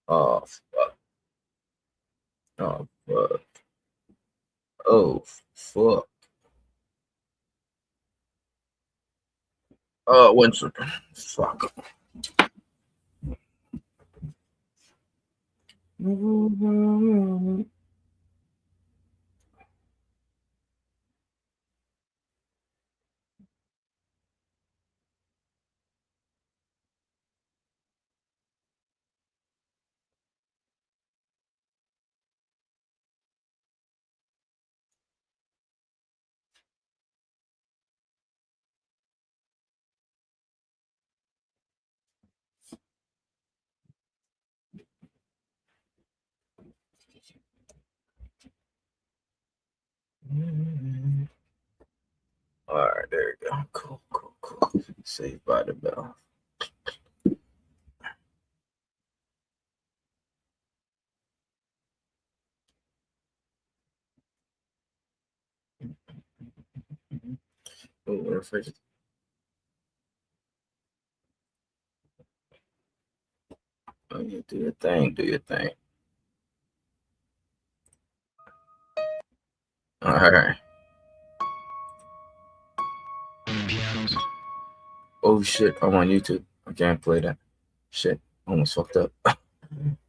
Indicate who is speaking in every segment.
Speaker 1: Oh fuck! Oh fuck! Oh fuck! Oh, one second. Fuck. All right, there you go. Cool. Saved by the bell. Oh, refresh. Oh, yeah, do your thing. All right. Oh shit! I'm on YouTube. I can't play that. Shit! Almost fucked up.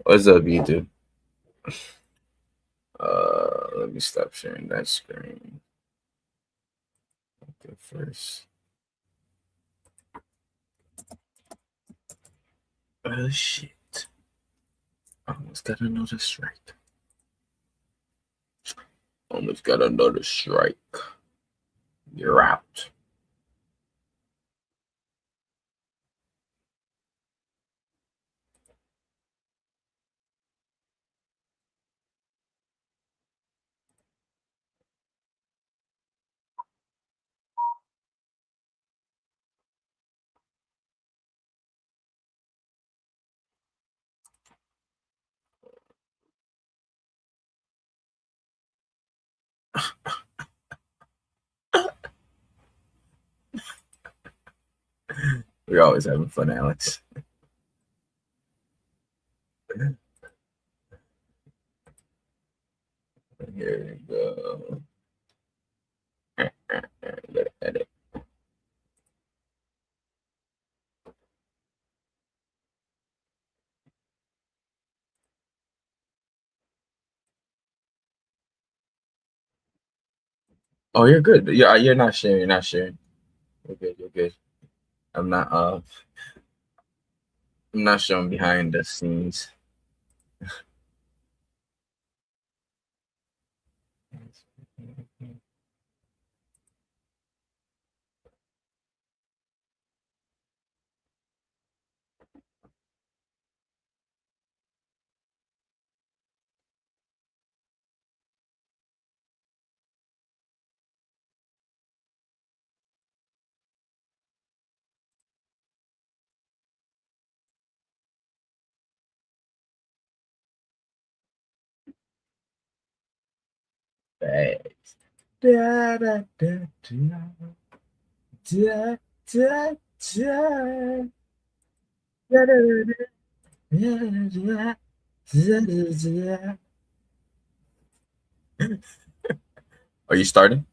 Speaker 1: What's up, YouTube? Let me stop sharing that screen. Okay, first. Oh shit! Almost got another strike. You're out. We're always having fun, Alex. Here we go. Let it edit. Oh, you're good. You're not sharing. You're not sharing. You're good. I'm not showing behind the scenes. Bags. Da, da, da, da. Da, da, da. Da, da, da, da. Da, da, da. Are you starting?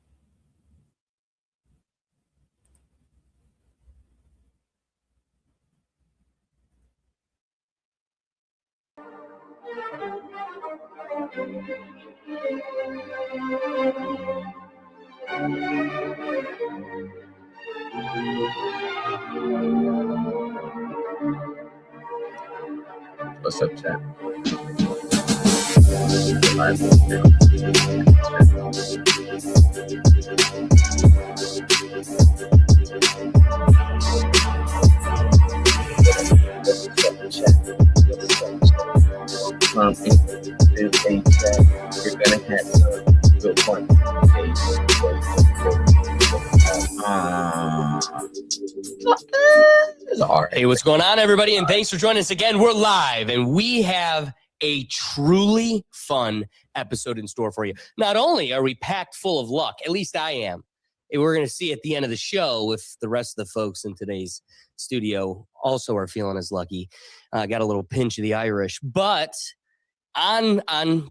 Speaker 1: What's up, chat? You're gonna have some good fun.
Speaker 2: Hey, what's going on, everybody? And thanks for joining us again. We're live, and we have a truly fun episode in store for you. Not only are we packed full of luck, at least I am, we're going to see at the end of the show if the rest of the folks in today's studio also are feeling as lucky. Got a little pinch of the Irish. But on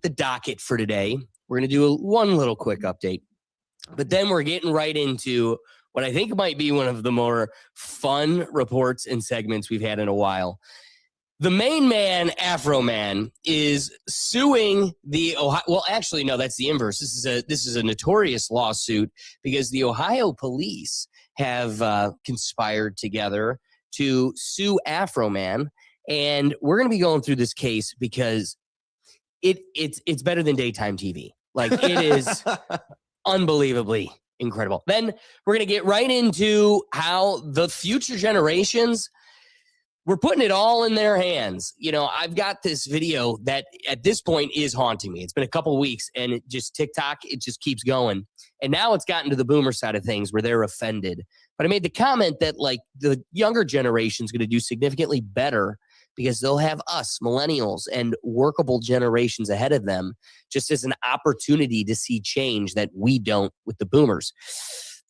Speaker 2: the docket for today, we're going to do one little quick update. But then we're getting right into what I think might be one of the more fun reports and segments we've had in a while. The main man, Afroman, is suing the Ohio. Well, actually, no, that's the inverse. This is a notorious lawsuit because the Ohio police have conspired together to sue Afroman, and we're going to be going through this case because it's better than daytime TV. Like, it is unbelievably incredible. Then we're going to get right into how the future generations, we're putting it all in their hands. You know, I've got this video that at this point is haunting me. It's been a couple of weeks and it just TikTok, it just keeps going. And now it's gotten to the boomer side of things where they're offended. But I made the comment that like the younger generation is going to do significantly better because they'll have us, millennials, and workable generations ahead of them just as an opportunity to see change that we don't with the boomers.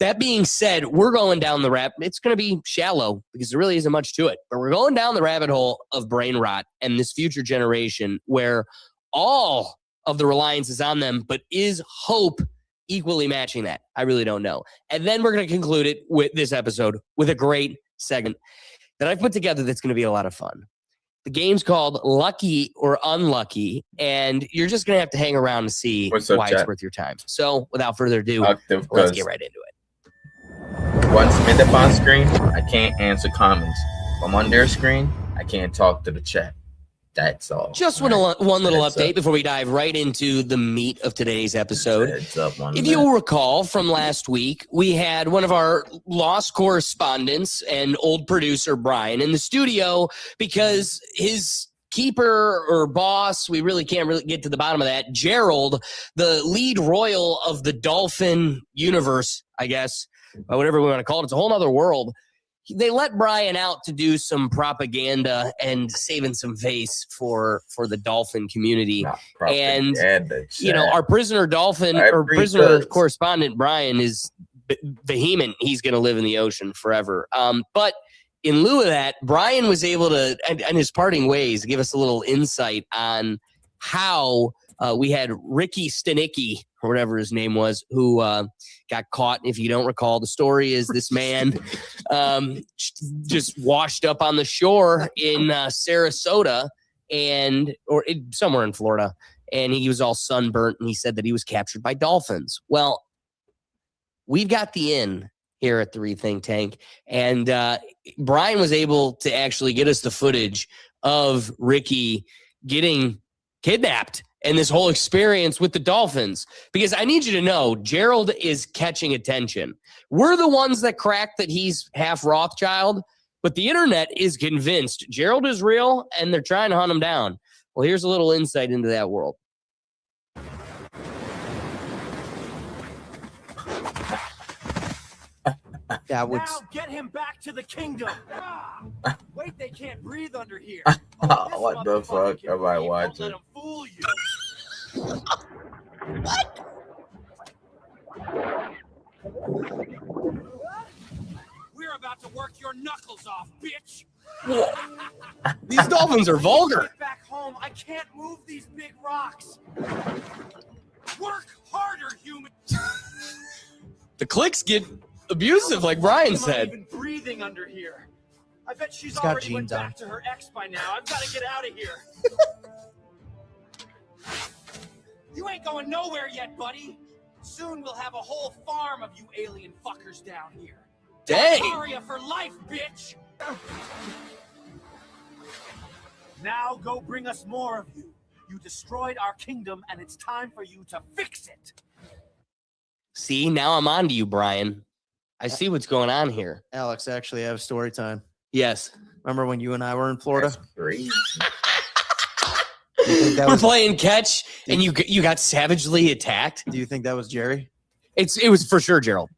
Speaker 2: That being said, we're going down the rabbit. It's going to be shallow because there really isn't much to it. But we're going down the rabbit hole of brain rot and this future generation where all of the reliance is on them, but is hope equally matching that? I really don't know. And then we're going to conclude it with this episode with a great segment that I've put together that's going to be a lot of fun. The game's called Lucky or Unlucky, and you're just going to have to hang around to see why it's worth your time. So without further ado, let's get right into it.
Speaker 1: Once I'm in the phone screen, I can't answer comments. If I'm on their screen, I can't talk to the chat. That's all.
Speaker 2: Just one little update before we dive right into the meat of today's episode. If you'll recall from last week, we had one of our lost correspondents and old producer, Brian, in the studio because his keeper or boss, we really can't get to the bottom of that, Gerald, the lead royal of the dolphin universe, I guess, whatever we want to call it. It's a whole other world. They let Brian out to do some propaganda and saving some face for the dolphin community. And, you know, our prisoner dolphin or prisoner correspondent, Brian, is vehement. He's going to live in the ocean forever. But in lieu of that, Brian was able to, and his parting ways, give us a little insight on how we had Ricky Stanicki, or whatever his name was, who got caught. If you don't recall, the story is this man just washed up on the shore in Sarasota or somewhere in Florida, and he was all sunburnt, and he said that he was captured by dolphins. Well, we've got the in here at the Rethink Tank, and Brian was able to actually get us the footage of Ricky getting kidnapped and this whole experience with the dolphins, because I need you to know Gerald is catching attention. We're the ones that cracked that he's half Rothschild, but the internet is convinced Gerald is real and they're trying to hunt him down. Well, here's a little insight into that world.
Speaker 3: Now get him back to the kingdom. Wait, they can't breathe under here.
Speaker 1: What the fuck am I watching?
Speaker 3: Let him fool you.
Speaker 2: What?
Speaker 3: We're about to work your knuckles off, bitch.
Speaker 2: These dolphins are vulgar.
Speaker 3: Get back home. I can't move these big rocks. Work harder, human.
Speaker 2: The clicks get abusive, like Brian said.
Speaker 3: Even breathing under here. I bet she's already went back to her ex by now. I've got to get out of here. You ain't going nowhere yet, buddy. Soon we'll have a whole farm of you alien fuckers down here.
Speaker 2: Dang.
Speaker 3: Aria for life, bitch. Now go bring us more of you. You destroyed our kingdom, and it's time for you to fix it.
Speaker 2: See, now I'm on to you, Brian. I see what's going on here.
Speaker 4: Alex, actually, I have story time.
Speaker 2: Yes.
Speaker 4: Remember when you and I were in Florida?
Speaker 1: That's crazy.
Speaker 2: We're playing catch, and you got savagely attacked.
Speaker 4: Do you think that was Jerry?
Speaker 2: It was for sure, Gerald.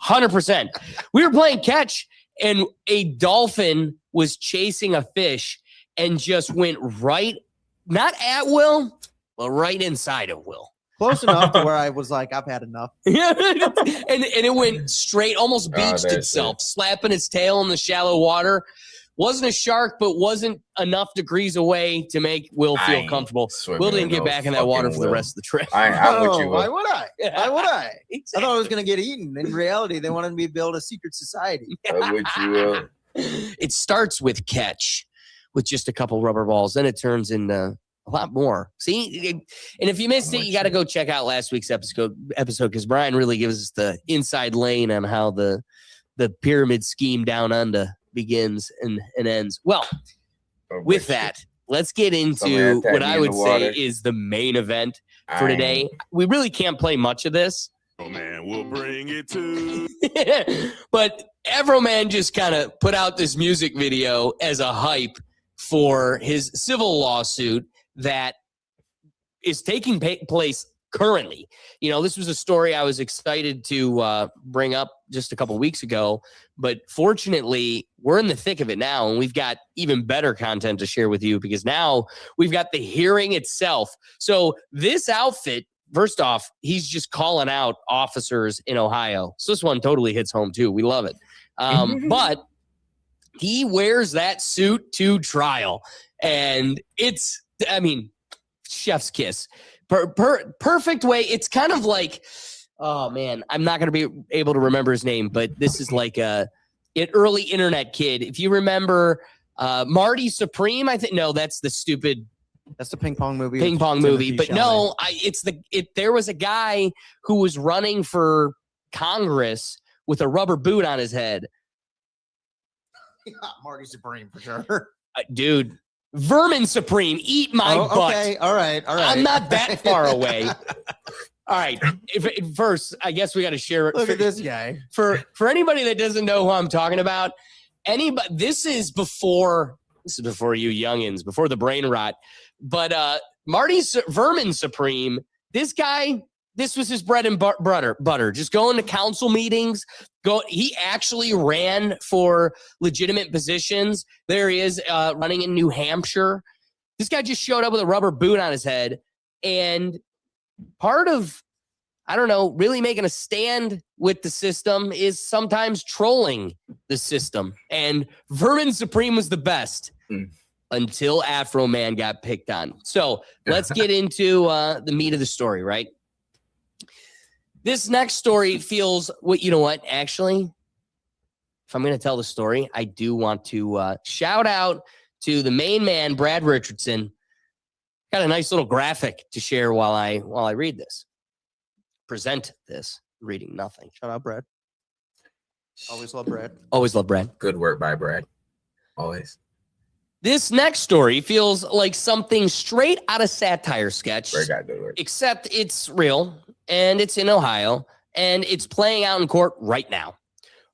Speaker 2: 100%. We were playing catch, and a dolphin was chasing a fish and just went right, not at Will, but right inside of Will.
Speaker 4: Close enough to where I was like, I've had enough.
Speaker 2: Yeah, and it went straight, almost beached
Speaker 1: that's
Speaker 2: itself, slapping its tail in the shallow water. Wasn't a shark, but wasn't enough degrees away to make Will
Speaker 1: I
Speaker 2: feel
Speaker 1: ain't
Speaker 2: comfortable.
Speaker 1: swimming
Speaker 2: Will didn't
Speaker 1: with
Speaker 2: get
Speaker 1: no
Speaker 2: back in that water
Speaker 1: fucking
Speaker 2: for the
Speaker 1: Will.
Speaker 2: rest of the trip.
Speaker 1: I'm with you,
Speaker 4: Why
Speaker 1: Will.
Speaker 4: would I? Why would I?
Speaker 2: Exactly.
Speaker 4: I thought I was going to get eaten. In reality, they wanted me to build a secret society.
Speaker 1: I'm with you, Will.
Speaker 2: It starts with catch, with just a couple rubber balls. Then it turns into a lot more. See, and if you missed it, you got to go check out last week's episode because Brian really gives us the inside lane on how the pyramid scheme down under begins and ends. Well,
Speaker 1: I'm
Speaker 2: with
Speaker 1: you.
Speaker 2: that, let's get
Speaker 1: Somebody
Speaker 2: into
Speaker 1: attacked
Speaker 2: what
Speaker 1: me
Speaker 2: I
Speaker 1: in
Speaker 2: would
Speaker 1: the
Speaker 2: say
Speaker 1: water.
Speaker 2: is the main event for
Speaker 1: I
Speaker 2: today.
Speaker 1: ain't-
Speaker 2: We really can't play much of this.
Speaker 5: Oh man, we'll bring it to.
Speaker 2: But Afroman just kind of put out this music video as a hype for his civil lawsuit that is taking place currently. You know, this was a story I was excited to bring up just a couple weeks ago, but fortunately, we're in the thick of it now, and we've got even better content to share with you because now we've got the hearing itself. So this outfit, first off, he's just calling out officers in Ohio. So this one totally hits home too. We love it. But he wears that suit to trial, and it's, I mean, chef's kiss. Perfect way. It's kind of like, oh man, I'm not going to be able to remember his name, but this is like an early internet kid. If you remember Marty Supreme, I think, no, that's the stupid
Speaker 4: That's the ping pong movie.
Speaker 2: ping
Speaker 4: with
Speaker 2: pong
Speaker 4: Timothy
Speaker 2: movie. But
Speaker 4: Chalamet.
Speaker 2: no, there was a guy who was running for Congress with a rubber boot on his head.
Speaker 4: Marty Supreme for sure.
Speaker 2: Dude, Vermin Supreme, eat my butt.
Speaker 4: Okay, all right.
Speaker 2: I'm not that far away. All right. First, I guess we got to share it.
Speaker 4: Look at this guy.
Speaker 2: For anybody that doesn't know who I'm talking about, this is before you youngins, before the brain rot. But Vermin Supreme, this guy, this was his bread and butter. Just going to council meetings. He actually ran for legitimate positions. There he is running in New Hampshire. This guy just showed up with a rubber boot on his head. And part of, I don't know, really making a stand with the system is sometimes trolling the system. And Vermin Supreme was the best until Afroman got picked on. So let's get into the meat of the story, right? This next story feels, actually, if I'm going to tell the story, I do want to shout out to the main man, Brad Richardson. Got a nice little graphic to share while I read this. Present this, reading nothing.
Speaker 4: Shout out, Brad. Always love Brad.
Speaker 2: Always love Brad.
Speaker 1: Good work by Brad. Always.
Speaker 2: This next story feels like something straight out of satire sketch,
Speaker 1: Brad got good work.
Speaker 2: except it's real, and it's in Ohio, and it's playing out in court right now.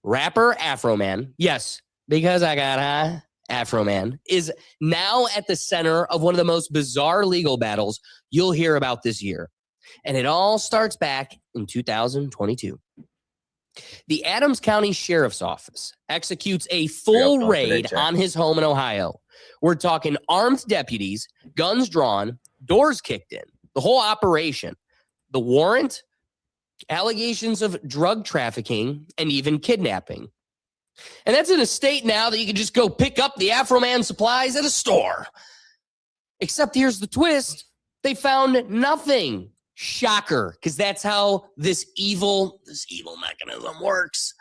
Speaker 2: Rapper Afroman, yes, because I got high, Afroman, is now at the center of one of the most bizarre legal battles you'll hear about this year. And it all starts back in 2022. The Adams County Sheriff's Office executes a full raid on his home in Ohio. We're talking armed deputies, guns drawn, doors kicked in, the whole operation. The warrant, allegations of drug trafficking, and even kidnapping. And that's in a state now that you can just go pick up the Afroman supplies at a store. Except here's the twist. They found nothing. Shocker, because that's how this evil mechanism works.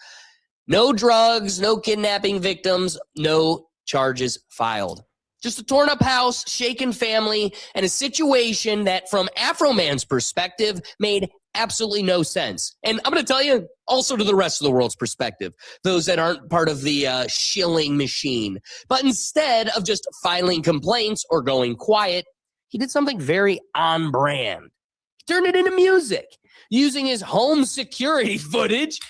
Speaker 2: No drugs, no kidnapping victims, no charges filed. Just a torn up house, shaken family, and a situation that from Afroman's perspective made absolutely no sense. And I'm going to tell you, also to the rest of the world's perspective, those that aren't part of the shilling machine. But instead of just filing complaints or going quiet, he did something very on brand. He turned it into music, using his home security footage,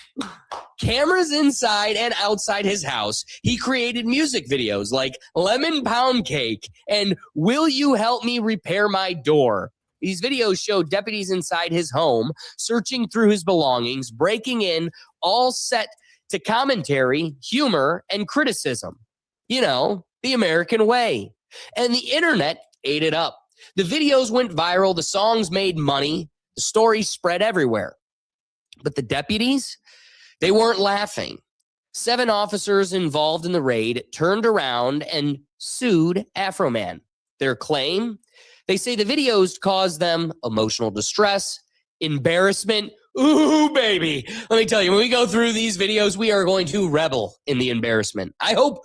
Speaker 2: cameras inside and outside his house. He created music videos like Lemon Pound Cake and Will You Help Me Repair My Door? These videos show deputies inside his home, searching through his belongings, breaking in, all set to commentary, humor, and criticism. You know, the American way. And the internet ate it up. The videos went viral. The songs made money. The story spread everywhere. But the deputies, they weren't laughing. 7 officers involved in the raid turned around and sued Afroman. Their claim, they say the videos caused them emotional distress, embarrassment. Ooh, baby. Let me tell you, when we go through these videos, we are going to revel in the embarrassment. I hope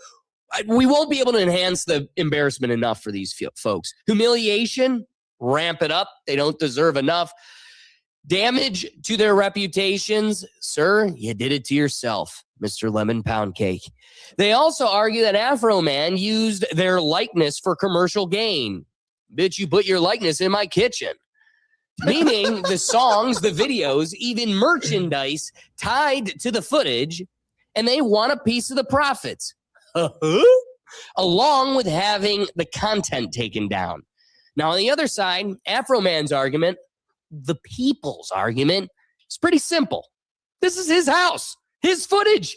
Speaker 2: we won't be able to enhance the embarrassment enough for these folks. Humiliation, ramp it up. They don't deserve enough. Damage to their reputations, sir, you did it to yourself, Mr. Lemon Pound Cake. They also argue that Afroman used their likeness for commercial gain. Bitch, you put your likeness in my kitchen. Meaning the songs, the videos, even merchandise tied to the footage, and they want a piece of the profits. Along with having the content taken down. Now, on the other side, Afroman's argument, the people's argument, is pretty simple. This is his house, his footage,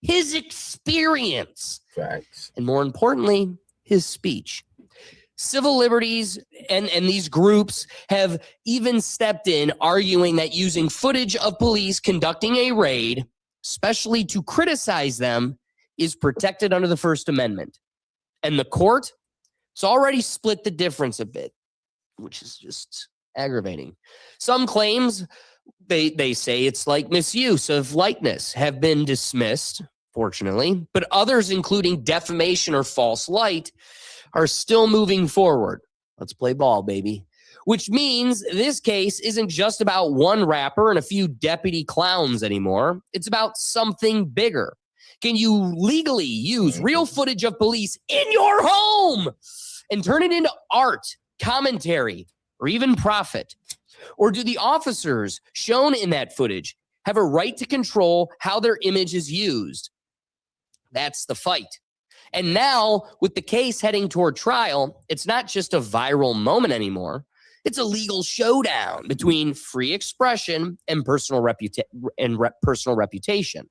Speaker 2: his experience.
Speaker 1: Facts.
Speaker 2: And more importantly, his speech. Civil liberties and these groups have even stepped in, arguing that using footage of police conducting a raid, especially to criticize them, is protected under the First Amendment. And the court, it's already split the difference a bit, which is just aggravating. Some claims, they say it's like misuse of likeness, have been dismissed, fortunately, but others, including defamation or false light, are still moving forward. Let's play ball, baby. Which means this case isn't just about one rapper and a few deputy clowns anymore. It's about something bigger. Can you legally use real footage of police in your home and turn it into art, commentary, or even profit? Or do the officers shown in that footage have a right to control how their image is used? That's the fight. And now, with the case heading toward trial, it's not just a viral moment anymore. It's a legal showdown between free expression and personal reputation,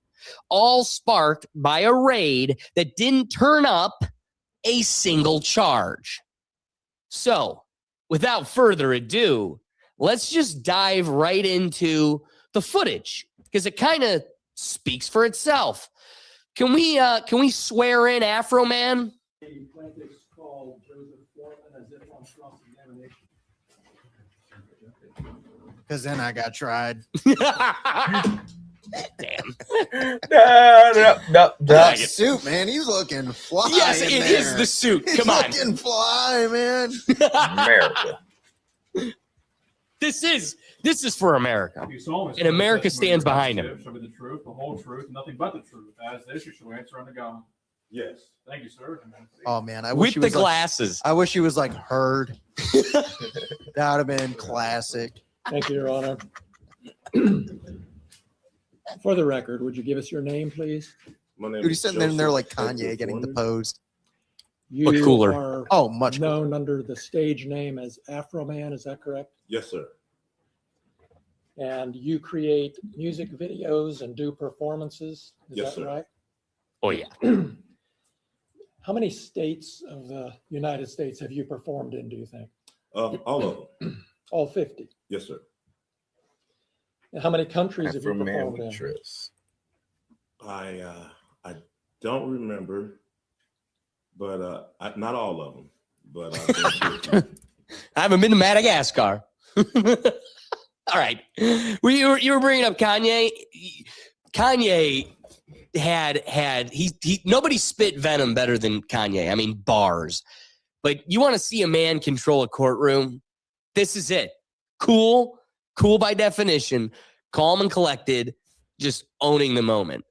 Speaker 2: all sparked by a raid that didn't turn up a single charge. So, without further ado, let's just dive right into the footage, because it kind of speaks for itself. Can we swear in Afroman?
Speaker 6: The plaintiff's called Joseph Foreman as if on cross-examination.
Speaker 4: Because then I got tried.
Speaker 2: Damn.
Speaker 1: No.
Speaker 4: That suit, man. He's looking fly.
Speaker 2: Yes,
Speaker 4: in
Speaker 2: it
Speaker 4: there.
Speaker 2: is the suit.
Speaker 4: He's
Speaker 2: Come on.
Speaker 4: looking fly, man.
Speaker 1: America.
Speaker 2: This is for America.
Speaker 6: You saw him.
Speaker 2: And America stands behind him.
Speaker 6: Show me the truth, the whole truth, and nothing but the truth. As this, you shall answer unto God.
Speaker 5: Yes.
Speaker 6: Thank you, sir.
Speaker 4: Oh man, I wish
Speaker 2: With
Speaker 4: he
Speaker 2: the
Speaker 4: was like,
Speaker 2: glasses.
Speaker 4: I wish he was like Heard. That would have been classic.
Speaker 6: Thank you, Your Honor. For the record, would you give us your name, please?
Speaker 5: My name
Speaker 4: Dude, he's
Speaker 5: is
Speaker 4: sitting in there like
Speaker 5: Joseph
Speaker 4: Kanye
Speaker 5: Edward
Speaker 4: getting
Speaker 5: Foreman.
Speaker 4: deposed.
Speaker 6: You
Speaker 2: Look cooler.
Speaker 6: are
Speaker 4: Oh, much cooler.
Speaker 6: known under the stage name as Afroman, is that correct?
Speaker 5: Yes, sir.
Speaker 6: And you create music videos and do performances, is
Speaker 5: Yes,
Speaker 6: that
Speaker 5: sir.
Speaker 6: right?
Speaker 2: Oh, yeah.
Speaker 6: How many states of the United States have you performed in, do you think?
Speaker 5: All of them.
Speaker 6: All 50.
Speaker 5: Yes, sir.
Speaker 6: And how many countries have you
Speaker 1: Afroman
Speaker 6: performed
Speaker 1: with
Speaker 6: in?
Speaker 1: Tris.
Speaker 5: I don't remember, but not all of them. But I've been to a few.
Speaker 2: I haven't been to Madagascar. All right. You were bringing up Kanye. Kanye had nobody spit venom better than Kanye. I mean, bars. But you want to see a man control a courtroom? This is it. Cool by definition, calm and collected, just owning the moment.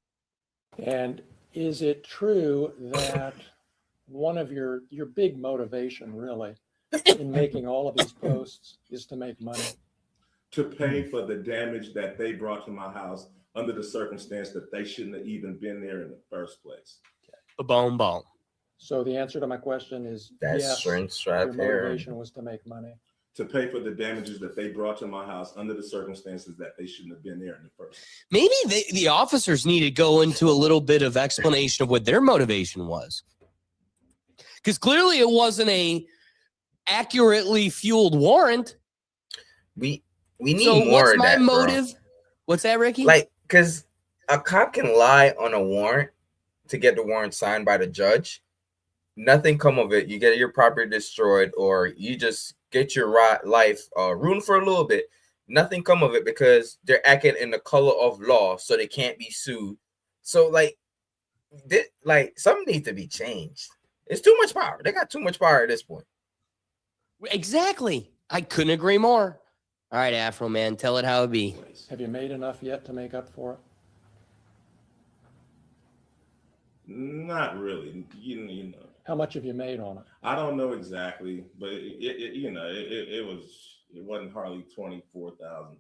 Speaker 6: And is it true that one of your big motivation really in making all of these posts is to make money?
Speaker 5: To pay for the damage that they brought to my house under the circumstance that they shouldn't have even been there in the first place.
Speaker 2: Boom.
Speaker 6: So the answer to my question is
Speaker 1: That
Speaker 6: yes,
Speaker 1: string
Speaker 6: your
Speaker 1: strap hair.
Speaker 6: motivation was to make money.
Speaker 5: To pay for the damages that they brought to my house under the circumstances that they shouldn't have been there in the first place.
Speaker 2: Maybe the officers need to go into a little bit of explanation of what their motivation was. Because clearly it wasn't a accurately fueled warrant.
Speaker 1: We need
Speaker 2: So
Speaker 1: more
Speaker 2: what's
Speaker 1: of
Speaker 2: my
Speaker 1: that, bro.
Speaker 2: motive? What's that, Ricky?
Speaker 1: Like, because a cop can lie on a warrant to get the warrant signed by the judge. Nothing come of it. You get your property destroyed, or you just get your life ruined for a little bit. Nothing come of it because they're acting in the color of law, so they can't be sued. So, like something needs to be changed. It's too much power. They got too much power at this point.
Speaker 2: Exactly. I couldn't agree more. All right, Afroman, tell it how it be.
Speaker 6: Have you made enough yet to make up for it?
Speaker 5: Not really. You know.
Speaker 6: How much have you made on it?
Speaker 5: I don't know exactly, but it wasn't hardly $24,000.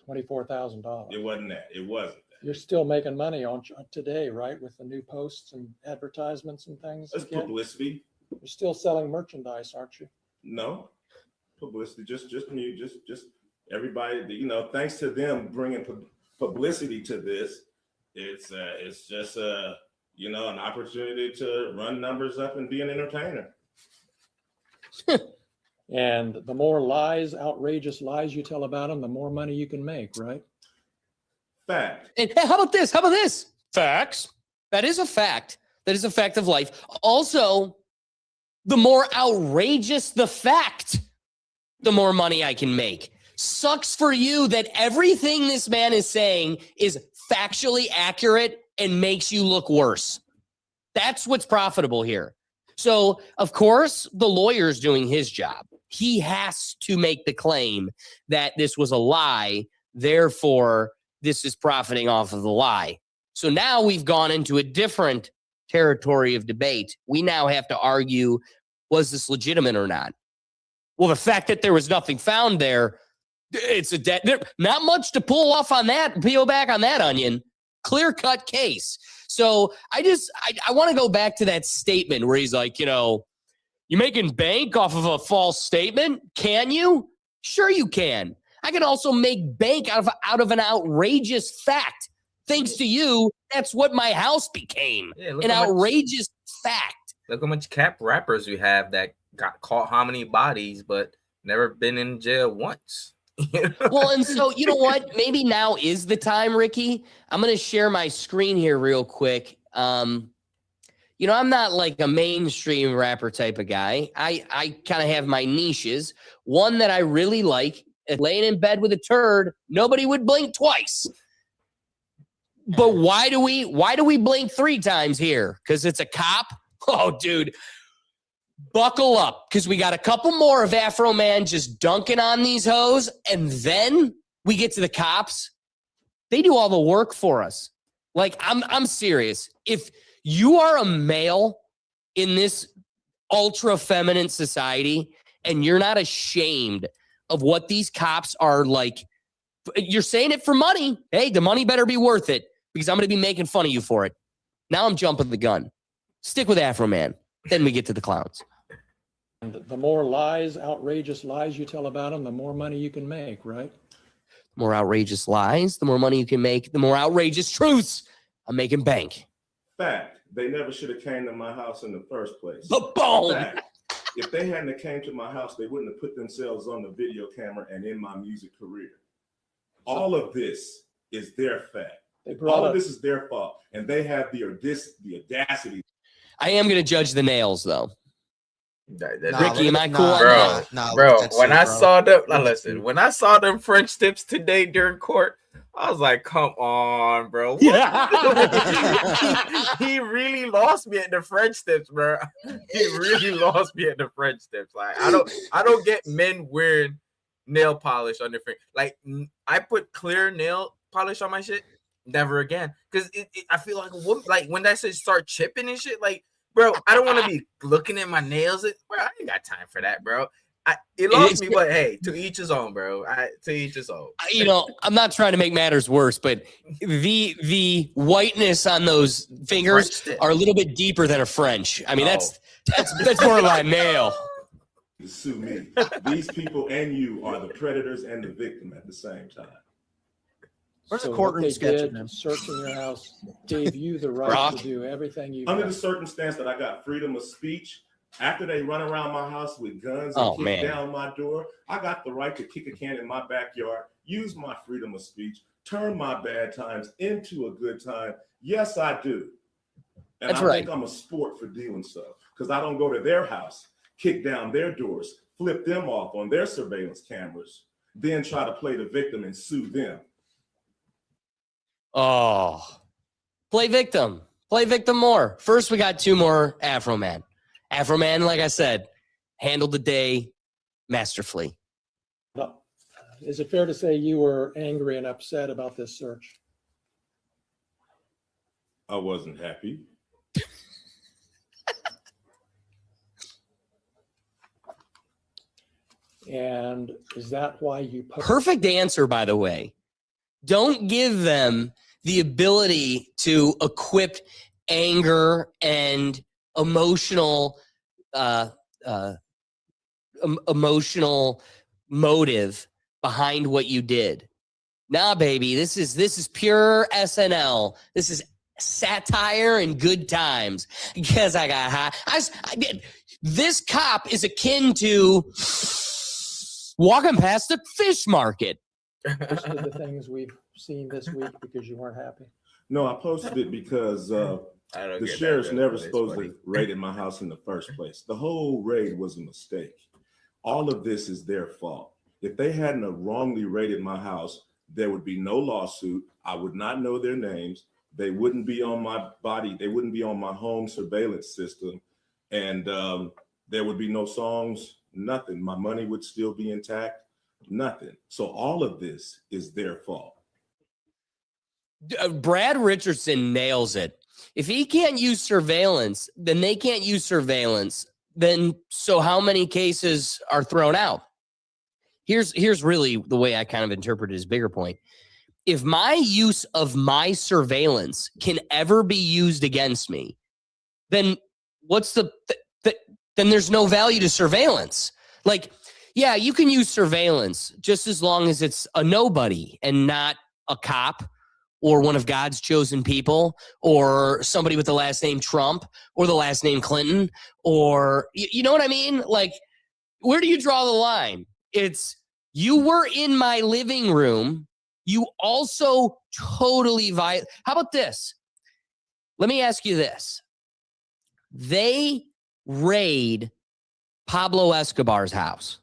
Speaker 6: $24,000.
Speaker 5: It wasn't that. It wasn't that.
Speaker 6: You're still making money on today, right? With the new posts and advertisements and things.
Speaker 5: It's publicity.
Speaker 6: You're still selling merchandise, aren't you?
Speaker 5: No, publicity. Just me. Just everybody. You know, thanks to them bringing publicity to this, it's just you know, an opportunity to run numbers up and be an entertainer.
Speaker 6: And the more lies, outrageous lies you tell about them, the more money you can make, right?
Speaker 5: Fact.
Speaker 2: And hey, how about this? How about this? Facts. That is a fact. That is a fact of life. Also, the more outrageous the fact, the more money I can make. Sucks for you that everything this man is saying is factually accurate and makes you look worse. That's what's profitable here. So, of course, the lawyer's doing his job. He has to make the claim that this was a lie. Therefore, this is profiting off of the lie. So now we've gone into a different territory of debate. We now have to argue, was this legitimate or not? Well, the fact that there was nothing found there, it's a not much to pull off on that, peel back on that onion. Clear-cut case. So I want to go back to that statement where he's like, you know, you making bank off of a false statement? Can you? Sure you can. I can also make bank out of an outrageous fact. Thanks to you, that's what my house became.
Speaker 1: Yeah,
Speaker 2: an outrageous fact.
Speaker 1: Look how much cap rappers we have that got caught how many bodies, but never been in jail once.
Speaker 2: Well, and so, you know what? Maybe now is the time, Ricky. I'm going to share my screen here real quick. You know, I'm not like a mainstream rapper type of guy. I kind of have my niches. One that I really like, laying in bed with a turd, nobody would blink twice. But why do we blink 3 times here? Because it's a cop? Oh, dude. Buckle up, because we got a couple more of Afroman just dunking on these hoes, and then we get to the cops. They do all the work for us. Like, I'm serious. If you are a male in this ultra feminine society and you're not ashamed of what these cops are like, you're saying it for money. Hey, the money better be worth it, because I'm going to be making fun of you for it. Now I'm jumping the gun. Stick with Afroman. Then we get to the clowns.
Speaker 6: And the more lies, outrageous lies you tell about them, the more money you can make, right?
Speaker 2: The more outrageous lies, the more money you can make. The more outrageous truths, I'm making bank.
Speaker 5: Fact. They never should have came to my house in the first place.
Speaker 2: Boom!
Speaker 5: Fact. If they hadn't came to my house, they wouldn't have put themselves on the video camera and in my music career. All of this is their fact. All of this is their fault. And they have the audacity.
Speaker 2: I am going to judge the nails, though. Ricky, am I cool?
Speaker 1: Bro, when I saw them, now listen, when I saw them French tips today during court, I was like, come on, bro. Yeah. he really lost me at the French tips, bro. He really lost me at the French tips. Like, I don't get men wearing nail polish on their finger. Like, I put clear nail polish on my shit. Never again. Because I feel like a woman, like when that shit start chipping and shit, like, bro, I don't want to be looking at my nails. Bro, I ain't got time for that, bro. It lost me, but hey, to each his own, bro. To each his own. You know,
Speaker 2: I'm not trying to make matters worse, but the whiteness on those fingers are a little bit deeper than a French. I mean, that's more like nail.
Speaker 5: Sue me. These people and you are the predators and the victim at the same time.
Speaker 4: Where's the courtroom sketch?
Speaker 6: Searching your house gave you the right to do everything you
Speaker 5: under the circumstance that I got freedom of speech. After they run around my house with guns and kick down my door, I got the right to kick a can in my backyard, use my freedom of speech, turn my bad times into a good time. Yes, I do. And I think I'm a sport for doing so, because I don't go to their house, kick down their doors, flip them off on their surveillance cameras, then try to play the victim and sue them.
Speaker 2: Oh, play victim more. First, we got 2 more Afroman. Afroman, like I said, handled the day masterfully.
Speaker 6: Well, is it fair to say you were angry and upset about this search?
Speaker 5: I wasn't happy.
Speaker 6: And is that why you
Speaker 2: Perfect answer, by the way. Don't give them the ability to equip anger and emotional emotional motive behind what you did. Nah, baby, this is pure SNL. This is satire and good times. Because I got high. This cop is akin to walking past a fish market.
Speaker 6: Posted the things we've seen this week because you weren't happy?
Speaker 5: No, I posted it because the sheriff's never supposed to raided my house in the first place. The whole raid was a mistake. All of this is their fault. If they hadn't wrongly raided my house, there would be no lawsuit. I would not know their names. They wouldn't be on my body. They wouldn't be on my home surveillance system. And there would be no songs, nothing. My money would still be intact, nothing. So all of this is their fault.
Speaker 2: Brad Richardson nails it. If he can't use surveillance, then they can't use surveillance. Then so how many cases are thrown out? Here's really the way I kind of interpreted his bigger point. If my use of my surveillance can ever be used against me, then what's then there's no value to surveillance. Like, yeah, you can use surveillance just as long as it's a nobody and not a cop or one of God's chosen people or somebody with the last name Trump or the last name Clinton or, you know what I mean? Like, where do you draw the line? It's you were in my living room. You also totally How about this? Let me ask you this. They raid Pablo Escobar's house.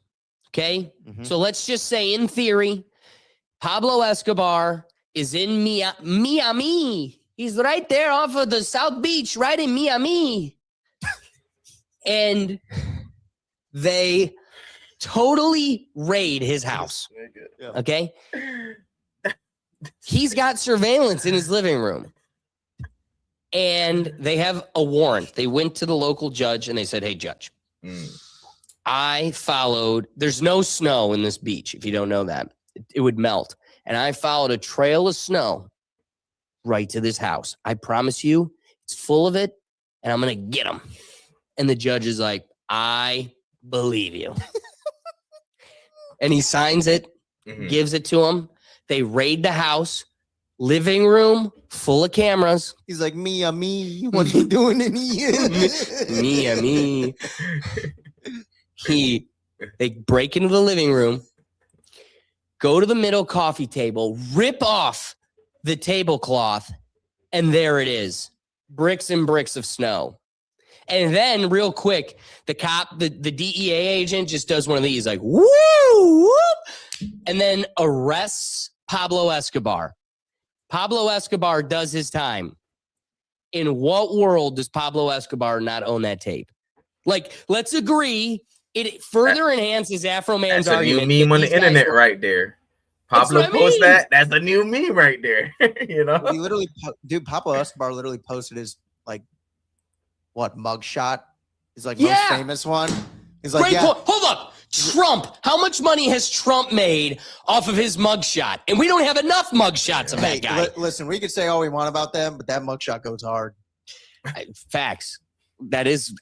Speaker 2: Okay? Mm-hmm. So let's just say in theory, Pablo Escobar is in Miami. He's right there off of the South Beach, right in Miami. And they totally raid his house. Okay? He's got surveillance in his living room. And they have a warrant. They went to the local judge and they said, hey, judge, I followed. There's no snow in this beach. If you don't know that, it would melt. And I followed a trail of snow right to this house. I promise you, it's full of it, and I'm going to get them. And the judge is like, I believe you. And he signs it, gives it to him. They raid the house, living room full of cameras.
Speaker 4: He's like, me, what are you doing in here?
Speaker 2: me. They break into the living room, go to the middle coffee table, rip off the tablecloth, and there it is. Bricks and bricks of snow. And then real quick, the cop, the DEA agent just does one of these like, woo, whoop, and then arrests Pablo Escobar. Pablo Escobar does his time. In what world does Pablo Escobar not own that tape? Like, let's agree. It further enhances Afroman's argument.
Speaker 1: That's a new meme on the internet right there. Pablo posts that. That's a new meme right there. You know,
Speaker 4: he literally, Pablo Escobar literally posted his mugshot. He's like most famous one. He's like,
Speaker 2: Hold up, Trump. How much money has Trump made off of his mugshot? And we don't have enough mugshots of that guy.
Speaker 4: Listen, we could say all we want about them, but that mugshot goes hard.
Speaker 2: Facts. That is,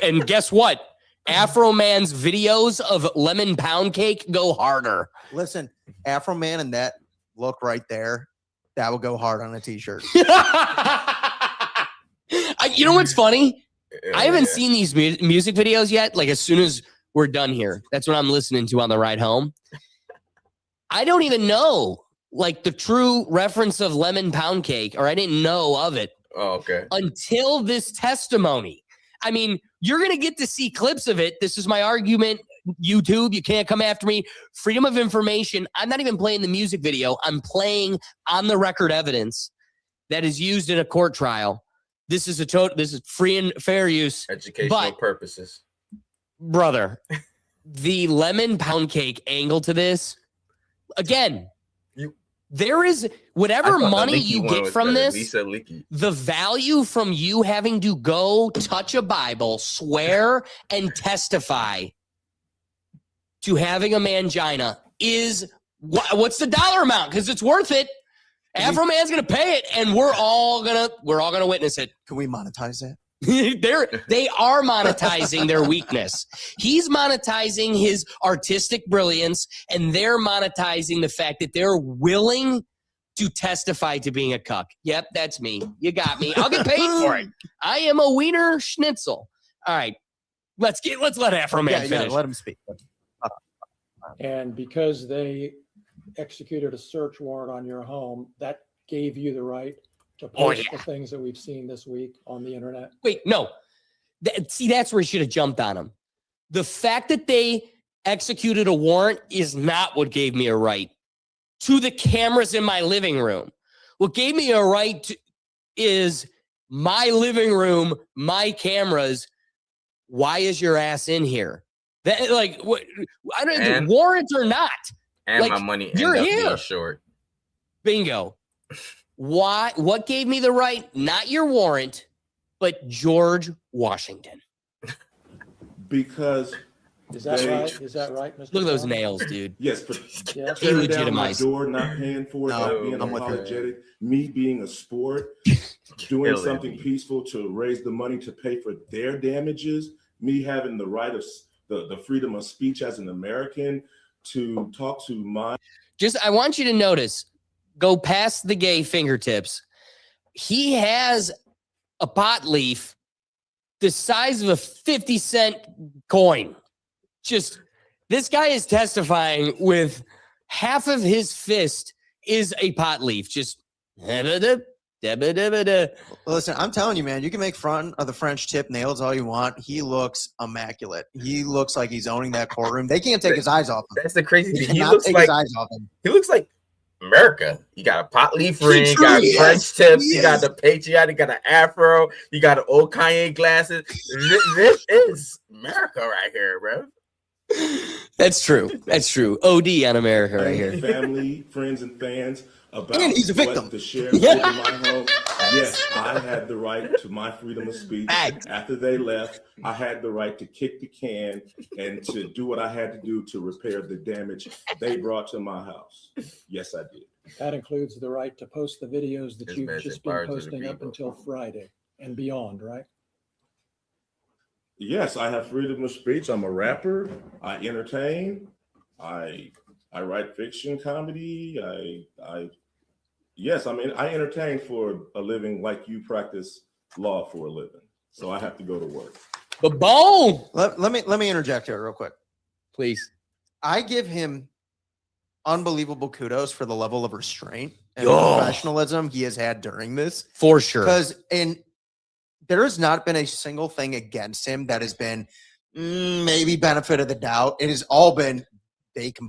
Speaker 2: and guess what? Afroman's videos of lemon pound cake go harder.
Speaker 4: Listen, Afroman and that look right there, that will go hard on a t-shirt.
Speaker 2: You know what's funny? I haven't seen these music videos yet. Like as soon as we're done here, that's what I'm listening to on the ride home. I don't even know like the true reference of lemon pound cake, or I didn't know of it.
Speaker 1: Oh, okay.
Speaker 2: Until this testimony. I mean, you're going to get to see clips of it. This is my argument. YouTube, you can't come after me. Freedom of information. I'm not even playing the music video. I'm playing on the record evidence that is used in a court trial. This is this is free and fair use.
Speaker 1: Educational purposes.
Speaker 2: Brother, the lemon pound cake angle to this, again, there is whatever money you get from this, the value from you having to go touch a Bible, swear, and testify to having a mangina is what's the dollar amount? Because it's worth it. Afroman's gonna pay it, and we're all gonna witness it.
Speaker 4: Can we monetize that?
Speaker 2: They are monetizing their weakness. He's monetizing his artistic brilliance, and they're monetizing the fact that they're willing to testify to being a cuck. Yep, that's me. You got me. I'll get paid for it. I am a wiener schnitzel. All right, let's let Afroman finish.
Speaker 4: Yeah, let him speak.
Speaker 6: And because they executed a search warrant on your home, that gave you the right to post the things that we've seen this week on the internet.
Speaker 2: Wait, no. See, that's where you should have jumped on him. The fact that they executed a warrant is not what gave me a right to the cameras in my living room. What gave me a right is my living room, my cameras. Why is your ass in here? That like what? I don't know, warrants or not.
Speaker 1: And
Speaker 2: like,
Speaker 1: my money
Speaker 2: you're
Speaker 1: ended up
Speaker 2: here.
Speaker 1: being short.
Speaker 2: Bingo. Why? What gave me the right? Not your warrant, but George Washington.
Speaker 5: Because
Speaker 6: is that right? Is that right, Mr.
Speaker 2: Look at those nails, dude.
Speaker 5: Yes, but
Speaker 6: yes.
Speaker 5: tearing down my door, not paying for it, not being apologetic, me being a sport, doing something peaceful to raise the money to pay for their damages, me having the right of the freedom of speech as an American to talk to my.
Speaker 2: I want you to notice, go past the gay fingertips. He has a pot leaf the size of a 50-cent coin. This guy is testifying with half of his fist is a pot leaf.
Speaker 4: Listen, I'm telling you, man, you can make front of the French tip nails all you want. He looks immaculate. He looks like he's owning that courtroom. They can't take his eyes off him.
Speaker 1: That's the crazy thing. He looks like he looks like America. You got a pot leaf ring, you got French tips, you got the patriotic, you got an afro, you got the old Kanye glasses. This is America right here, bro.
Speaker 2: That's true. That's true. OD on America right here.
Speaker 5: Family, friends, and fans about
Speaker 4: and he's a victim.
Speaker 5: To share in my home. Yes, I had the right to my freedom of speech. After they left, I had the right to kick the can and to do what I had to do to repair the damage they brought to my house. Yes, I did.
Speaker 6: That includes the right to post the videos that you've just been posting up until Friday and beyond, right?
Speaker 5: Yes, I have freedom of speech. I'm a rapper. I entertain. I write fiction, comedy. Yes, I mean, I entertain for a living like you practice law for a living. So I have to go to work.
Speaker 2: But boom!
Speaker 4: Let me interject here real quick.
Speaker 2: Please.
Speaker 4: I give him unbelievable kudos for the level of restraint and professionalism he has had during this.
Speaker 2: For sure.
Speaker 4: Because there has not been a single thing against him that has been maybe benefit of the doubt. It has all been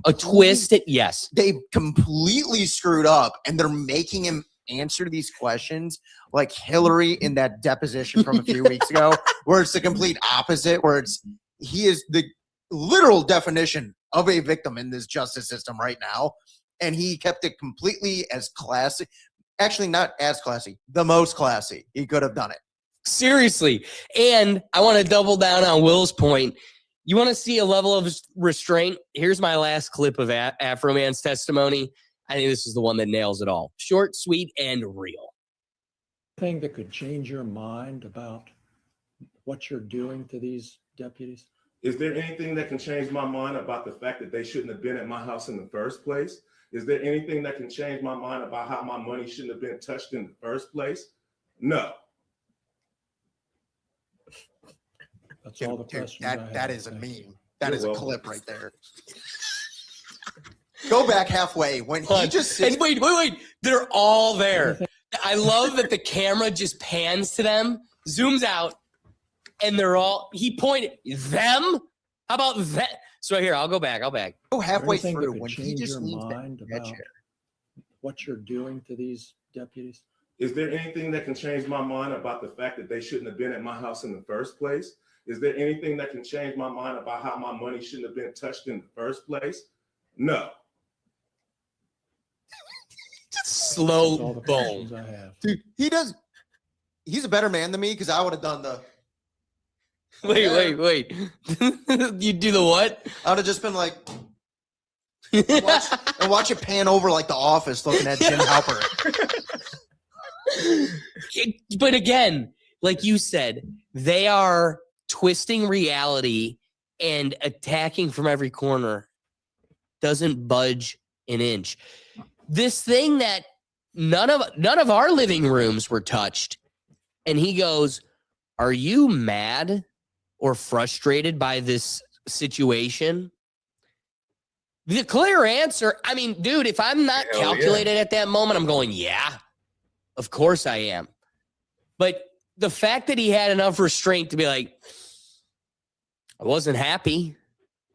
Speaker 2: a twist. Yes.
Speaker 4: They completely screwed up, and they're making him answer these questions like Hillary in that deposition from a few weeks ago, where it's the complete opposite, where he is the literal definition of a victim in this justice system right now. And he kept it completely as classy. Actually, not as classy, the most classy he could have done it.
Speaker 2: Seriously. And I want to double down on Will's point. You want to see a level of restraint? Here's my last clip of Afroman's testimony. I think this is the one that nails it all. Short, sweet, and real.
Speaker 6: Thing that could change your mind about what you're doing to these deputies?
Speaker 5: Is there anything that can change my mind about the fact that they shouldn't have been at my house in the first place? Is there anything that can change my mind about how my money shouldn't have been touched in the first place? No.
Speaker 6: That's all the questions I have.
Speaker 4: That is a
Speaker 6: Thank you.
Speaker 4: meme. That
Speaker 5: You're
Speaker 4: is a
Speaker 5: welcome.
Speaker 4: clip right there. Go back halfway when he just sits.
Speaker 2: And wait. They're all there. I love that the camera just pans to them, zooms out, and they're all, he pointed, them? How about that? So here, I'll go back.
Speaker 4: Go halfway
Speaker 6: Anything that
Speaker 4: through
Speaker 6: could
Speaker 4: when he
Speaker 6: change
Speaker 4: just
Speaker 6: your
Speaker 4: leans
Speaker 6: mind
Speaker 4: that
Speaker 6: about
Speaker 4: chair.
Speaker 6: what you're doing to these deputies?
Speaker 5: Is there anything that can change my mind about the fact that they shouldn't have been at my house in the first place? Is there anything that can change my mind about how my money shouldn't have been touched in the first place? No.
Speaker 6: That's
Speaker 2: Slow
Speaker 6: all the
Speaker 2: bone.
Speaker 6: questions I have.
Speaker 4: Dude, he's a better man than me because I would have done the.
Speaker 2: Wait. You do the what?
Speaker 4: I would have just been like, watch it pan over like The Office looking at Jim Halpert.
Speaker 2: But again, like you said, they are twisting reality and attacking from every corner. Doesn't budge an inch. This thing that none of our living rooms were touched. And he goes, "Are you mad or frustrated by this situation?" The clear answer, I mean, dude, if I'm not calculated at that moment, I'm going, yeah, of course I am. But the fact that he had enough restraint to be like, I wasn't happy.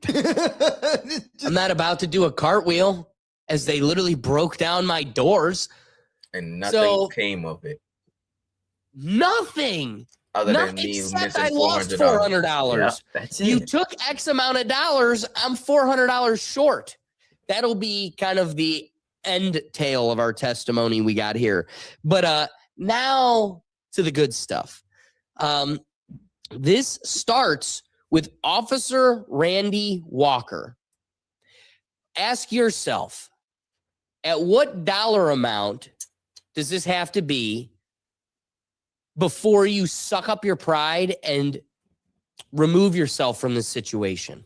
Speaker 2: I'm not about to do a cartwheel as they literally broke down my doors.
Speaker 1: And nothing came of it.
Speaker 2: Nothing.
Speaker 1: Other than me
Speaker 2: Except
Speaker 1: missing
Speaker 2: I lost
Speaker 1: $400.
Speaker 2: $400.
Speaker 1: Yeah, that's it.
Speaker 2: You took X amount of dollars. I'm $400 short. That'll be kind of the end tail of our testimony we got here. But now to the good stuff. This starts with Officer Randy Walker. Ask yourself, at what dollar amount does this have to be before you suck up your pride and remove yourself from this situation?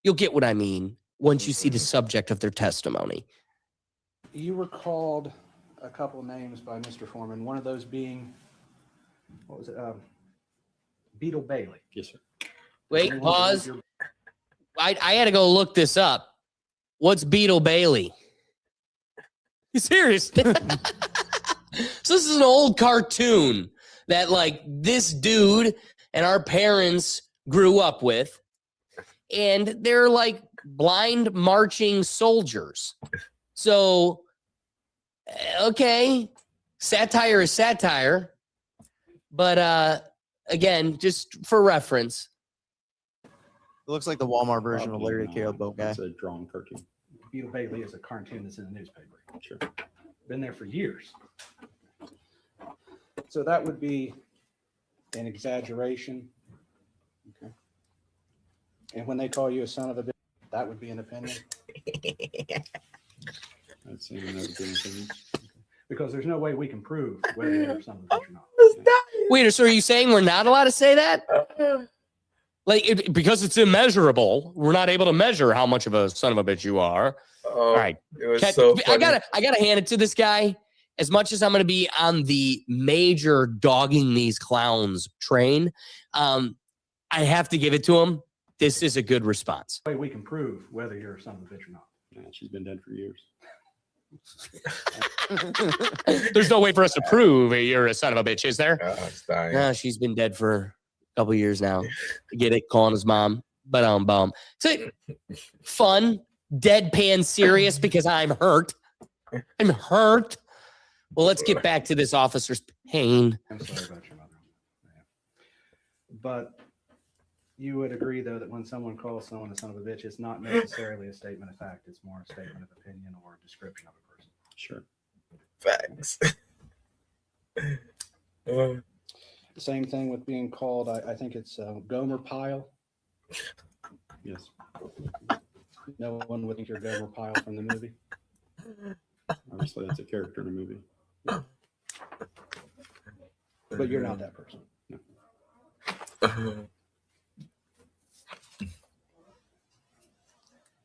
Speaker 2: You'll get what I mean once you see the subject of their testimony.
Speaker 7: You recalled a couple of names by Mr. Foreman, one of those being, what was it? Beetle Bailey.
Speaker 8: Yes, sir.
Speaker 2: Wait, pause. I had to go look this up. What's Beetle Bailey? You serious? So this is an old cartoon that like this dude and our parents grew up with. And they're like blind marching soldiers. So, okay, satire is satire. But again, just for reference.
Speaker 4: It looks like the Walmart version of Larry the Cable Boat Guy.
Speaker 8: It's a drawn cartoon.
Speaker 7: Beetle Bailey is a cartoon that's in the newspaper.
Speaker 8: Sure.
Speaker 7: Been there for years. So that would be an exaggeration. Okay. And when they call you a son of a bitch, that would be an opinion.
Speaker 8: I'd say no to doing things.
Speaker 7: Because there's no way we can prove whether you're a son of a bitch or not.
Speaker 2: Wait, so are you saying we're not allowed to say that? Like, because it's immeasurable, we're not able to measure how much of a son of a bitch you are. All right.
Speaker 1: It was so funny.
Speaker 2: I gotta hand it to this guy. As much as I'm going to be on the major dogging these clowns train, I have to give it to him. This is a good response.
Speaker 7: No way we can prove whether you're a son of a bitch or not.
Speaker 8: Yeah, she's been dead for years.
Speaker 2: There's no way for us to prove you're a son of a bitch, is there?
Speaker 1: It's dying.
Speaker 2: No, she's been dead for a couple years now. Get it? Calling his mom. But so fun, deadpan serious because I'm hurt. I'm hurt. Well, let's get back to this officer's pain.
Speaker 7: I'm sorry about your mother. Yeah. But you would agree, though, that when someone calls someone a son of a bitch, it's not necessarily a statement of fact. It's more a statement of opinion or a description of a person.
Speaker 8: Sure.
Speaker 1: Facts.
Speaker 7: The same thing with being called, I think it's Gomer Pyle.
Speaker 8: Yes.
Speaker 7: No one would think you're Gomer Pyle from the movie.
Speaker 8: Obviously, that's a character in a movie.
Speaker 7: But you're not that person.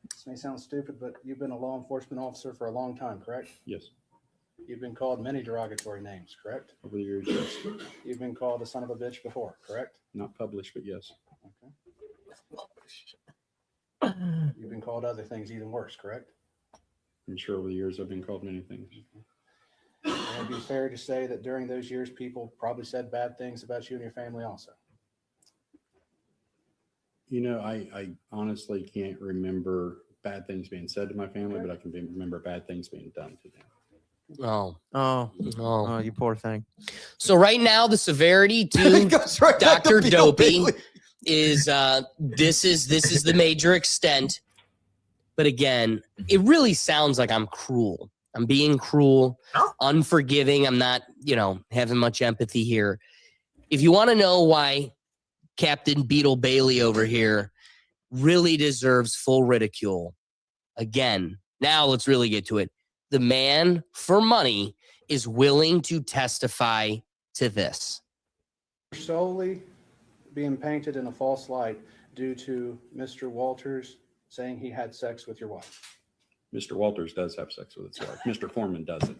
Speaker 7: This may sound stupid, but you've been a law enforcement officer for a long time, correct?
Speaker 8: Yes.
Speaker 7: You've been called many derogatory names, correct?
Speaker 8: Over the years, yes.
Speaker 7: You've been called a son of a bitch before, correct?
Speaker 8: Not published, but yes.
Speaker 7: Okay. You've been called other things even worse, correct?
Speaker 8: I'm sure over the years I've been called many things.
Speaker 7: And it'd be fair to say that during those years, people probably said bad things about you and your family also.
Speaker 8: You know, I honestly can't remember bad things being said to my family, but I can remember bad things being done to them.
Speaker 4: Oh, you poor thing.
Speaker 2: So right now, the severity to
Speaker 4: Right
Speaker 2: Dr. Dopey
Speaker 4: Bailey.
Speaker 2: is this is the major extent. But again, it really sounds like I'm cruel. I'm being cruel, unforgiving. I'm not, having much empathy here. If you want to know why Captain Beetle Bailey over here really deserves full ridicule, again, now let's really get to it. The man for money is willing to testify to this.
Speaker 7: Solely being painted in a false light due to Mr. Walters saying he had sex with your wife.
Speaker 8: Mr. Walters does have sex with his wife. Mr. Foreman doesn't.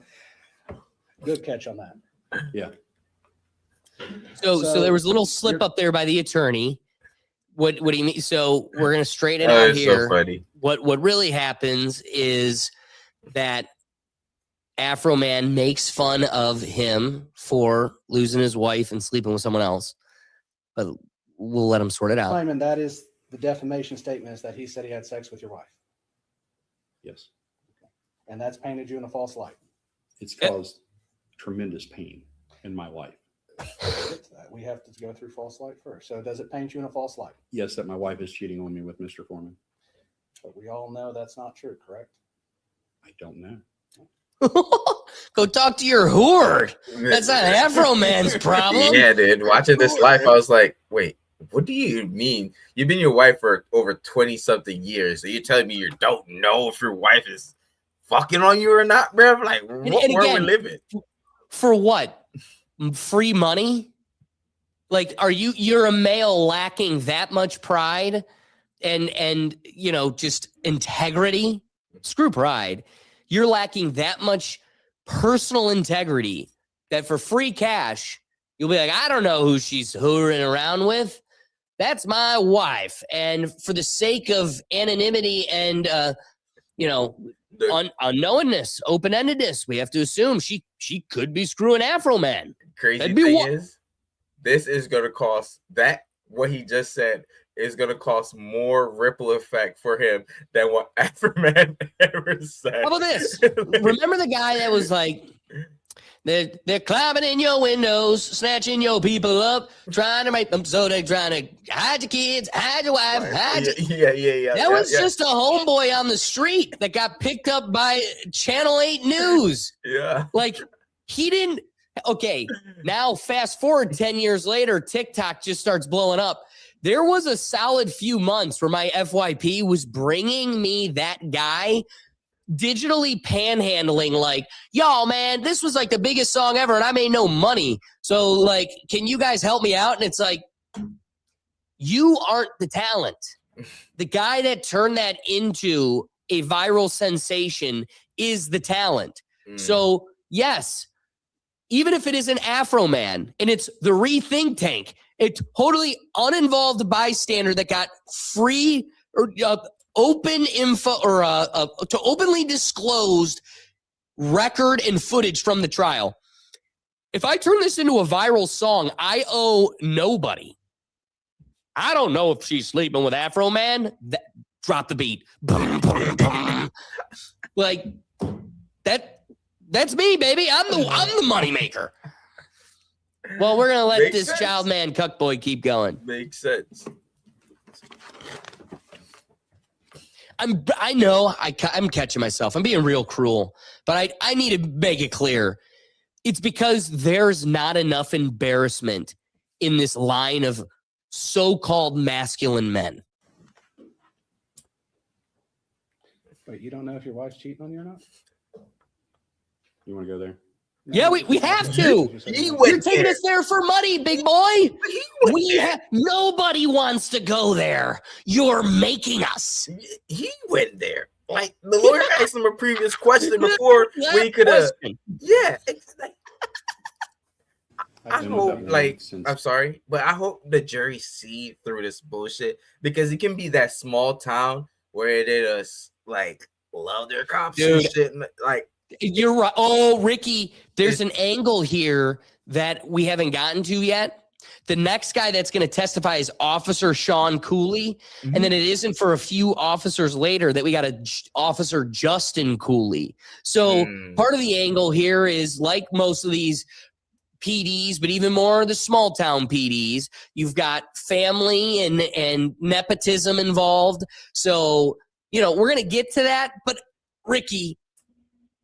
Speaker 7: Good catch on that.
Speaker 8: Yeah.
Speaker 2: So there was a little slip up there by the attorney. What do you mean? So we're gonna straighten it out here.
Speaker 1: So funny.
Speaker 2: What really happens is that Afroman makes fun of him for losing his wife and sleeping with someone else, but we'll let him sort it out.
Speaker 7: Claiming that is the defamation statement is that he said he had sex with your wife.
Speaker 8: Yes.
Speaker 7: And that's painted you in a false light.
Speaker 8: It's caused tremendous pain in my life.
Speaker 7: We have to go through false light first. So does it paint you in a false light?
Speaker 8: Yes, that my wife is cheating on me with Mr. Foreman.
Speaker 7: But we all know that's not true, correct?
Speaker 8: I don't know.
Speaker 2: Go talk to your whore. That's not Afroman's problem.
Speaker 1: Yeah, dude. Watching this life, I was like, wait, what do you mean? You've been your wife for over 20-something years. So you're telling me you don't know if your wife is fucking on you or not, bro? Like, where we living?
Speaker 2: For what? Free money? Like, you're a male lacking that much pride and just integrity? Screw pride. You're lacking that much personal integrity that for free cash, you'll be like, I don't know who she's hoovering around with. That's my wife. And for the sake of anonymity and, unknownness, open-endedness, we have to assume she could be screwing Afroman.
Speaker 1: Crazy thing is, this is going to cost what he just said is going to cost more ripple effect for him than what Afroman ever said.
Speaker 2: How about this? Remember the guy that was like, they're climbing in your windows, snatching your people up, trying to make them so they're trying to hide your kids, hide your wife, hide your...
Speaker 1: Yeah.
Speaker 2: That was just a homeboy on the street that got picked up by Channel 8 News.
Speaker 1: Yeah.
Speaker 2: Like, he didn't... Okay, now fast forward 10 years later, TikTok just starts blowing up. There was a solid few months where my FYP was bringing me that guy digitally panhandling like, yo, man, this was like the biggest song ever and I made no money. So, like, can you guys help me out? And it's like, you aren't the talent. The guy that turned that into a viral sensation is the talent. So, yes, even if it is an Afroman and it's the Rethink Tank, a totally uninvolved bystander that got free or open info or to openly disclosed record and footage from the trial. If I turn this into a viral song, I owe nobody. I don't know if she's sleeping with Afroman. Drop the beat. Boom, boom, boom. Like that's me, baby. I'm the moneymaker. Well, we're gonna let this child man cuck boy keep going.
Speaker 1: Makes sense.
Speaker 2: I know I'm catching myself. I'm being real cruel, but I need to make it clear. It's because there's not enough embarrassment in this line of so-called masculine men.
Speaker 7: Wait, you don't know if your wife's cheating on you or not?
Speaker 8: You want to go there?
Speaker 2: Yeah, we have to. You're taking us there for money, big boy. Nobody wants to go there. You're making us.
Speaker 1: He went there. Like the lawyer asked him a previous question before we could have. Yeah. I hope, like, I'm sorry, but I hope the jury see through this bullshit because it can be that small town where they just like love their cops and shit. Like,
Speaker 2: you're right. Oh, Ricky, there's an angle here that we haven't gotten to yet. The next guy that's going to testify is Officer Sean Cooley. Mm-hmm. And then it isn't for a few officers later that we got Officer Justin Cooley. So part of the angle here is, like most of these PDs, but even more the small town PDs, you've got family and nepotism involved. So, we're going to get to that. But Ricky,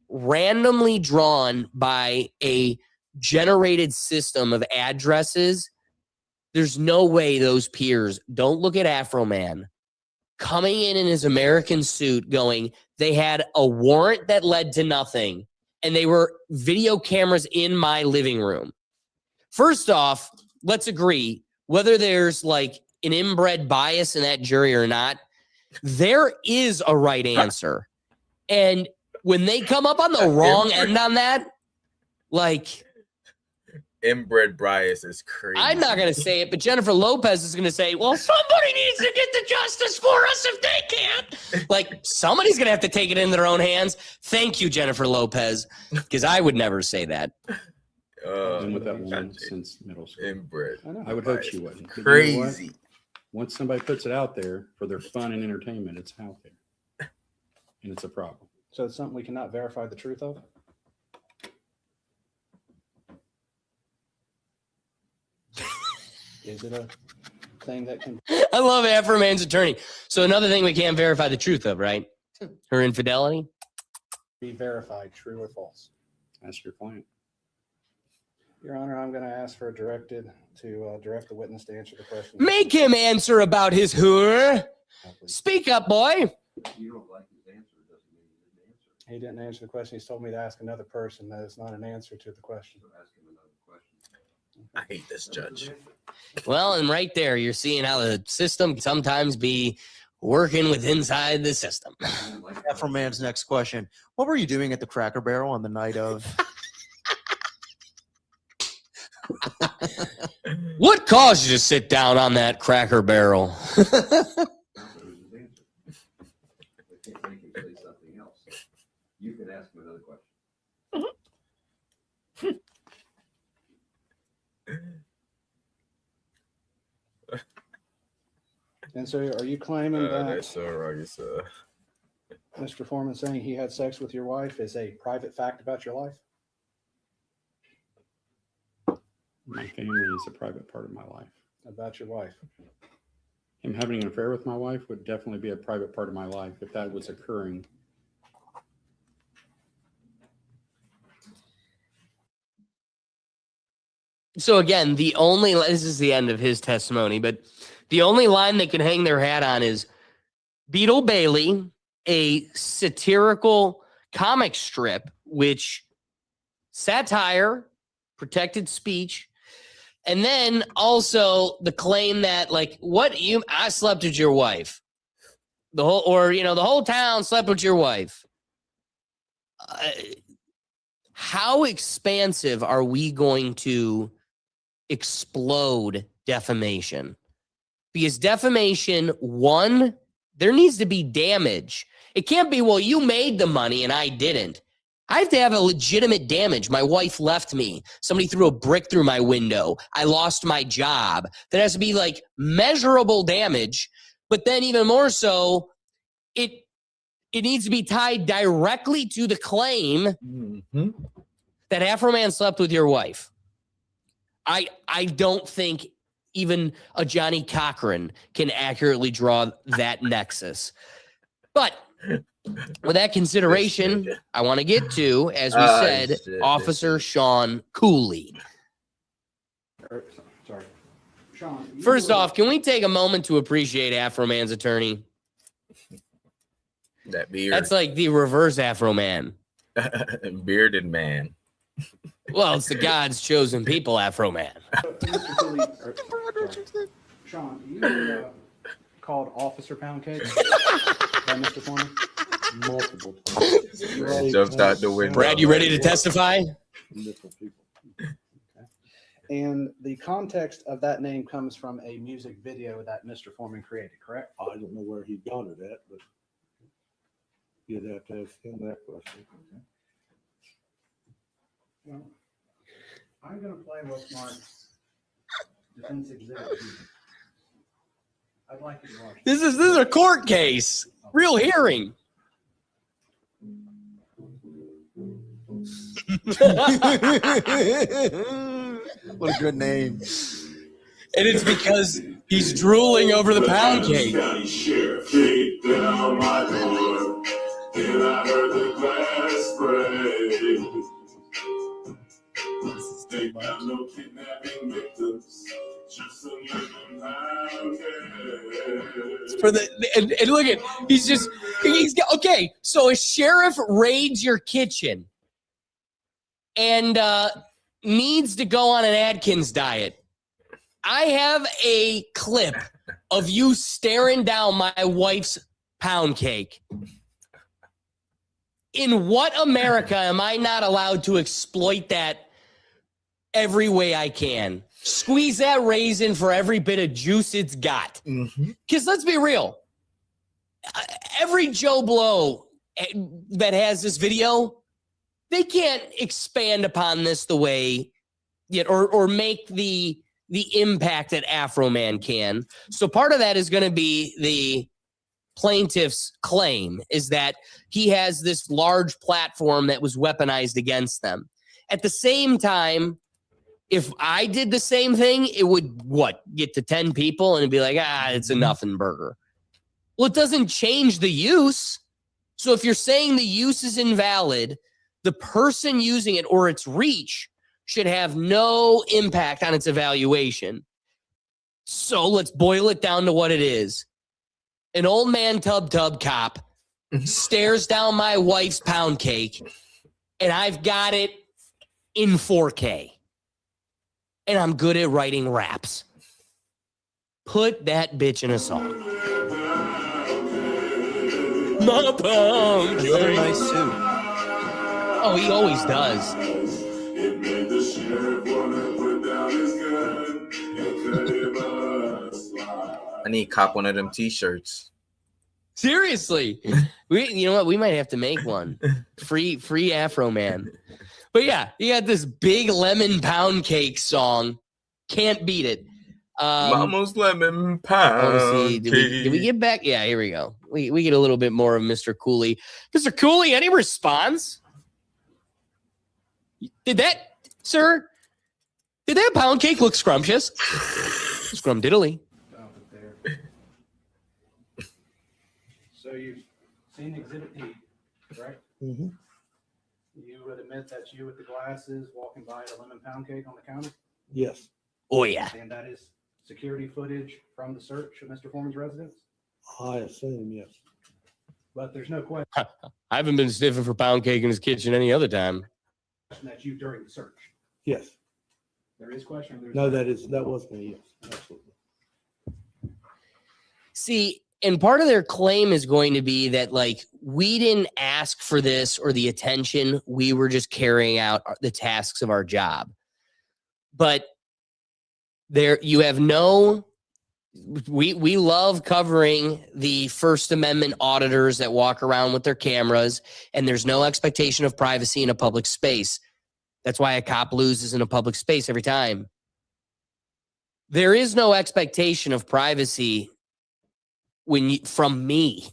Speaker 2: randomly drawn by a generated system of addresses, there's no way those peers don't look at Afroman coming in his American suit going, they had a warrant that led to nothing, and they were video cameras in my living room. First off, let's agree, whether there's like an inbred bias in that jury or not, there is a right answer. And when they come up on the wrong end on that, like,
Speaker 1: inbred bias is crazy.
Speaker 2: I'm not going to say it, but Jennifer Lopez is going to say, well, somebody needs to get the justice for us if they can't. Like, somebody's going to have to take it into their own hands. Thank you, Jennifer Lopez, because I would never say that.
Speaker 8: Been with that woman since middle school.
Speaker 1: Inbred.
Speaker 8: I would hope she wouldn't.
Speaker 1: Crazy.
Speaker 8: You know, once somebody puts it out there for their fun and entertainment, it's out there. And it's a problem.
Speaker 7: So it's something we cannot verify the truth of? Is it a thing that can...
Speaker 2: I love Afroman's attorney. So another thing we can't verify the truth of, right? Her infidelity?
Speaker 7: Be verified, true or false?
Speaker 8: Ask your client.
Speaker 7: Your Honor, I'm going to ask for a direct the witness to answer the question.
Speaker 2: Make him answer about his whore. Speak up, boy.
Speaker 9: You don't like his answer, doesn't mean he didn't answer.
Speaker 7: He didn't answer the question. He's told me to ask another person. That is not an answer to the question.
Speaker 9: So ask him another question.
Speaker 1: I hate this judge.
Speaker 2: Well, and right there, you're seeing how the system can sometimes be working with inside the system.
Speaker 4: Afroman's next question. What were you doing at the Cracker Barrel on the night of...
Speaker 2: What caused you to sit down on that Cracker Barrel?
Speaker 9: You can ask him another question.
Speaker 7: And so are you claiming that
Speaker 1: that's so wrong,
Speaker 7: Mr. Foreman saying he had sex with your wife is a private fact about your life?
Speaker 8: My family is a private part of my life.
Speaker 7: About your wife?
Speaker 8: Him having an affair with my wife would definitely be a private part of my life if that was occurring.
Speaker 2: So again, this is the end of his testimony, but the only line they can hang their hat on is Beetle Bailey, a satirical comic strip, which satire, protected speech, and then also the claim that I slept with your wife, the whole town slept with your wife. How expansive are we going to explode defamation? Because defamation, one, there needs to be damage. It can't be, well, you made the money and I didn't. I have to have a legitimate damage. My wife left me. Somebody threw a brick through my window. I lost my job. There has to be like measurable damage. But then even more so, it needs to be tied directly to the claim that Afroman slept with your wife. I don't think even a Johnny Cochran can accurately draw that nexus. But with that consideration, I want to get to, as we said, Officer Sean Cooley.
Speaker 7: Sorry. Sean.
Speaker 2: First off, can we take a moment to appreciate Afroman's attorney?
Speaker 1: That beard.
Speaker 2: That's like the reverse Afroman.
Speaker 1: Bearded man.
Speaker 7: Well, it's the God's chosen people, Afroman. Sean, you called Officer Pound Cake by Mr. Foreman?
Speaker 8: multiple times. Right.
Speaker 1: Jumped out the window.
Speaker 2: Brad, you ready to testify?
Speaker 8: Multiple people.
Speaker 7: And the context of that name comes from a music video that Mr. Foreman created, correct?
Speaker 8: I don't know where he got it at, but you'd have to ask him that question.
Speaker 7: Well, I'm going to play what's marked Defense Exhibit B. I'd like you to watch
Speaker 2: This is a court case. Real hearing.
Speaker 4: What a good name.
Speaker 2: And it's because he's drooling over the pound cake. For the and look at he's okay. So a sheriff raids your kitchen and needs to go on an Atkins diet. I have a clip of you staring down my wife's pound cake. In what America am I not allowed to exploit that every way I can? Squeeze that raisin for every bit of juice it's got. Because let's be real. Every Joe Blow that has this video, they can't expand upon this the way yet or make the impact that Afroman can. So part of that is going to be the plaintiff's claim is that he has this large platform that was weaponized against them. At the same time, if I did the same thing, it would, get to 10 people and it'd be like, it's a nothing burger. Well, it doesn't change the use. So if you're saying the use is invalid, the person using it or its reach should have no impact on its evaluation. So let's boil it down to what it is. An old man tub cop stares down my wife's pound cake, and I've got it in 4K. And I'm good at writing raps. Put that bitch in a song. My pound cake.
Speaker 4: Another nice suit.
Speaker 2: Oh, he always does.
Speaker 1: I need to cop one of them t-shirts.
Speaker 2: Seriously. You know what? We might have to make one. Free Afroman. But yeah, you got this big lemon pound cake song. Can't beat it.
Speaker 1: Mama's lemon pound.
Speaker 2: See, did we get back? Yeah, here we go. We get a little bit more of Mr. Cooley. Mr. Cooley, any response? Did that pound cake look scrumptious? Scrumdiddly.
Speaker 7: So you've seen Exhibit D, correct?
Speaker 6: Mm-hmm.
Speaker 7: You would admit that's you with the glasses walking by a lemon pound cake on the counter?
Speaker 6: Yes.
Speaker 2: Oh, yeah.
Speaker 7: And that is security footage from the search of Mr. Foreman's residence?
Speaker 6: I assume, yes.
Speaker 7: But there's no question
Speaker 2: I haven't been sniffing for pound cake in his kitchen any other time.
Speaker 7: that's you during the search.
Speaker 6: Yes.
Speaker 7: There is question.
Speaker 6: No, that was me, yes. Absolutely.
Speaker 2: See, and part of their claim is going to be that, like, we didn't ask for this or the attention. We were just carrying out the tasks of our job. But you have we love covering the First Amendment auditors that walk around with their cameras, and there's no expectation of privacy in a public space. That's why a cop loses in a public space every time. There is no expectation of privacy from me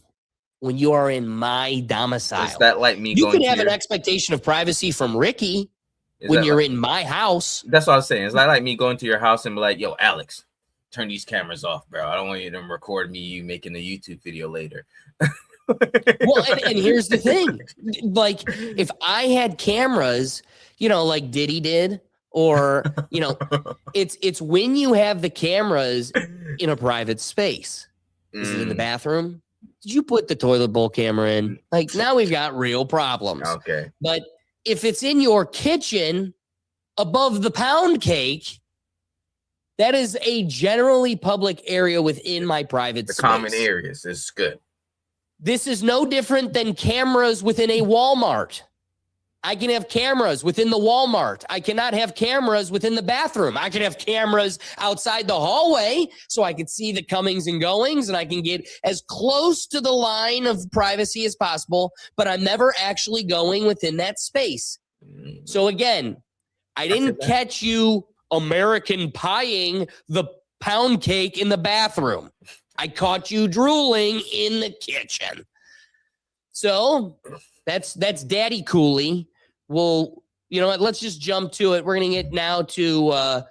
Speaker 2: when you are in my domicile.
Speaker 1: Is that like me?
Speaker 2: You can have an expectation of privacy from Ricky when you're in my house.
Speaker 1: That's what I was saying. Is that like me going to your house and be like, yo, Alex, turn these cameras off, bro. I don't want you to record you making a YouTube video later.
Speaker 2: Well, and here's the thing. Like, if I had cameras, like Diddy did, or, it's when you have the cameras in a private space. Is it in the bathroom? Did you put the toilet bowl camera in? Like, now we've got real problems.
Speaker 1: Okay.
Speaker 2: But if it's in your kitchen above the pound cake, that is a generally public area within my private space.
Speaker 1: The common areas is good.
Speaker 2: This is no different than cameras within a Walmart. I can have cameras within the Walmart. I cannot have cameras within the bathroom. I can have cameras outside the hallway so I can see the comings and goings and I can get as close to the line of privacy as possible, but I'm never actually going within that space. So again, I didn't catch you American pieing the pound cake in the bathroom. I caught you drooling in the kitchen. So that's Daddy Cooley. Well, you know what? Let's just jump to it. We're gonna get now to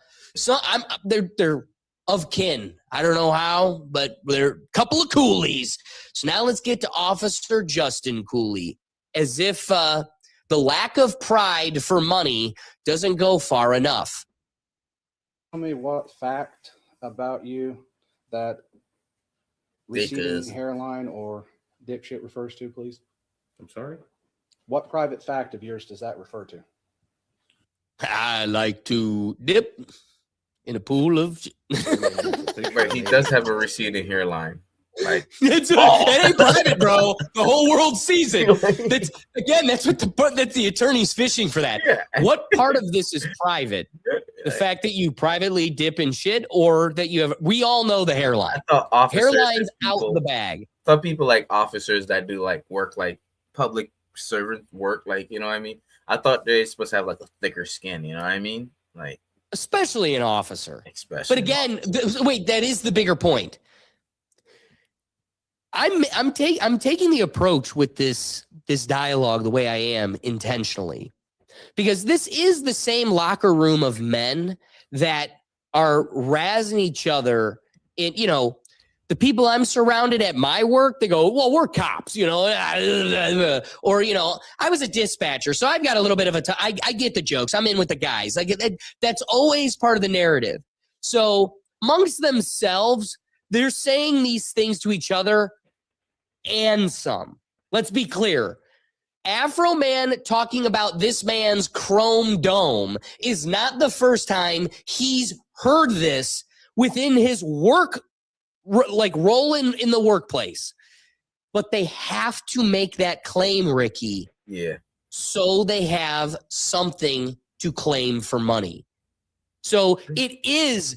Speaker 2: they're of kin. I don't know how, but they're a couple of Coolies. So now let's get to Officer Justin Cooley. As if the lack of pride for money doesn't go far enough.
Speaker 7: Tell me what fact about you that receding hairline or dipshit refers to, please.
Speaker 10: I'm sorry?
Speaker 7: What private fact of yours does that refer to?
Speaker 2: I like to dip in a pool of...
Speaker 1: Right, he does have a receding hairline. Like
Speaker 2: it ain't private, bro. The whole world sees it. That's what the attorney's fishing for that. Yeah. What part of this is private? The fact that you privately dip in shit, or that you have? We all know the hairline. Hairline's out the bag.
Speaker 1: Some people like officers that do like work like public servant work, like, you know what I mean? I thought they're supposed to have like a thicker skin, you know what I mean? Like,
Speaker 2: especially an officer. But again, wait, that is the bigger point. I'm taking the approach with this dialogue the way I am intentionally, because this is the same locker room of men that are razzing each other. In, you know, the people I'm surrounded at my work, they go, well, we're cops, you know, or, you know, I was a dispatcher, so I've got a little bit of I get the jokes. I'm in with the guys. Like that's always part of the narrative. So amongst themselves, they're saying these things to each other and some. Let's be clear. Afroman talking about this man's chrome dome is not the first time he's heard this within his work, like role in the workplace. But they have to make that claim, Ricky.
Speaker 1: Yeah.
Speaker 2: So they have something to claim for money. So it is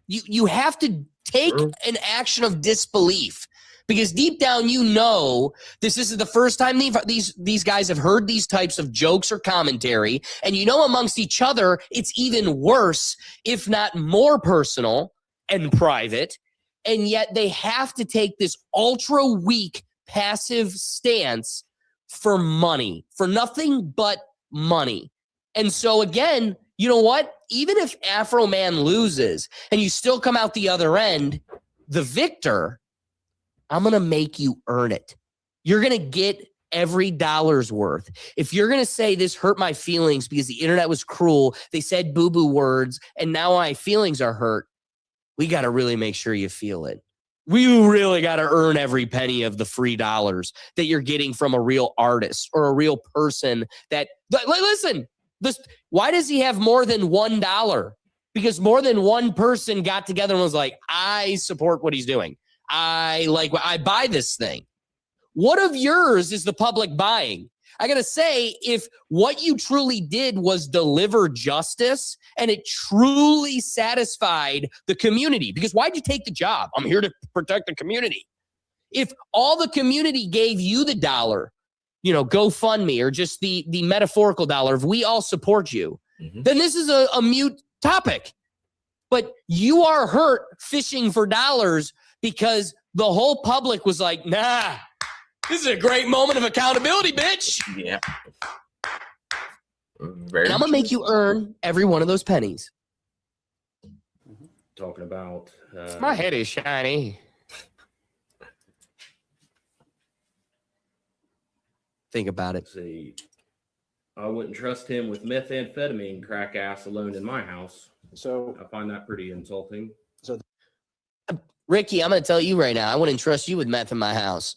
Speaker 2: you have to take an action of disbelief. Because deep down, you know, this is the first time these guys have heard these types of jokes or commentary. And you know, amongst each other, it's even worse, if not more personal and private. And yet they have to take this ultra weak, passive stance for money, for nothing but money. And so again, you know what? Even if Afroman loses and you still come out the other end, the victor, I'm going to make you earn it. You're going to get every dollar's worth. If you're going to say this hurt my feelings because the internet was cruel, they said boo-boo words, and now my feelings are hurt, we got to really make sure you feel it. We really got to earn every penny of the free dollars that you're getting from a real artist or a real person that, listen, why does he have more than $1? Because more than one person got together and was like, I support what he's doing. I buy this thing. What of yours is the public buying? I got to say, if what you truly did was deliver justice and it truly satisfied the community, because why'd you take the job? I'm here to protect the community. If all the community gave you the dollar, you know, GoFundMe, or just the metaphorical dollar, if we all support you, then this is a mute topic. But you are hurt fishing for dollars because the whole public was like, nah, this is a great moment of accountability, bitch.
Speaker 1: Yeah.
Speaker 2: And I'm going to make you earn every one of those pennies.
Speaker 10: Talking about...
Speaker 2: my head is shiny. Think about it.
Speaker 10: See, I wouldn't trust him with methamphetamine crack ass alone in my house.
Speaker 7: So
Speaker 10: I find that pretty insulting.
Speaker 7: So,
Speaker 2: Ricky, I'm going to tell you right now, I wouldn't trust you with meth in my house.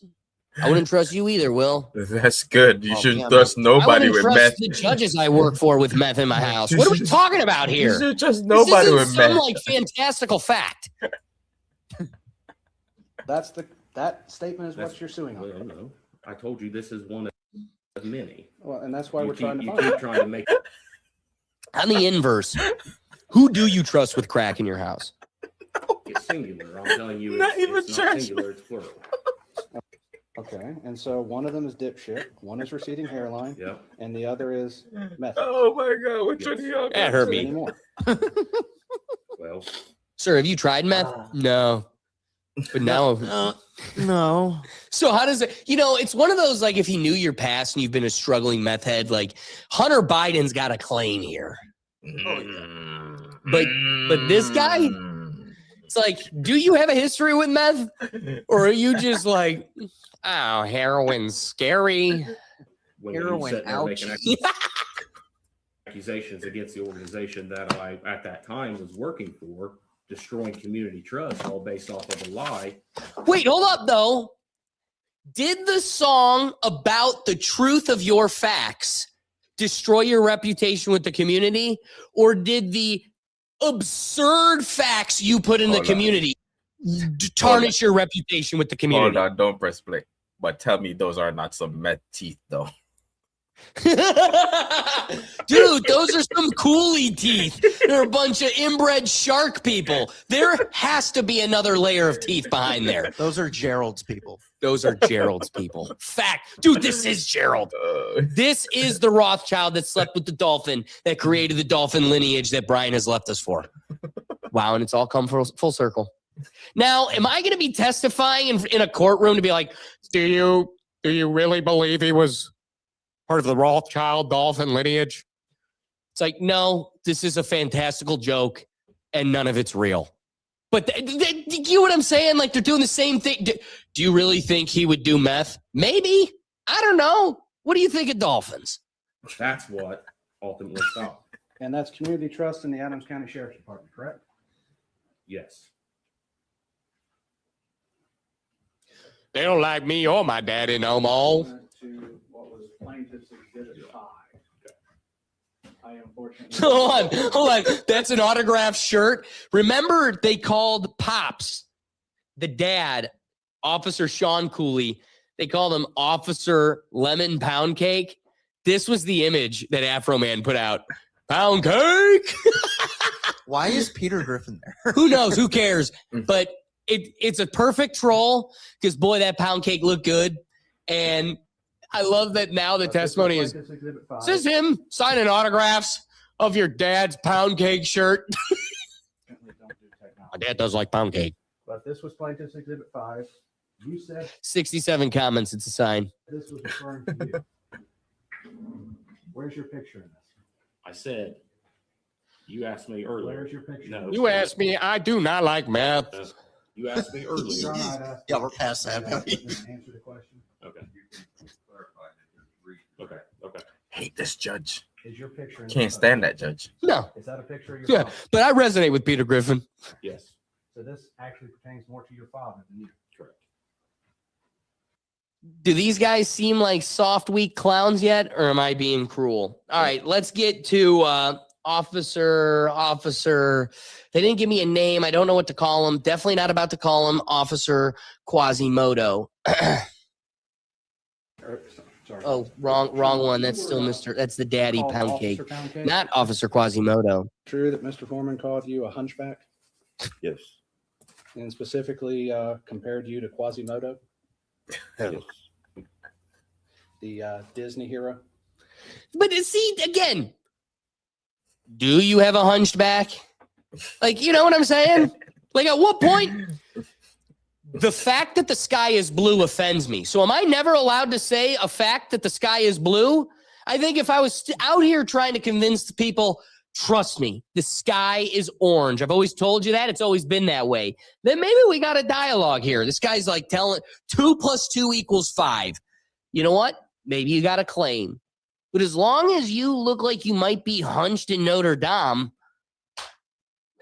Speaker 2: I wouldn't trust you either, Will.
Speaker 1: That's good. You shouldn't trust nobody with meth.
Speaker 2: The judges I work for with meth in my house. What are we talking about here?
Speaker 1: You should trust nobody with meth.
Speaker 2: Some like fantastical fact.
Speaker 7: That's That statement is
Speaker 10: That's-
Speaker 7: what you're suing on.
Speaker 10: Well, no. I told you this is one of many.
Speaker 7: Well, and that's why we're
Speaker 10: You
Speaker 7: trying to
Speaker 10: keep
Speaker 7: find out.
Speaker 10: trying to make
Speaker 2: On the inverse, who do you trust with crack in your house?
Speaker 10: it singular. I'm telling you,
Speaker 1: Not
Speaker 10: it's,
Speaker 1: even
Speaker 10: it's not
Speaker 1: church.
Speaker 10: singular, it's plural.
Speaker 7: Okay, and so one of them is dipshit, one is receding hairline,
Speaker 10: Yep.
Speaker 7: and the other is method.
Speaker 1: Oh my God, which one
Speaker 10: Yes.
Speaker 1: of y'all?
Speaker 2: That hurt
Speaker 7: Say
Speaker 2: me.
Speaker 7: any more.
Speaker 10: Well,
Speaker 2: Sir, have you tried meth? No. But now,
Speaker 4: No.
Speaker 2: so how does it, it's one of those, like, if you knew your past and you've been a struggling meth head, like Hunter Biden's got a claim here. But this guy, it's like, do you have a history with meth? Or are you just like, oh, heroin's scary?
Speaker 10: when you
Speaker 4: Heroin,
Speaker 10: sit there
Speaker 4: ouch.
Speaker 10: making accusations against the organization that I, at that time, was working for, destroying community trust, all based off of a lie.
Speaker 2: Wait, hold up, though. Did the song about the truth of your facts destroy your reputation with the community? Or did the absurd facts you put in the community tarnish your reputation with the community?
Speaker 1: Hold on, don't press play. But tell me those are not some meth teeth, though.
Speaker 2: Dude, those are some coolie teeth. They're a bunch of inbred shark people. There has to be another layer of teeth behind there.
Speaker 4: Those are Gerald's people.
Speaker 2: Those are Gerald's people. Fact. Dude, this is Gerald. This is the Rothschild that slept with the dolphin that created the dolphin lineage that Brian has left us for. Wow, and it's all come full circle. Now, am I going to be testifying in a courtroom to be like, do you really believe he was part of the Rothschild dolphin lineage? It's like, no, this is a fantastical joke and none of it's real. But you know what I'm saying? Like, they're doing the same thing. Do you really think he would do meth? Maybe. I don't know. What do you think of dolphins?
Speaker 10: That's what ultimately stopped.
Speaker 7: And that's community trust in the Adams County Sheriff's Department, correct?
Speaker 10: Yes.
Speaker 2: They don't like me or my daddy no more.
Speaker 7: To what was plaintiff's exhibit 5. I unfortunately.
Speaker 2: Hold on. That's an autographed shirt. Remember, they called Pops, the dad, Officer Sean Cooley. They called him Officer Lemon Pound Cake. This was the image that Afroman put out. Pound cake.
Speaker 4: Why is Peter Griffin there?
Speaker 2: Who knows? Who cares? But it's a perfect troll because, boy, that pound cake looked good. And I love that now the testimony is this is him signing autographs of your dad's pound cake shirt. My dad does like pound cake.
Speaker 7: But this was plaintiff's exhibit 5. You said
Speaker 2: 67 comments. It's a sign.
Speaker 7: this was referring to you. Where's your picture in this?
Speaker 10: I said, you asked me earlier.
Speaker 7: Where's your picture?
Speaker 10: No.
Speaker 2: You asked me. I do not like meth.
Speaker 10: You asked me earlier.
Speaker 7: John, I'd ask
Speaker 4: Yeah,
Speaker 7: you
Speaker 4: we're past that.
Speaker 7: to answer the question.
Speaker 10: Okay. Okay. Okay.
Speaker 1: Hate this judge.
Speaker 7: Is your picture in
Speaker 1: Can't
Speaker 7: this
Speaker 1: stand
Speaker 7: photo?
Speaker 1: that judge.
Speaker 2: No.
Speaker 7: Is that a picture of your
Speaker 2: Yeah,
Speaker 7: father?
Speaker 2: but I resonate with Peter Griffin.
Speaker 10: Yes.
Speaker 7: So this actually pertains more to your father than you.
Speaker 10: Correct.
Speaker 2: Do these guys seem like soft, weak clowns yet, or am I being cruel? All right, let's get to Officer. They didn't give me a name. I don't know what to call him. Definitely not about to call him Officer Quasimodo.
Speaker 7: Sorry.
Speaker 2: Oh, wrong one. That's still Mr. That's the daddy
Speaker 7: Called
Speaker 2: pound
Speaker 7: Officer
Speaker 2: cake,
Speaker 7: Pound Cake?
Speaker 2: not Officer Quasimodo.
Speaker 7: True that Mr. Foreman called you a hunchback
Speaker 9: Yes.
Speaker 7: and specifically compared you to Quasimodo,
Speaker 9: Yes.
Speaker 7: the Disney hero.
Speaker 2: But see, again, do you have a hunchback? Like, you know what I'm saying? Like, at what point? The fact that the sky is blue offends me. So am I never allowed to say a fact that the sky is blue? I think if I was out here trying to convince the people, trust me, the sky is orange. I've always told you that. It's always been that way. Then maybe we got a dialogue here. This guy's like telling 2 + 2 = 5. You know what? Maybe you got a claim. But as long as you look like you might be hunched in Notre Dame,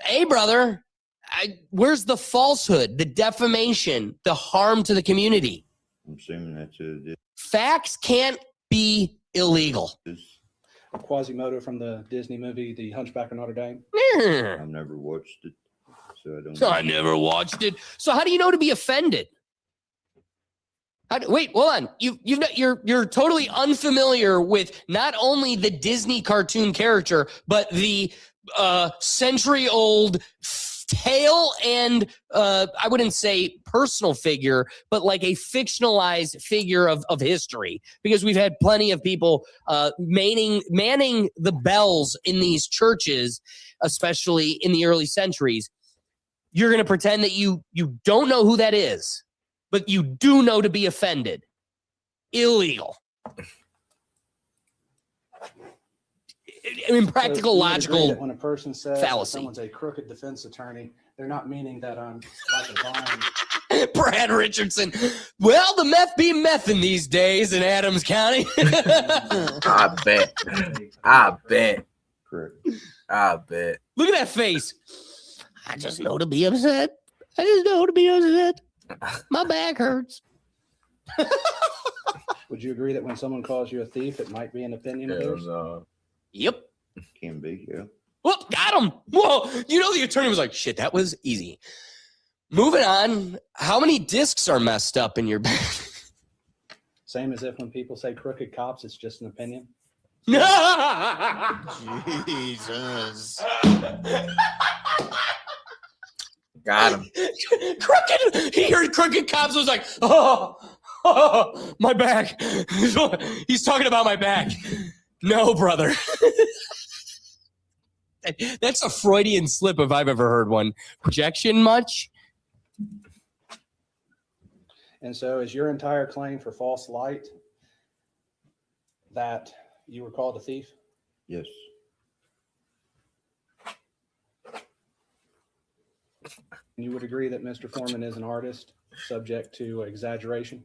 Speaker 2: hey, brother, where's the falsehood, the defamation, the harm to the community?
Speaker 9: I'm assuming that's it.
Speaker 2: Facts can't be illegal.
Speaker 7: Quasimodo from the Disney movie, The Hunchback of Notre Dame.
Speaker 9: I've never watched it, so I don't.
Speaker 2: I never watched it. So how do you know to be offended? Wait, hold on. You're totally unfamiliar with not only the Disney cartoon character, but the century-old tale and I wouldn't say personal figure, but like a fictionalized figure of history. Because we've had plenty of people manning the bells in these churches, especially in the early centuries. You're going to pretend that you don't know who that is, but you do know to be offended. Illegal. Impractical,
Speaker 7: So
Speaker 2: logical
Speaker 7: when a person says
Speaker 2: fallacy.
Speaker 7: Someone's a crooked defense attorney, they're not meaning that I'm like a vine.
Speaker 2: Brad Richardson. Well, the meth be methin' these days in Adams County.
Speaker 1: I bet.
Speaker 8: Correct.
Speaker 1: I bet.
Speaker 2: Look at that face. I just know to be upset. My back hurts.
Speaker 7: Would you agree that when someone calls you a thief, it might be an opinion of yours?
Speaker 2: Yep.
Speaker 8: Can be, yeah.
Speaker 2: Whoop, got him. Whoa. You know, the attorney was like, shit, that was easy. Moving on. How many discs are messed up in your back?
Speaker 7: Same as if when people say crooked cops, it's just an opinion.
Speaker 4: Jesus.
Speaker 1: Got him.
Speaker 2: Crooked. He heard crooked cops. Was like, oh, my back. He's talking about my back. No, brother. That's a Freudian slip if I've ever heard one. Projection much?
Speaker 7: And so is your entire claim for false light that you were called a thief?
Speaker 8: Yes.
Speaker 7: And you would agree that Mr. Foreman is an artist subject to exaggeration?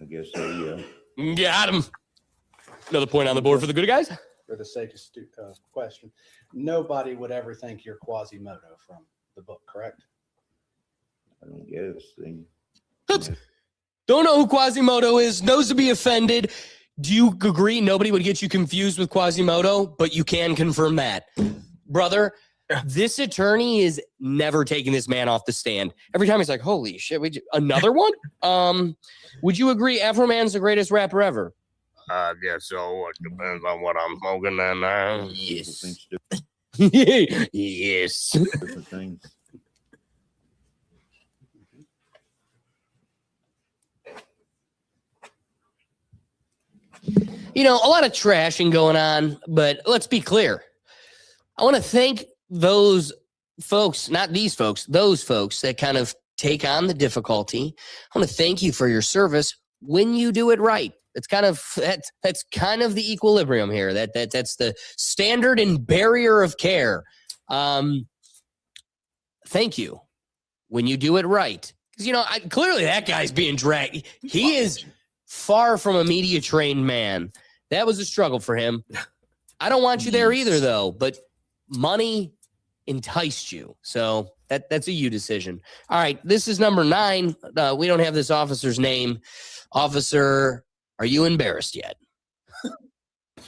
Speaker 8: I guess so, yeah.
Speaker 2: Got him. Another point on the board for the good guys.
Speaker 7: For the sake of question, nobody would ever think you're Quasimodo from the book, correct?
Speaker 8: I don't guess.
Speaker 2: Don't know who Quasimodo is, knows to be offended. Do you agree nobody would get you confused with Quasimodo, but you can confirm that? Brother, this attorney is never taking this man off the stand. Every time he's like, holy shit, another one? Would you agree Afroman's the greatest rapper ever?
Speaker 11: I guess so. It depends on what I'm smoking and now.
Speaker 2: Yes. Yes.
Speaker 8: Different things.
Speaker 2: You know, a lot of trashing going on, but let's be clear. I want to thank those folks, not these folks, those folks that kind of take on the difficulty. I want to thank you for your service when you do it right. It's kind of that's kind of the equilibrium here. That's the standard and barrier of care. Thank you when you do it right, because you know clearly that guy's being dragged. He is far from a media trained man. That was a struggle for him. I don't want you there either, though. But money enticed you, so that's a you decision. All right, this is number 9. We don't have this officer's name. Officer. Are you embarrassed yet?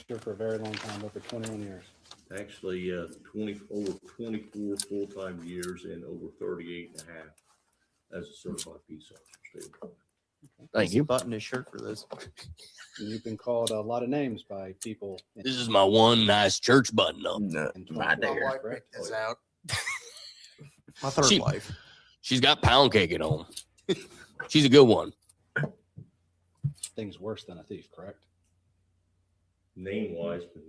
Speaker 7: Sure, for a very long time, over 21 years.
Speaker 10: Actually, over 24 full-time years and over 38 and a half as a certified peace officer.
Speaker 2: Thank you.
Speaker 4: Button his shirt for this.
Speaker 7: And you've been called a lot of names by people.
Speaker 2: This is my one nice church button up.
Speaker 4: Right there. Is out. My third wife.
Speaker 2: She's got pound cake at home. She's a good one.
Speaker 7: Things worse than a thief, correct?
Speaker 10: Name-wise, but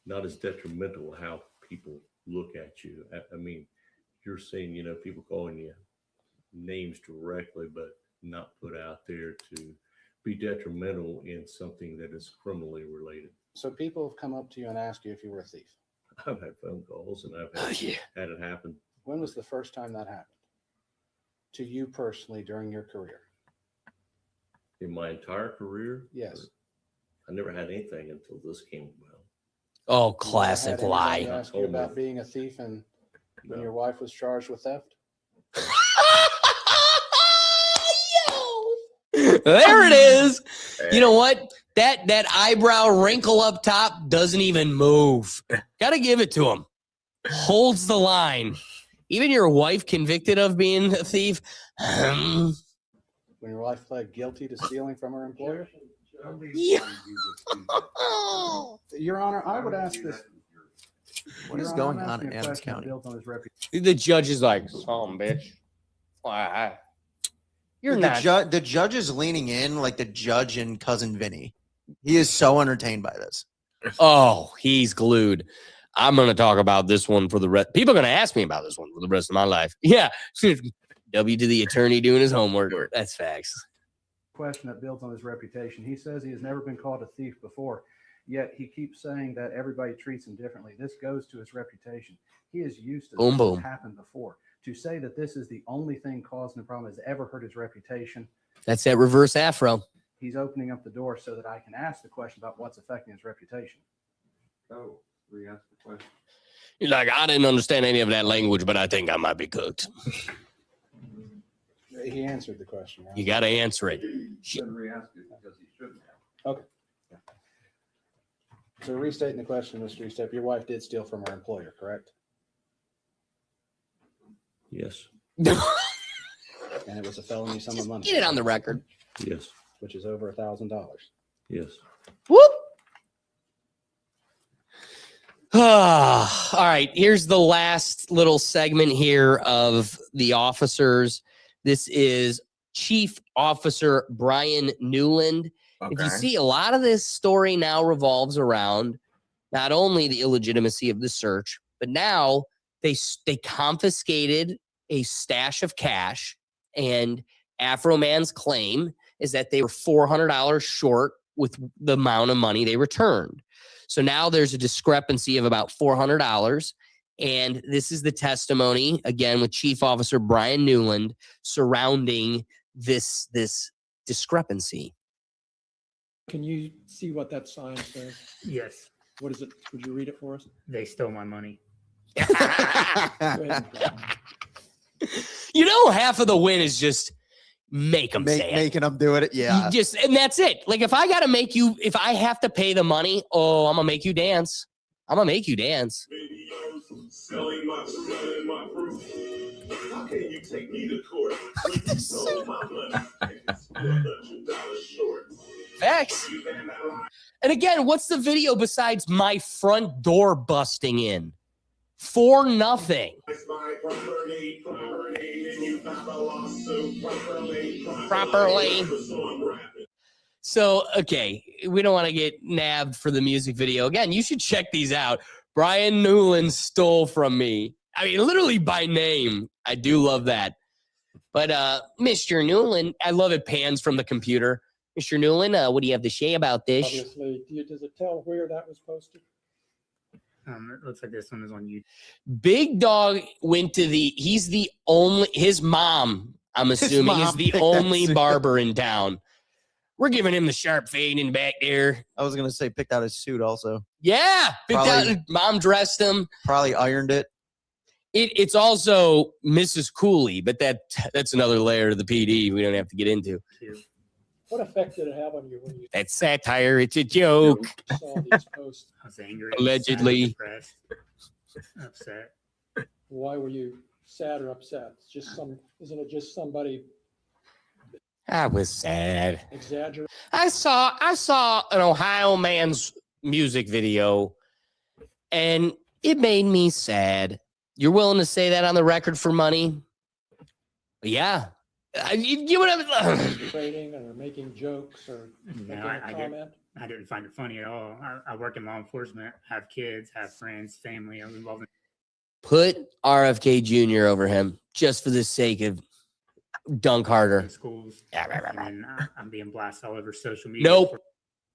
Speaker 10: not as detrimental how people look at you. I mean, you're saying, you know, people calling you names directly, but not put out there to be detrimental in something that is criminally related.
Speaker 7: So people have come up to you and asked you if you were a thief.
Speaker 10: I've had phone calls and I've had it happen.
Speaker 7: When was the first time that happened to you personally during your career?
Speaker 10: In my entire career?
Speaker 7: Yes.
Speaker 10: I never had anything until this came about.
Speaker 2: Oh, classic lie.
Speaker 7: Ask you about being a thief and when your wife was charged with theft?
Speaker 2: There it is. You know what? That eyebrow wrinkle up top doesn't even move. Got to give it to him. Holds the line. Even your wife convicted of being a thief?
Speaker 7: When your wife pled guilty to stealing from her employer?
Speaker 2: Yeah.
Speaker 7: Your Honor, I would ask this.
Speaker 4: What is going on in Adams County?
Speaker 2: The judge is like, "Some bitch." Why? You're not.
Speaker 4: The judge is leaning in like the judge in Cousin Vinny. He is so entertained by this.
Speaker 2: Oh, he's glued. I'm going to talk about this one for the rest. People are going to ask me about this one for the rest of my life. Yeah. W to the attorney doing his homework. That's facts.
Speaker 7: Question that builds on his reputation. He says he has never been called a thief before, yet he keeps saying that everybody treats him differently. This goes to his reputation. He is used to this. This has happened before. To say that this is the only thing causing the problem has ever hurt his reputation.
Speaker 2: That's that reverse afro.
Speaker 7: He's opening up the door so that I can ask the question about what's affecting his reputation.
Speaker 9: Oh, re-ask the question.
Speaker 2: You're like, I didn't understand any of that language, but I think I might be cooked.
Speaker 7: He answered the question. Right?
Speaker 2: You got to answer it.
Speaker 9: Shouldn't re-ask it because he shouldn't have.
Speaker 7: Okay. Yeah. So restating the question, Mr. Estep, your wife did steal from her employer, correct?
Speaker 10: Yes.
Speaker 7: And it was a felony sum of money.
Speaker 2: Get it on the record.
Speaker 10: Yes.
Speaker 7: Which is over $1,000.
Speaker 10: Yes.
Speaker 2: Whoop. All right. Here's the last little segment here of the officers. This is Chief Officer Brian Newland. Okay. If you see, a lot of this story now revolves around not only the illegitimacy of the search, but now they confiscated a stash of cash, and Afroman's claim is that they were $400 short with the amount of money they returned. So now there's a discrepancy of about $400. And this is the testimony, again, with Chief Officer Brian Newland surrounding this discrepancy.
Speaker 6: Can you see what that sign says?
Speaker 12: Yes.
Speaker 6: What is it? Would you read it for us?
Speaker 12: They stole my money.
Speaker 2: You know, half of the win is just make them say it.
Speaker 4: Making them do it. Yeah.
Speaker 2: And that's it. Like, if I got to make you, if I have to pay the money, I'm going to make you dance. I'm going to make you dance.
Speaker 13: Selling my proof. How can you take me to court? You stole my money.
Speaker 2: Facts. And again, what's the video besides my front door busting in? For nothing. Properly. So, okay, we don't want to get nabbed for the music video. Again, you should check these out. Brian Newland stole from me. I mean, literally by name. I do love that. But Mr. Newland, I love it pans from the computer. Mr. Newland, what do you have to say about this?
Speaker 6: Obviously, does it tell where that was posted?
Speaker 12: It looks like this one is on YouTube.
Speaker 2: Big Dog went to he's the only, his mom, I'm assuming, is the only barber in town. We're giving him the sharp fade in back there.
Speaker 4: I was going to say picked out his suit also.
Speaker 2: Yeah. Mom dressed him.
Speaker 4: Probably ironed it.
Speaker 2: It's also Mrs. Cooley, but that's another layer of the PD we don't have to get into.
Speaker 6: What effect did it have on you when you
Speaker 2: That's satire. It's a joke.
Speaker 6: saw these posts?
Speaker 12: I was angry.
Speaker 2: Allegedly.
Speaker 12: Sad, upset.
Speaker 6: Why were you sad or upset? It's just isn't it just somebody
Speaker 2: I was sad.
Speaker 6: exaggerating?
Speaker 2: I saw an Ohio man's music video, and it made me sad. You're willing to say that on the record for money? Yeah. You would have
Speaker 6: Trading or making jokes or making a comment?
Speaker 12: I didn't find it funny at all. I work in law enforcement, have kids, have friends, family. I'm involved in.
Speaker 2: Put RFK Jr. over him just for the sake of dunk harder.
Speaker 12: Schools. And I'm being blasted all over social media.
Speaker 2: Nope.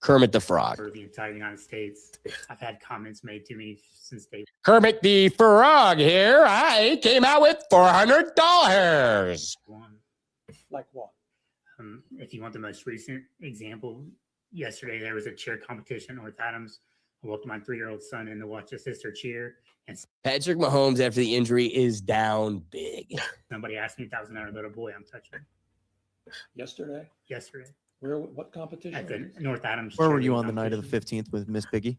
Speaker 2: Kermit the Frog.
Speaker 12: For the entire United States. I've had comments made to me since day.
Speaker 2: Kermit the Frog here. I came out with $400.
Speaker 6: Like what?
Speaker 12: If you want the most recent example, yesterday there was a cheer competition at North Adams. I walked my 3-year-old son in to watch his sister cheer. And
Speaker 2: Patrick Mahomes, after the injury, is down big.
Speaker 12: Somebody asked me if that was another little boy I'm touching.
Speaker 6: Yesterday?
Speaker 12: Yesterday.
Speaker 6: Where? What competition?
Speaker 12: At the North Adams.
Speaker 4: Where were you on the night of the 15th with Miss Piggy?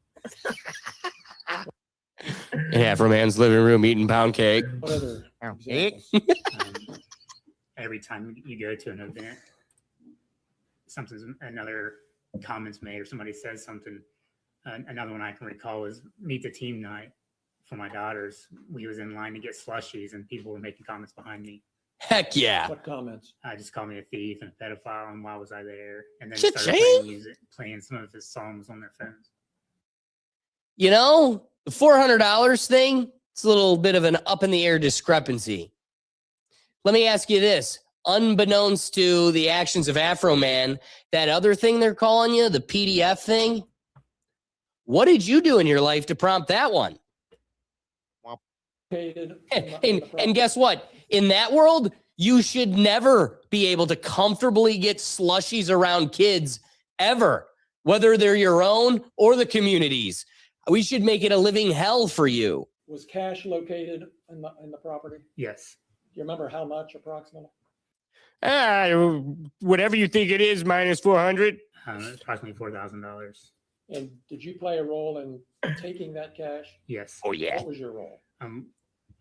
Speaker 2: In Afroman's living room eating pound cake.
Speaker 6: What other Examples.
Speaker 12: Every time you go to an event, another comment's made or somebody says something. Another one I can recall was meet the team night for my daughters. We was in line to get slushies and people were making comments behind me.
Speaker 2: Heck yeah.
Speaker 6: What comments?
Speaker 12: Just called me a thief and a pedophile and why was I there? And then
Speaker 2: Cha-ching.
Speaker 12: started playing music, playing some of his songs on their phones.
Speaker 2: You know, the $400 thing, it's a little bit of an up in the air discrepancy. Let me ask you this. Unbeknownst to the actions of Afroman, that other thing they're calling you, the PDF thing, what did you do in your life to prompt that one? And guess what? In that world, you should never be able to comfortably get slushies around kids ever, whether they're your own or the community's. We should make it a living hell for you.
Speaker 6: Was cash located in the property?
Speaker 12: Yes.
Speaker 6: Do you remember how much approximately?
Speaker 11: Whatever you think it is, minus 400.
Speaker 12: Approximately $4,000.
Speaker 6: And did you play a role in taking that cash?
Speaker 12: Yes.
Speaker 2: Oh yeah.
Speaker 6: What was your role?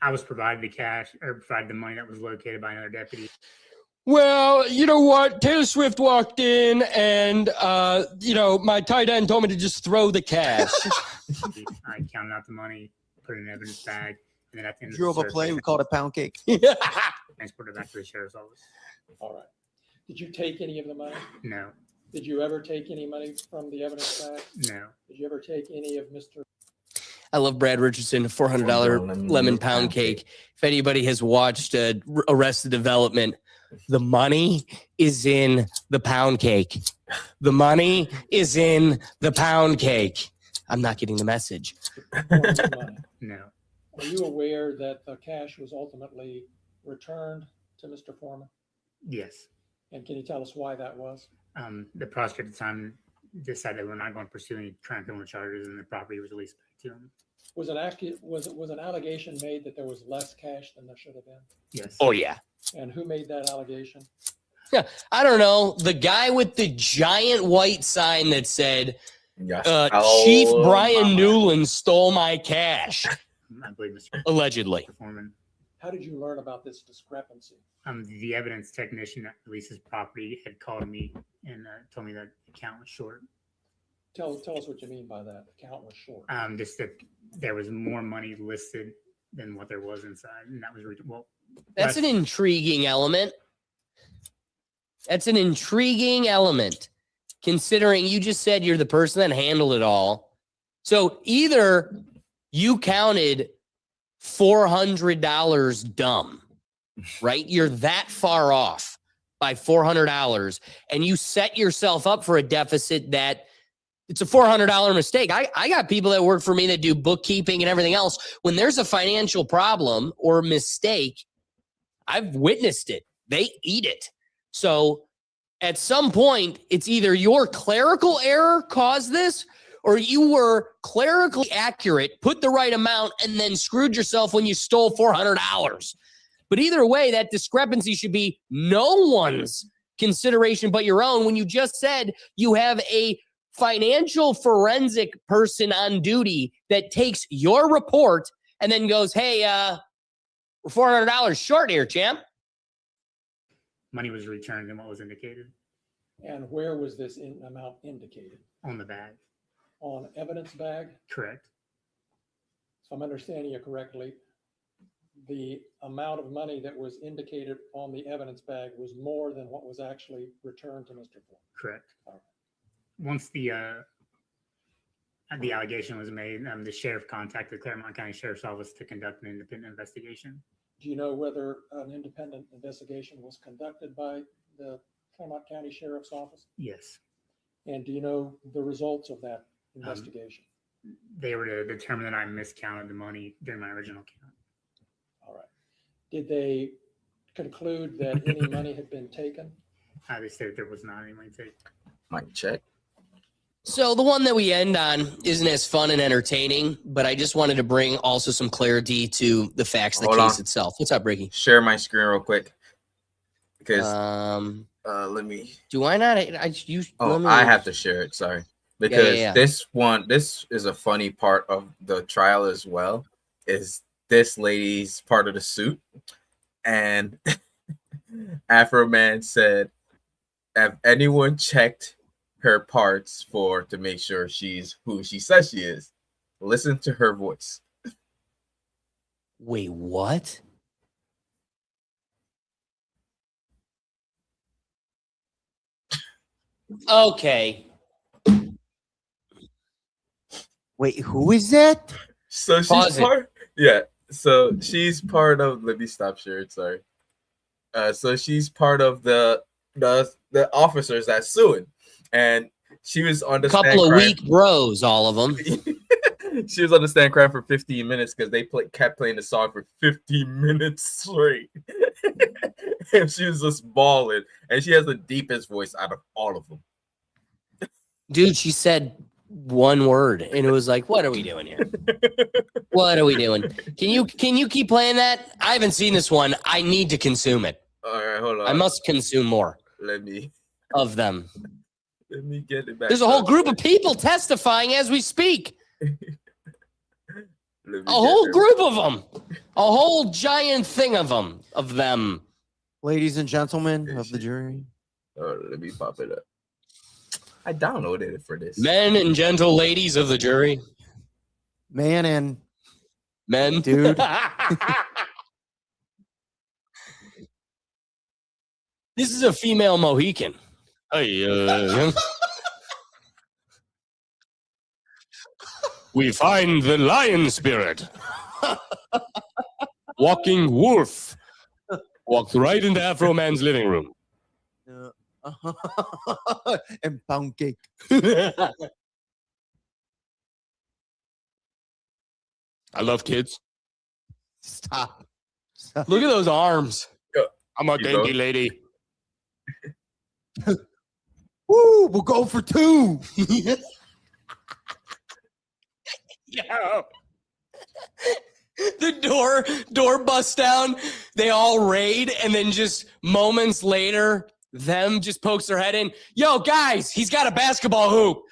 Speaker 12: I was provided the cash or provided the money that was located by another deputy.
Speaker 11: Well, you know what? Taylor Swift walked in and, my tight end told me to just throw the cash.
Speaker 12: I counted out the money, put it in an evidence bag, and then at the end
Speaker 4: Drove
Speaker 12: of
Speaker 4: a
Speaker 12: the
Speaker 4: play.
Speaker 12: search,
Speaker 4: We called it pound cake.
Speaker 12: transported it back to the sheriff's office.
Speaker 6: All right. Did you take any of the money?
Speaker 12: No.
Speaker 6: Did you ever take any money from the evidence bag?
Speaker 12: No.
Speaker 6: Did you ever take any of Mr.
Speaker 2: I love Brad Richardson, $400 lemon pound cake. If anybody has watched Arrested Development, the money is in the pound cake. The money is in the pound cake. I'm not getting the message.
Speaker 12: No.
Speaker 6: Are you aware that the cash was ultimately returned to Mr. Foreman?
Speaker 12: Yes.
Speaker 6: And can you tell us why that was?
Speaker 12: The prosecutor at the time decided we're not going to pursue any criminal charges, and the property was released back to him.
Speaker 6: Was an allegation made that there was less cash than there should have been?
Speaker 12: Yes.
Speaker 2: Oh yeah.
Speaker 6: And who made that allegation?
Speaker 2: Yeah, I don't know. The guy with the giant white sign that said, Chief Brian Newland stole my cash.
Speaker 12: I believe Mr.
Speaker 2: Allegedly.
Speaker 12: Foreman.
Speaker 6: How did you learn about this discrepancy?
Speaker 12: The evidence technician that releases property had called me and told me that the account was short.
Speaker 6: Tell us what you mean by that. The account was short.
Speaker 12: Just that there was more money listed than what there was inside, and that was
Speaker 2: That's an intriguing element. That's an intriguing element, considering you just said you're the person that handled it all. So either you counted $400 dumb, right? You're that far off by $400, and you set yourself up for a deficit that it's a $400 mistake. I got people that work for me that do bookkeeping and everything else. When there's a financial problem or mistake, I've witnessed it. They eat it. So at some point, it's either your clerical error caused this, or you were clerically accurate, put the right amount, and then screwed yourself when you stole $400. But either way, that discrepancy should be no one's consideration but your own. When you just said you have a financial forensic person on duty that takes your report and then goes, hey, we're $400 short here, champ.
Speaker 12: Money was returned than what was indicated.
Speaker 6: And where was this amount indicated?
Speaker 12: On the bag.
Speaker 6: On evidence bag?
Speaker 12: Correct.
Speaker 6: So I'm understanding you correctly. The amount of money that was indicated on the evidence bag was more than what was actually returned to Mr. Ford.
Speaker 12: Correct. Once the allegation was made, the sheriff contacted the Claremont County Sheriff's Office to conduct an independent investigation.
Speaker 6: Do you know whether an independent investigation was conducted by the Claremont County Sheriff's Office?
Speaker 12: Yes.
Speaker 6: And do you know the results of that investigation?
Speaker 12: They were to determine that I miscounted the money during my original count.
Speaker 6: All right. Did they conclude that any money had been taken?
Speaker 12: They said there was not any money taken.
Speaker 1: Mic check.
Speaker 2: So the one that we end on isn't as fun and entertaining, but I just wanted to bring also some clarity to the facts of the case itself. What's up, Ricky?
Speaker 1: Share my screen real quick. Because let me.
Speaker 2: Do I not?
Speaker 1: I have to share it. Sorry, because this is a funny part of the trial as well. Is this lady's part of the suit, and Afroman said, "Have anyone checked her parts to make sure she's who she says she is? Listen to her voice."
Speaker 2: Wait, what? Okay.
Speaker 4: Wait, who is that?
Speaker 1: So she's So she's part of. Let me stop sharing. Sorry. So she's part of the officers that's suing, and she was on the
Speaker 2: couple of weak bros, all of them.
Speaker 1: She was on the stand crying for 15 minutes because they kept playing the song for 15 minutes straight. And she was just bawling, and she has the deepest voice out of all of them.
Speaker 2: Dude, she said one word, and it was like, "What are we doing here? What are we doing? Can you keep playing that? I haven't seen this one. I need to consume it.
Speaker 1: All right, hold on.
Speaker 2: I must consume more.
Speaker 1: Let me
Speaker 2: of them.
Speaker 1: Let me get it back.
Speaker 2: There's a whole group of people testifying as we speak. A whole group of them. A whole giant thing of them.
Speaker 4: Ladies and gentlemen of the jury.
Speaker 1: Let me pop it up. I downloaded it for this.
Speaker 11: Men and gentle ladies of the jury.
Speaker 4: Man and
Speaker 2: men.
Speaker 4: Dude.
Speaker 2: This is a female Mohican.
Speaker 11: We find the lion spirit. Walking wolf. Walked right into Afroman's living room.
Speaker 4: And pound cake.
Speaker 11: I love kids.
Speaker 4: Stop.
Speaker 11: Look at those arms. I'm a dainty lady.
Speaker 4: Woo, we'll go for 2.
Speaker 2: Yeah. The door busts down. They all raid, and then just moments later, them just pokes their head in. Yo, guys, he's got a basketball hoop.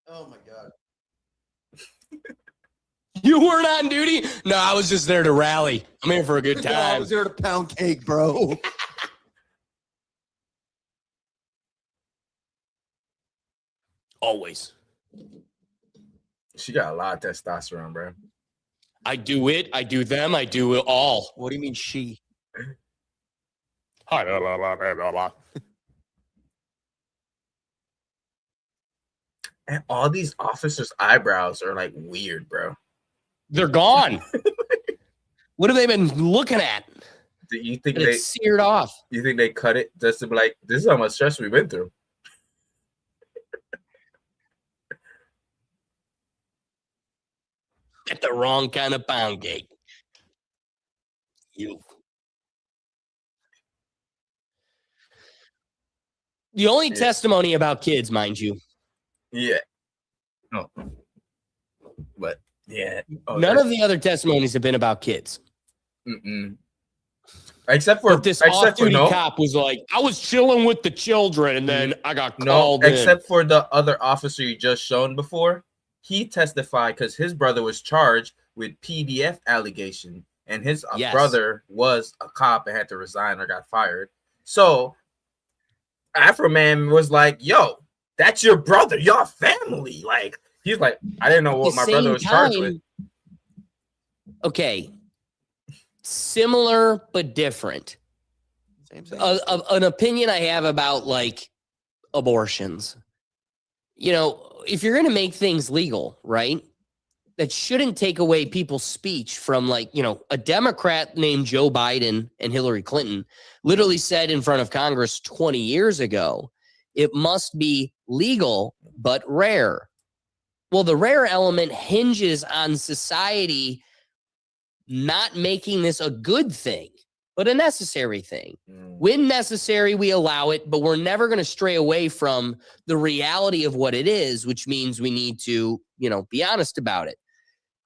Speaker 4: Oh my god.
Speaker 2: You weren't on duty? No, I was just there to rally. I'm here for a good time.
Speaker 4: No, I was there to pound cake, bro.
Speaker 2: Always.
Speaker 1: She got a lot of testosterone, bro.
Speaker 11: I do it. I do them. I do it all.
Speaker 4: What do you mean she?
Speaker 1: And all these officers' eyebrows are like weird, bro.
Speaker 11: They're gone.
Speaker 2: What have they been looking at?
Speaker 1: Do you think
Speaker 2: it's seared off?
Speaker 1: You think they cut it just to be like, this is how much stress we've been through?
Speaker 2: Get the wrong kind of pound cake. You. The only testimony about kids, mind you.
Speaker 1: Yeah. Oh. But yeah.
Speaker 2: None of the other testimonies have been about kids.
Speaker 1: Mm-mm. Except for
Speaker 11: this off-duty cop was like, I was chilling with the children, and then I got called in.
Speaker 1: Except for the other officer you just shown before. He testified because his brother was charged with PDF allegation, and his brother was a cop and had to resign or got fired. So Afroman was like, yo, that's your brother, your family. Like, he's like, I didn't know what my brother was charged with.
Speaker 2: Okay. Similar but different.
Speaker 4: Same.
Speaker 2: An opinion I have about like abortions. You know, if you're going to make things legal, right? That shouldn't take away people's speech from, like, you know, a Democrat named Joe Biden and Hillary Clinton literally said in front of Congress 20 years ago, it must be legal, but rare. Well, the rare element hinges on society not making this a good thing, but a necessary thing. When necessary, we allow it, but we're never going to stray away from the reality of what it is, which means we need to, you know, be honest about it.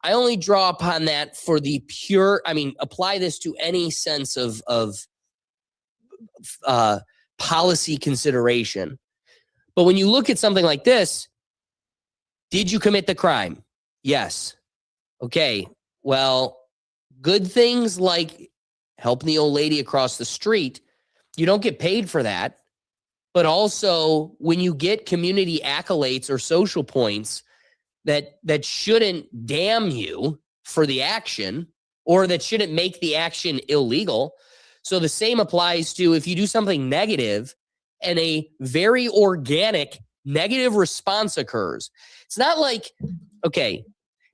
Speaker 2: I only draw upon that for the pure, I mean, apply this to any sense of policy consideration. But when you look at something like this, Did you commit the crime? Yes. Okay. Well, good things like helping the old lady across the street, you don't get paid for that. But also, when you get community accolades or social points that shouldn't damn you for the action, or that shouldn't make the action illegal. So the same applies to if you do something negative and a very organic negative response occurs. It's not like, okay,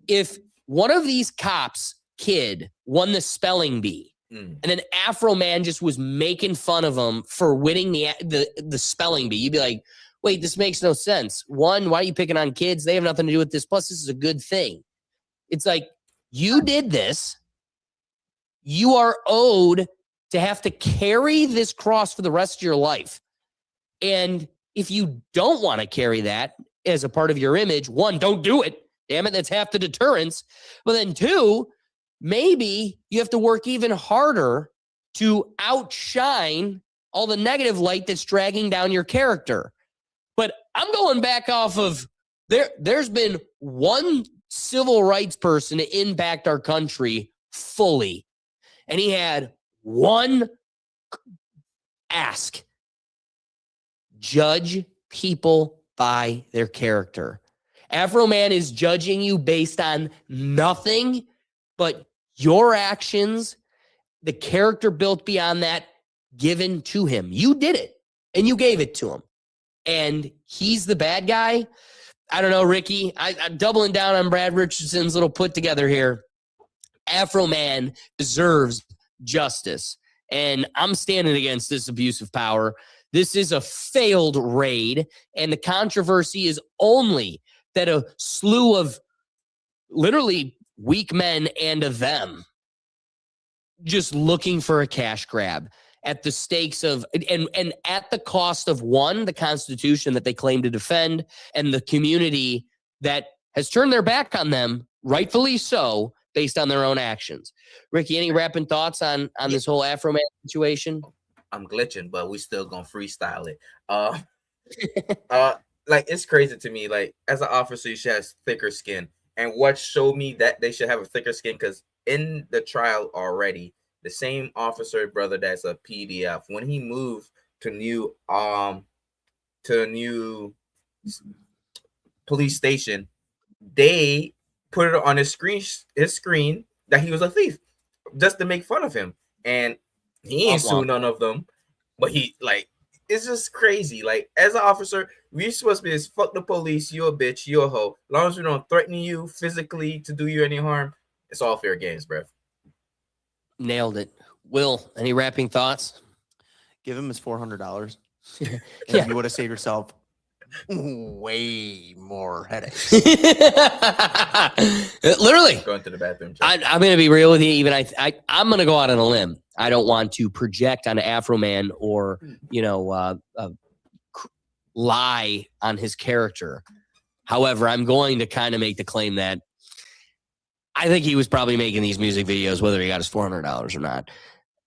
Speaker 2: if one of these cops' kid won the spelling bee, and then Afroman just was making fun of him for winning the spelling bee, you'd be like, wait, this makes no sense. One, why are you picking on kids? They have nothing to do with this. Plus, this is a good thing. It's like, you did this. You are owed to have to carry this cross for the rest of your life. And if you don't want to carry that as a part of your image, one, don't do it. Damn it, that's half the deterrence. But then two, maybe you have to work even harder to outshine all the negative light that's dragging down your character. But I'm going back off of there's been one civil rights person to impact our country fully. And he had one ask: judge people by their character. Afroman is judging you based on nothing but your actions, the character built beyond that given to him. You did it, and you gave it to him. And he's the bad guy. I don't know, Ricky. I'm doubling down on Brad Richardson's little put together here. Afroman deserves justice, and I'm standing against this abuse of power. This is a failed raid, and the controversy is only that a slew of literally weak men and of them just looking for a cash grab at the stakes of and at the cost of, one, the Constitution that they claim to defend, and the community that has turned their back on them, rightfully so, based on their own actions. Ricky, any rapping thoughts on this whole Afroman situation?
Speaker 1: I'm glitching, but we still gonna freestyle it. Like, it's crazy to me. Like, as an officer, you should have thicker skin. And what showed me that they should have a thicker skin, because in the trial already, the same officer brother that's a PDF, when he moved to a new police station, they put it on his screen that he was a thief, just to make fun of him. And he ain't sued none of them, but he, like, it's just crazy. Like, as an officer, we're supposed to be this: fuck the police, you a bitch, you a hoe. As long as we don't threaten you physically to do you any harm, it's all fair games, bruh.
Speaker 2: Nailed it. Will, any rapping thoughts?
Speaker 4: Give him his $400. And you would have saved yourself way more headaches.
Speaker 2: Literally.
Speaker 1: Going to the bathroom.
Speaker 2: I'm going to be real with you. Even I'm going to go out on a limb. I don't want to project on Afroman or, lie on his character. However, I'm going to kind of make the claim that I think he was probably making these music videos, whether he got his $400 or not.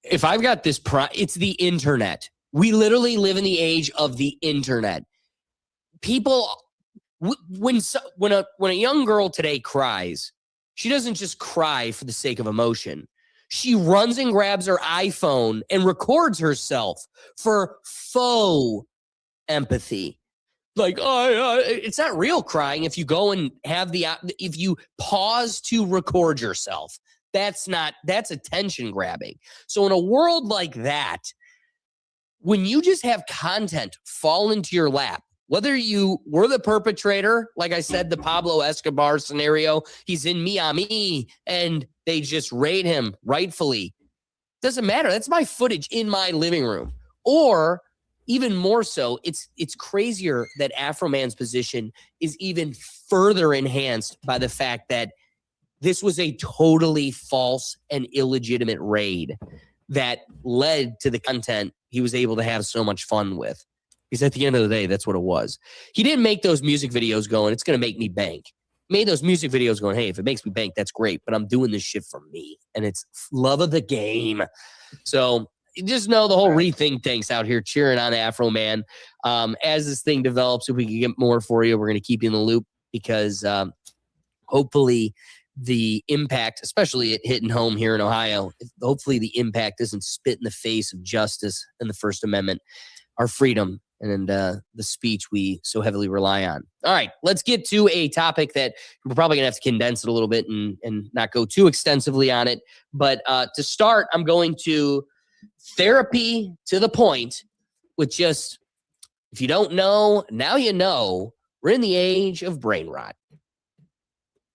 Speaker 2: If I've got this, it's the internet. We literally live in the age of the internet. People, when a young girl today cries, she doesn't just cry for the sake of emotion. She runs and grabs her iPhone and records herself for faux empathy. Like, it's not real crying. If you go and if you pause to record yourself, that's attention grabbing. So in a world like that, when you just have content fall into your lap, whether you were the perpetrator, like I said, the Pablo Escobar scenario, he's in Miami and they just raid him rightfully. Doesn't matter. That's my footage in my living room. Or even more so, it's crazier that Afroman's position is even further enhanced by the fact that this was a totally false and illegitimate raid that led to the content he was able to have so much fun with. Because at the end of the day, that's what it was. He didn't make those music videos going, it's going to make me bank. He made those music videos going, hey, if it makes me bank, that's great. But I'm doing this shit for me. And it's love of the game. So just know the whole rethink tanks out here cheering on Afroman. As this thing develops, if we can get more for you, we're going to keep you in the loop. because hopefully the impact, especially it hitting home here in Ohio, hopefully the impact doesn't spit in the face of justice and the First Amendment, our freedom, and the speech we so heavily rely on. All right, let's get to a topic that we're probably going to have to condense it a little bit and not go too extensively on it. But to start, I'm going to therapy to the point with just, if you don't know, now you know, we're in the age of brain rot.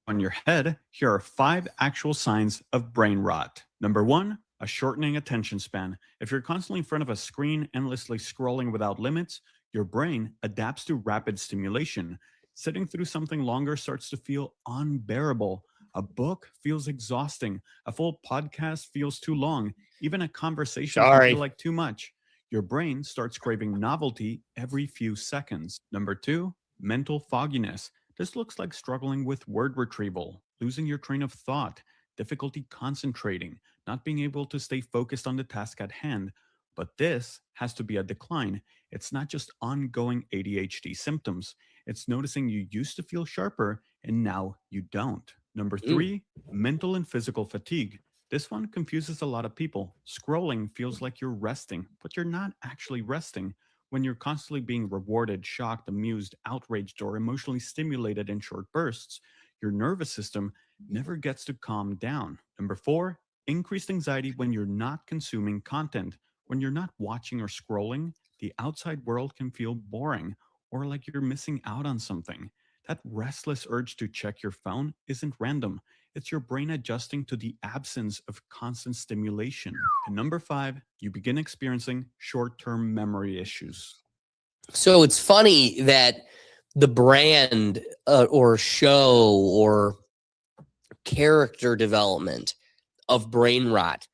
Speaker 14: On your head, here are 5 actual signs of brain rot. Number 1, a shortening attention span. If you're constantly in front of a screen, endlessly scrolling without limits, your brain adapts to rapid stimulation. Sitting through something longer starts to feel unbearable. A book feels exhausting. A full podcast feels too long. Even a conversation can feel like too much. Your brain starts craving novelty every few seconds. Number 2, mental fogginess. This looks like struggling with word retrieval, losing your train of thought, difficulty concentrating, not being able to stay focused on the task at hand. But this has to be a decline. It's not just ongoing ADHD symptoms. It's noticing you used to feel sharper and now you don't. Number 3, mental and physical fatigue. This one confuses a lot of people. Scrolling feels like you're resting, but you're not actually resting. When you're constantly being rewarded, shocked, amused, outraged, or emotionally stimulated in short bursts, your nervous system never gets to calm down. Number 4, increased anxiety when you're not consuming content. When you're not watching or scrolling, the outside world can feel boring or like you're missing out on something. That restless urge to check your phone isn't random. It's your brain adjusting to the absence of constant stimulation. And number 5, you begin experiencing short-term memory issues.
Speaker 2: So it's funny that the brand or show or character development of brain rot,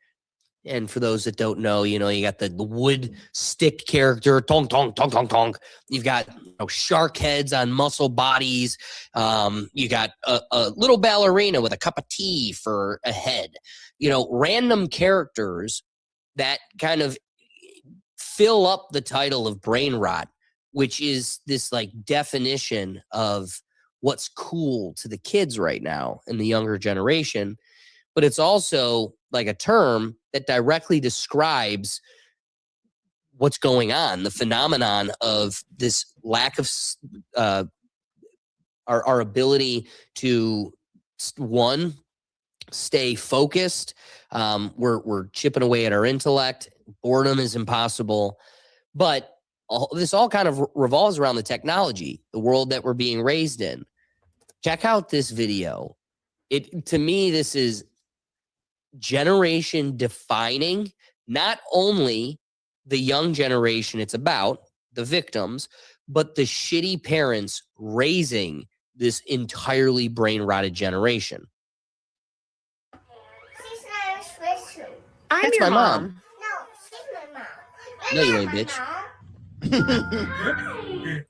Speaker 2: and for those that don't know, you got the wood stick character, tong, tong, tong, tong, tong. You've got shark heads on muscle bodies. You got a little ballerina with a cup of tea for a head. Random characters that kind of fill up the title of brain rot, which is this like definition of what's cool to the kids right now in the younger generation. But it's also like a term that directly describes what's going on, the phenomenon of this lack of our ability to, one, stay focused. We're chipping away at our intellect. Boredom is impossible. But this all kind of revolves around the technology, the world that we're being raised in. Check out this video. To me, this is generation defining, not only the young generation it's about, the victims, but the shitty parents raising this entirely brain rotted generation.
Speaker 15: She's not special.
Speaker 16: I'm
Speaker 2: That's
Speaker 16: your
Speaker 2: my mom.
Speaker 15: No, she's my mom.
Speaker 2: No, you ain't, bitch.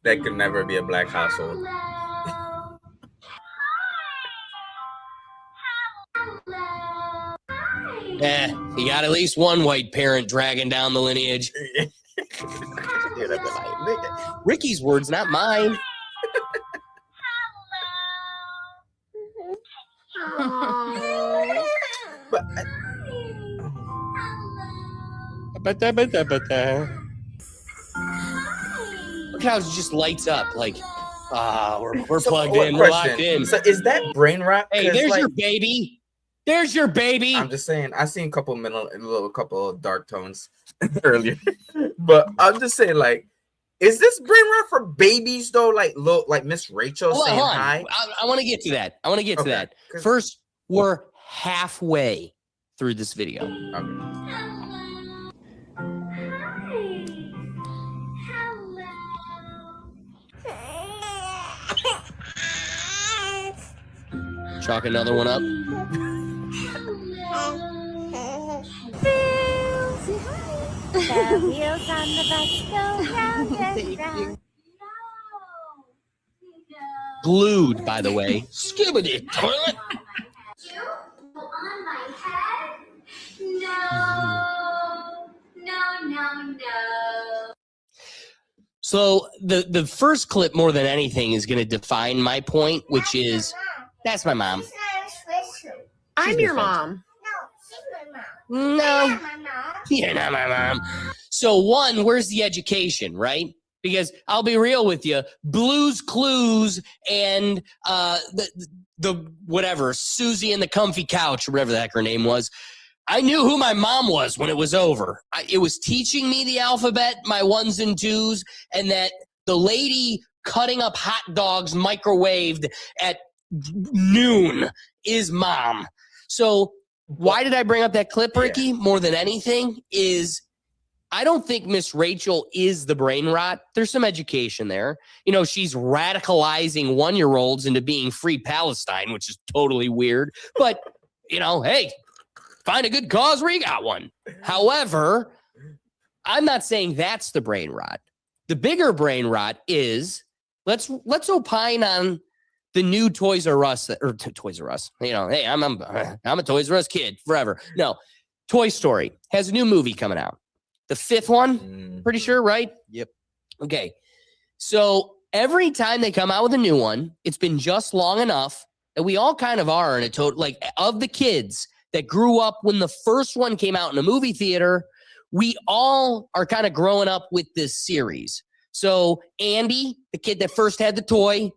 Speaker 1: That could never be a black household.
Speaker 2: You got at least one white parent dragging down the lineage. Ricky's words, not mine. Look at how it just lights up. Like, we're plugged in. We're locked in.
Speaker 1: So is that brain rot?
Speaker 2: Hey, there's your baby. There's your baby.
Speaker 1: I'm just saying. I seen a couple of dark tones earlier, but I'm just saying, like, is this brain rot for babies though? Like, look, like Miss Rachel saying hi.
Speaker 2: I want to get to that. To that. First, we're halfway through this video.
Speaker 1: Okay.
Speaker 2: Chalk another one up.
Speaker 15: The wheels on the bus go round and round.
Speaker 2: Glued, by the way. Skibbity toilet.
Speaker 15: On my head? No.
Speaker 2: So the first clip, more than anything, is going to define my point, which is that's my mom.
Speaker 16: I'm your mom.
Speaker 2: No, you're not my mom. So one, where's the education, right? Because I'll be real with you, Blue's Clues and the whatever, Susie and the Comfy Couch, or whatever the heck her name was. I knew who my mom was when it was over. It was teaching me the alphabet, my ones and twos, and that the lady cutting up hot dogs microwaved at noon is mom. So why did I bring up that clip, Ricky? More than anything is I don't think Miss Rachel is the brain rot. There's some education there. You know, she's radicalizing 1-year-olds into being free Palestine, which is totally weird. But, you know, hey, find a good cause where you got one. However, I'm not saying that's the brain rot. The bigger brain rot is let's opine on the new Toys R Us, or Toys R Us. You know, hey, I'm a Toys R Us kid forever. No, Toy Story has a new movie coming out. The 5th one, pretty sure, right?
Speaker 4: Yep.
Speaker 2: Okay. So every time they come out with a new one, it's been just long enough that we all kind of are in a total, like, of the kids that grew up when the first one came out in a movie theater, we all are kind of growing up with this series. So Andy, the kid that first had the toy,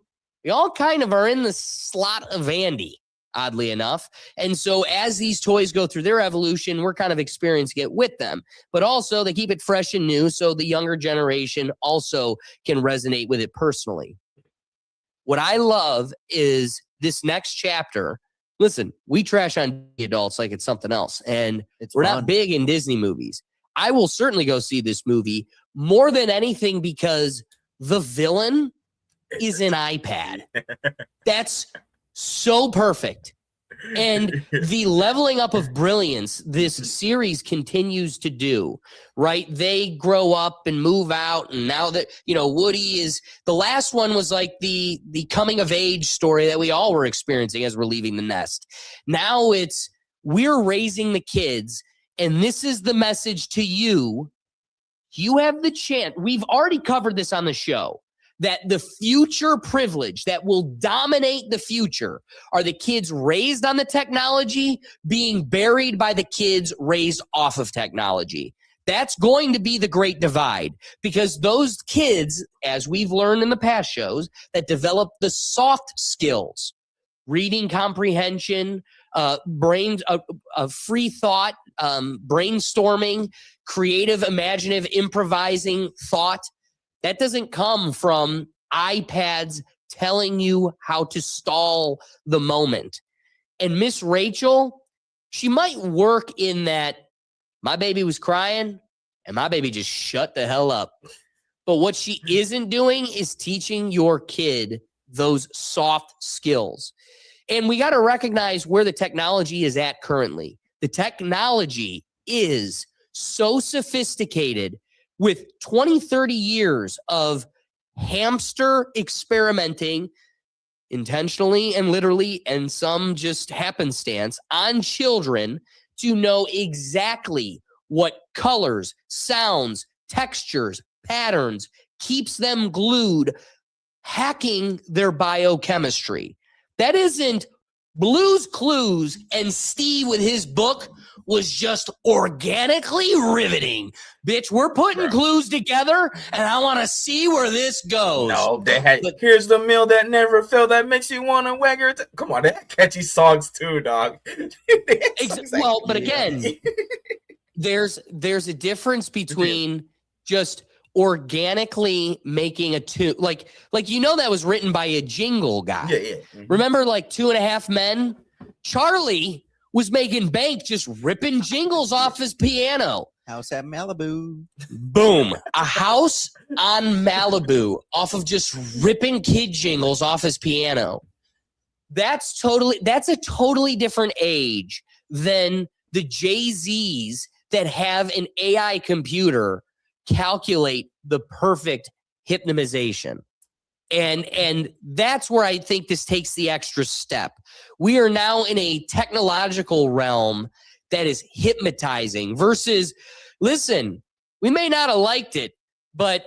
Speaker 2: we all kind of are in the slot of Andy, oddly enough. And so as these toys go through their evolution, we're kind of experiencing it with them. But also they keep it fresh and new so the younger generation also can resonate with it personally. What I love is this next chapter. Listen, we trash on adults like it's something else. And we're not big in Disney movies. I will certainly go see this movie more than anything because the villain is an iPad. That's so perfect. And the leveling up of brilliance this series continues to do, right? They grow up and move out. And now that, you know, Woody is, the last one was like the coming of age story that we all were experiencing as we're leaving the nest. Now it's, we're raising the kids. And this is the message to you. You have the chance. We've already covered this on the show. That the future privilege that will dominate the future are the kids raised on the technology being buried by the kids raised off of technology. That's going to be the great divide because those kids, as we've learned in the past shows, that develop the soft skills, reading comprehension, free thought, brainstorming, creative, imaginative, improvising thought, that doesn't come from iPads telling you how to stall the moment. And Miss Rachel, she might work in that my baby was crying and my baby just shut the hell up. But what she isn't doing is teaching your kid those soft skills. And we got to recognize where the technology is at currently. The technology is so sophisticated with 20, 30 years of hamster experimenting intentionally and literally, and some just happenstance on children to know exactly what colors, sounds, textures, patterns keeps them glued, hacking their biochemistry. That isn't Blue's Clues and Steve with his book was just organically riveting. Bitch, we're putting clues together, and I want to see where this goes.
Speaker 1: No, they had, here's the meal that never failed that makes you want to wag your come on, they had catchy songs too, dog.
Speaker 2: Well, but again, there's a difference between just organically making a tune, like you know that was written by a jingle guy.
Speaker 1: Yeah. Mm-hmm.
Speaker 2: Remember, like 2.5 Men? Charlie was making bank just ripping jingles off his piano.
Speaker 4: House at Malibu.
Speaker 2: Boom. A house on Malibu off of just ripping kid jingles off his piano. That's a totally different age than the Jay-Zs that have an AI computer calculate the perfect hypnotization. And that's where I think this takes the extra step. We are now in a technological realm that is hypnotizing versus, listen, we may not have liked it, but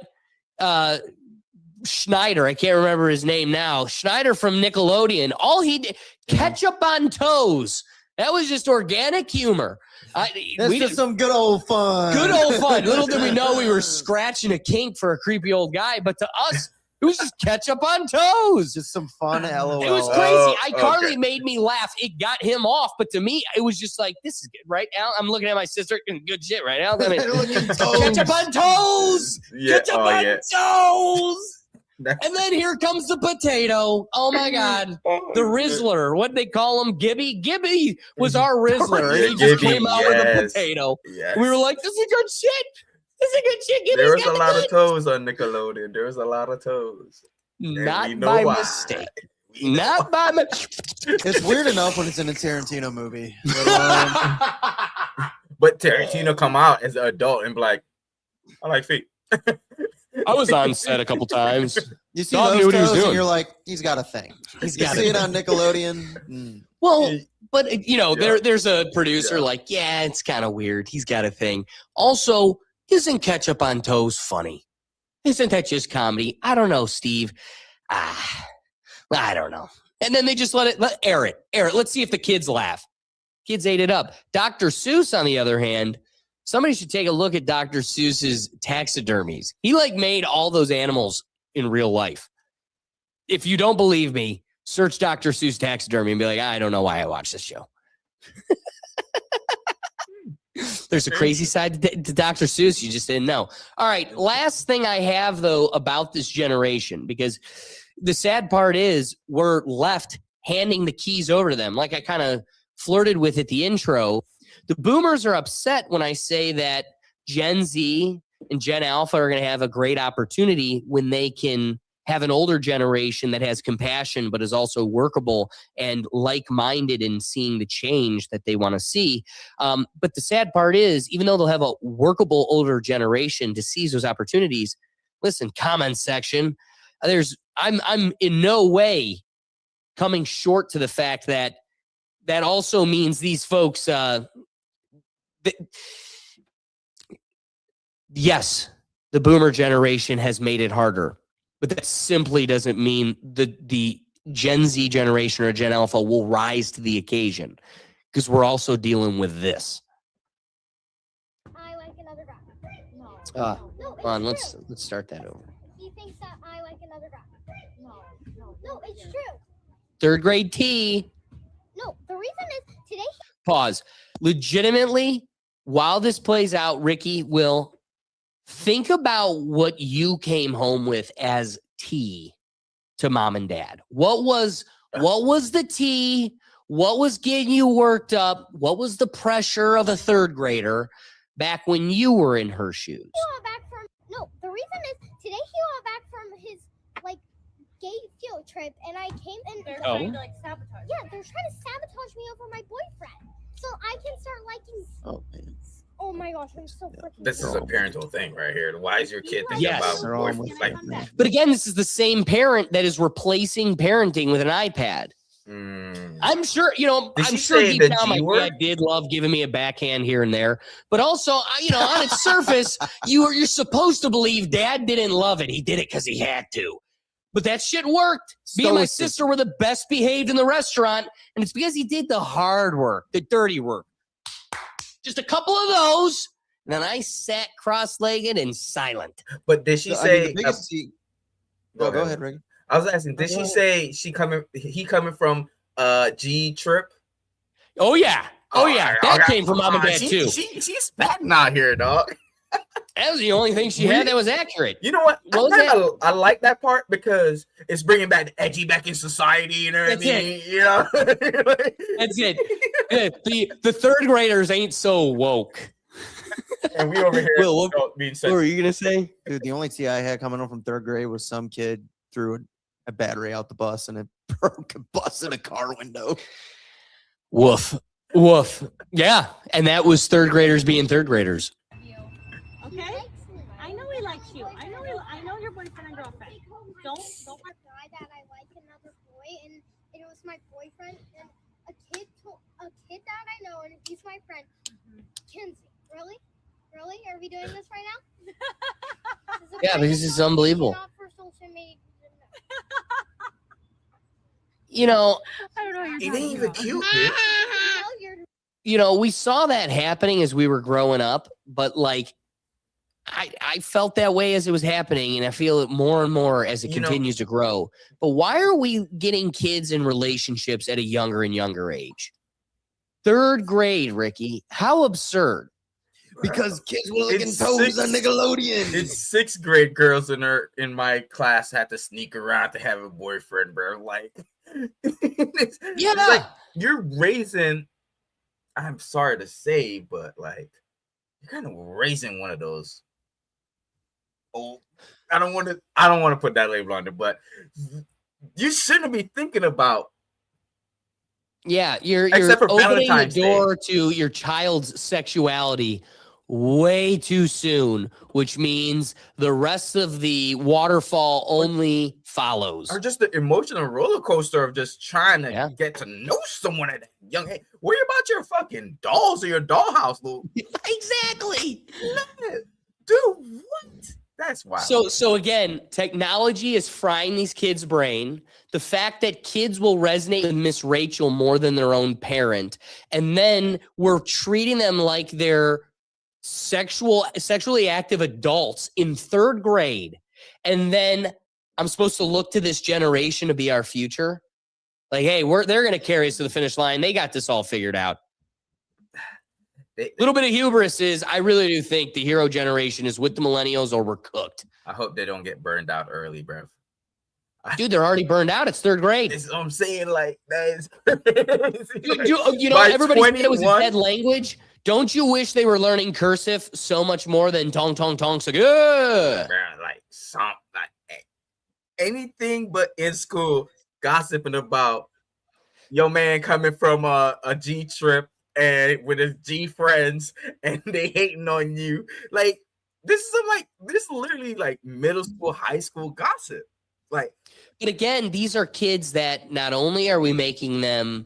Speaker 2: Schneider, I can't remember his name now. Schneider from Nickelodeon. All he did, ketchup on toes. That was just organic humor.
Speaker 4: That's just some good old fun.
Speaker 2: Good old fun. Little did we know we were scratching a kink for a creepy old guy, but to us, it was just ketchup on toes.
Speaker 4: Just some fun LOL.
Speaker 2: It was crazy. iCarly made me laugh. It got him off, but to me, it was just like, this is good, right now. I'm looking at my sister, good shit right now. I mean, ketchup on toes.
Speaker 1: Yeah.
Speaker 2: Ketchup on toes. And then here comes the potato. Oh my God. The Rizzler. What'd they call him? Gibby? Gibby was our Rizzler. And he just came out with a potato.
Speaker 1: Yes.
Speaker 2: We were like, this is good shit. This is good shit. Gibby's
Speaker 1: There was
Speaker 2: got
Speaker 1: a
Speaker 2: the
Speaker 1: lot
Speaker 2: goods.
Speaker 1: of toes on Nickelodeon. There was a lot of toes.
Speaker 2: Not by mistake. Not by mistake.
Speaker 4: It's weird enough when it's in a Tarantino movie.
Speaker 1: But Tarantino come out as an adult and be like, I like feet.
Speaker 2: I was on set a couple times.
Speaker 4: You see
Speaker 2: Dog
Speaker 4: those
Speaker 2: knew what he was
Speaker 4: toes and
Speaker 2: doing.
Speaker 4: you're like, he's got a thing.
Speaker 2: He's
Speaker 4: You
Speaker 2: got
Speaker 4: see
Speaker 2: it.
Speaker 4: it on Nickelodeon.
Speaker 2: Well, but you know, there's a producer like, yeah, it's kind of weird. He's got a thing. Also, isn't ketchup on toes funny? Isn't that just comedy? I don't know, Steve. I don't know. And then they just let air it. Let's see if the kids laugh. Kids ate it up. Dr. Seuss, on the other hand, somebody should take a look at Dr. Seuss's taxidermies. He made all those animals in real life. If you don't believe me, search Dr. Seuss taxidermy and be like, I don't know why I watch this show. There's a crazy side to Dr. Seuss you just didn't know. All right, last thing I have, though, about this generation, because the sad part is we're left handing the keys over to them. Like I kind of flirted with at the intro. The boomers are upset when I say that Gen Z and Gen Alpha are going to have a great opportunity when they can have an older generation that has compassion but is also workable and like-minded in seeing the change that they want to see. But the sad part is, even though they'll have a workable older generation to seize those opportunities, listen, comment section, I'm in no way coming short to the fact that that also means these folks, yes, the boomer generation has made it harder. But that simply doesn't mean the Gen Z generation or Gen Alpha will rise to the occasion, because we're also dealing with this.
Speaker 15: I like another guy. No,
Speaker 2: Come on, let's start that over.
Speaker 15: he thinks that I like another guy. No, it's true.
Speaker 2: Third grade T.
Speaker 15: No, the reason is today.
Speaker 2: Pause. Legitimately, while this plays out, Ricky, Will, think about what you came home with as tea to mom and dad. What was the tea? What was getting you worked up? What was the pressure of a third grader back when you were in her shoes?
Speaker 15: The reason is today he got back from his gay field trip, and I came and they're trying to sabotage. Yeah, they're trying to sabotage me over my boyfriend, so I can start liking.
Speaker 4: Oh man.
Speaker 15: Oh my gosh, I'm so freaking.
Speaker 1: This is a parental thing right here. Why is your kid thinking
Speaker 2: Yes.
Speaker 1: about boyfriend? Like,
Speaker 2: But again, this is the same parent that is replacing parenting with an iPad. I'm sure,
Speaker 1: Did
Speaker 2: I'm
Speaker 1: she
Speaker 2: sure
Speaker 1: say
Speaker 2: deep
Speaker 1: the
Speaker 2: down
Speaker 1: G
Speaker 2: my
Speaker 1: word?
Speaker 2: dad did love giving me a backhand here and there. But also, on its surface, you're supposed to believe dad didn't love it. He did it because he had to. But that shit worked. Me and my sister were the best behaved in the restaurant, and it's because he did the hard work, the dirty work. Just a couple of those, and then I sat cross-legged and silent.
Speaker 1: But did she say?
Speaker 4: Go ahead, Ricky.
Speaker 1: I was asking, did she say he coming from G trip?
Speaker 2: Oh yeah, that came from mom and dad
Speaker 1: She's
Speaker 2: too.
Speaker 1: She's spatting out here, dog.
Speaker 2: That was the only thing she had that was accurate.
Speaker 1: You know what? I like that part because it's bringing back the edgy back in society and everything. You know?
Speaker 2: That's it. The third graders ain't so woke.
Speaker 1: And we over here
Speaker 4: Will,
Speaker 1: being
Speaker 4: what
Speaker 2: were you gonna say?
Speaker 4: Dude, the only tea I had coming home from third grade was some kid threw a battery out the bus and it broke a bus in a car window.
Speaker 2: Woof. Yeah, and that was third graders being third graders.
Speaker 17: Okay? I know he likes you. I know your boyfriend and girlfriend. Don't
Speaker 15: guy that I like another boy, and it was my boyfriend, and a kid that I know, and he's my friend, Kinsey. Really? Are we doing this right now?
Speaker 2: Yeah, this is unbelievable. You know,
Speaker 17: I don't know what
Speaker 1: It
Speaker 17: you're
Speaker 1: ain't
Speaker 17: talking
Speaker 1: even
Speaker 17: about.
Speaker 1: cute, dude.
Speaker 2: you know, we saw that happening as we were growing up, but like I felt that way as it was happening, and I feel it more and more as it continues to grow. But why are we getting kids in relationships at a younger and younger age? 3rd grade, Ricky. How absurd.
Speaker 4: Because kids were looking toes on Nickelodeon.
Speaker 1: It's 6th grade girls in my class had to sneak around to have a boyfriend, bro. Like, it's like you're raising. I'm sorry to say, but like, you're kind of raising one of those. Oh, I don't want to put that label on it, but you shouldn't be thinking about.
Speaker 2: Yeah, you're
Speaker 1: Except for
Speaker 2: opening
Speaker 1: Valentine's
Speaker 2: the door to your child's sexuality way too soon, which means the rest of the waterfall only follows.
Speaker 1: Or just the emotional roller coaster of just trying to get to know someone at a young age. Worry about your fucking dolls or your dollhouse, Lou.
Speaker 2: Exactly.
Speaker 1: Dude, what? That's wild.
Speaker 2: So again, technology is frying these kids' brain. The fact that kids will resonate with Miss Rachel more than their own parent, and then we're treating them like they're sexually active adults in 3rd grade, and then I'm supposed to look to this generation to be our future. Like, hey, they're going to carry us to the finish line. They got this all figured out. Little bit of hubris is, I really do think the hero generation is with the millennials or we're cooked.
Speaker 1: I hope they don't get burned out early, bro.
Speaker 2: Dude, they're already burned out. It's 3rd grade.
Speaker 1: That's what I'm saying. Like, that is
Speaker 2: you know, everybody said it was a dead language. Don't you wish they were learning cursive so much more than tong tong tong? So good.
Speaker 1: Like anything but in school, gossiping about your man coming from a G trip and with his G friends, and they hating on you. Like, this is literally like middle school, high school gossip. Like,
Speaker 2: but again, these are kids that not only are we making them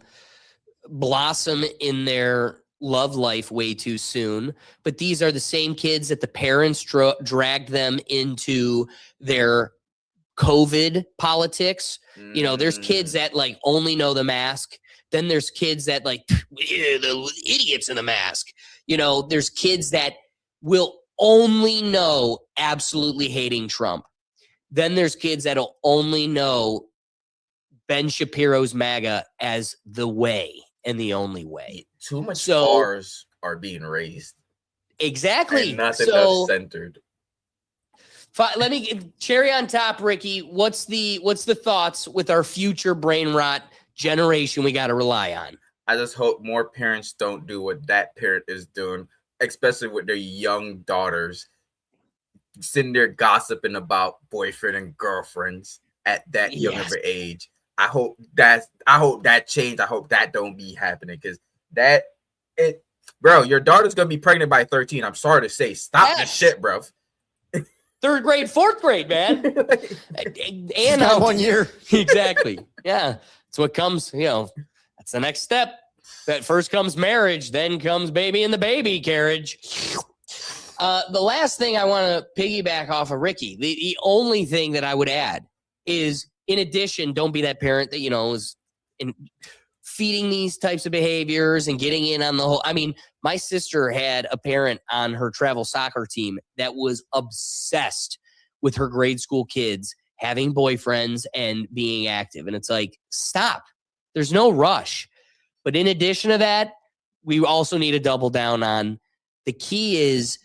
Speaker 2: blossom in their love life way too soon, but these are the same kids that the parents dragged them into their COVID politics. You know, there's kids that like only know the mask. Then there's kids that like, the idiots in the mask. You know, there's kids that will only know absolutely hating Trump. Then there's kids that'll only know Ben Shapiro's MAGA as the way and the only way.
Speaker 1: Too much stars are being raised.
Speaker 2: Exactly.
Speaker 1: And not enough centered.
Speaker 2: Let me give cherry on top, Ricky. What's the thoughts with our future brain rot generation we got to rely on?
Speaker 1: I just hope more parents don't do what that parent is doing, especially with their young daughters, sitting there gossiping about boyfriend and girlfriends at that young of an age. I hope that change. I hope that don't be happening, because bro, your daughter's gonna be pregnant by 13. I'm sorry to say, stop the shit, bro.
Speaker 2: 3rd grade, 4th grade, man. And
Speaker 4: not 1 year.
Speaker 2: Exactly. Yeah. That's what comes, you know, that's the next step. That first comes marriage, then comes baby in the baby carriage. The last thing I want to piggyback off of Ricky, the only thing that I would add is, in addition, don't be that parent that, you know, is feeding these types of behaviors and getting in on the whole. I mean, my sister had a parent on her travel soccer team that was obsessed with her grade school kids having boyfriends and being active. And it's like, stop. There's no rush. But in addition to that, we also need to double down on the key is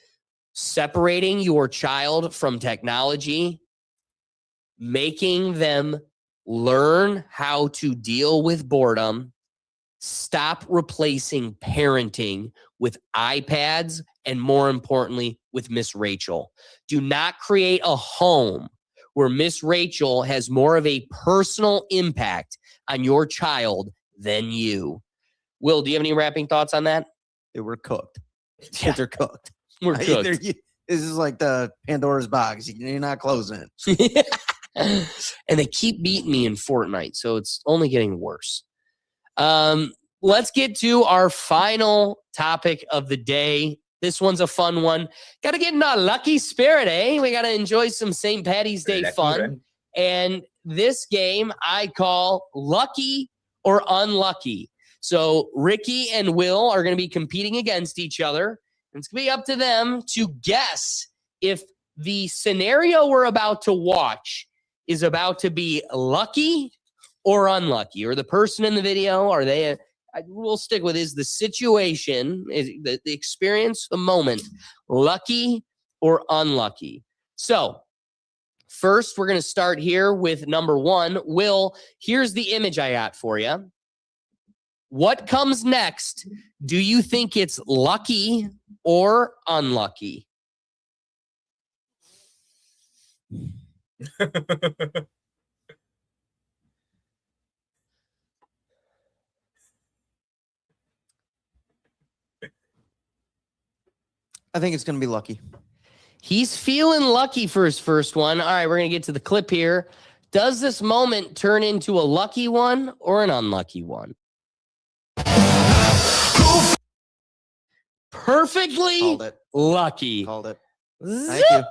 Speaker 2: separating your child from technology, making them learn how to deal with boredom, stop replacing parenting with iPads, and more importantly, with Miss Rachel. Do not create a home where Miss Rachel has more of a personal impact on your child than you. Will, do you have any wrapping thoughts on that?
Speaker 4: We're cooked.
Speaker 2: Yeah.
Speaker 4: They're cooked.
Speaker 2: We're cooked.
Speaker 4: This is like the Pandora's box. You're not closing it.
Speaker 2: And they keep beating me in Fortnite, so it's only getting worse. Let's get to our final topic of the day. This one's a fun one. Got to get in a lucky spirit, eh? We got to enjoy some St. Patty's Day fun. And this game I call lucky or unlucky. So Ricky and Will are going to be competing against each other. And it's going to be up to them to guess if the scenario we're about to watch is about to be lucky or unlucky. Or the person in the video, are they we'll stick with is the situation, is the experience, the moment, lucky or unlucky. So first, we're going to start here with number one. Will, here's the image I got for you. What comes next? Do you think it's lucky or unlucky?
Speaker 4: I think it's going to be lucky.
Speaker 2: He's feeling lucky for his first one. All right, we're going to get to the clip here. Does this moment turn into a lucky one or an unlucky one? Perfectly
Speaker 4: Called it.
Speaker 2: Lucky.
Speaker 4: Called it. Thank you.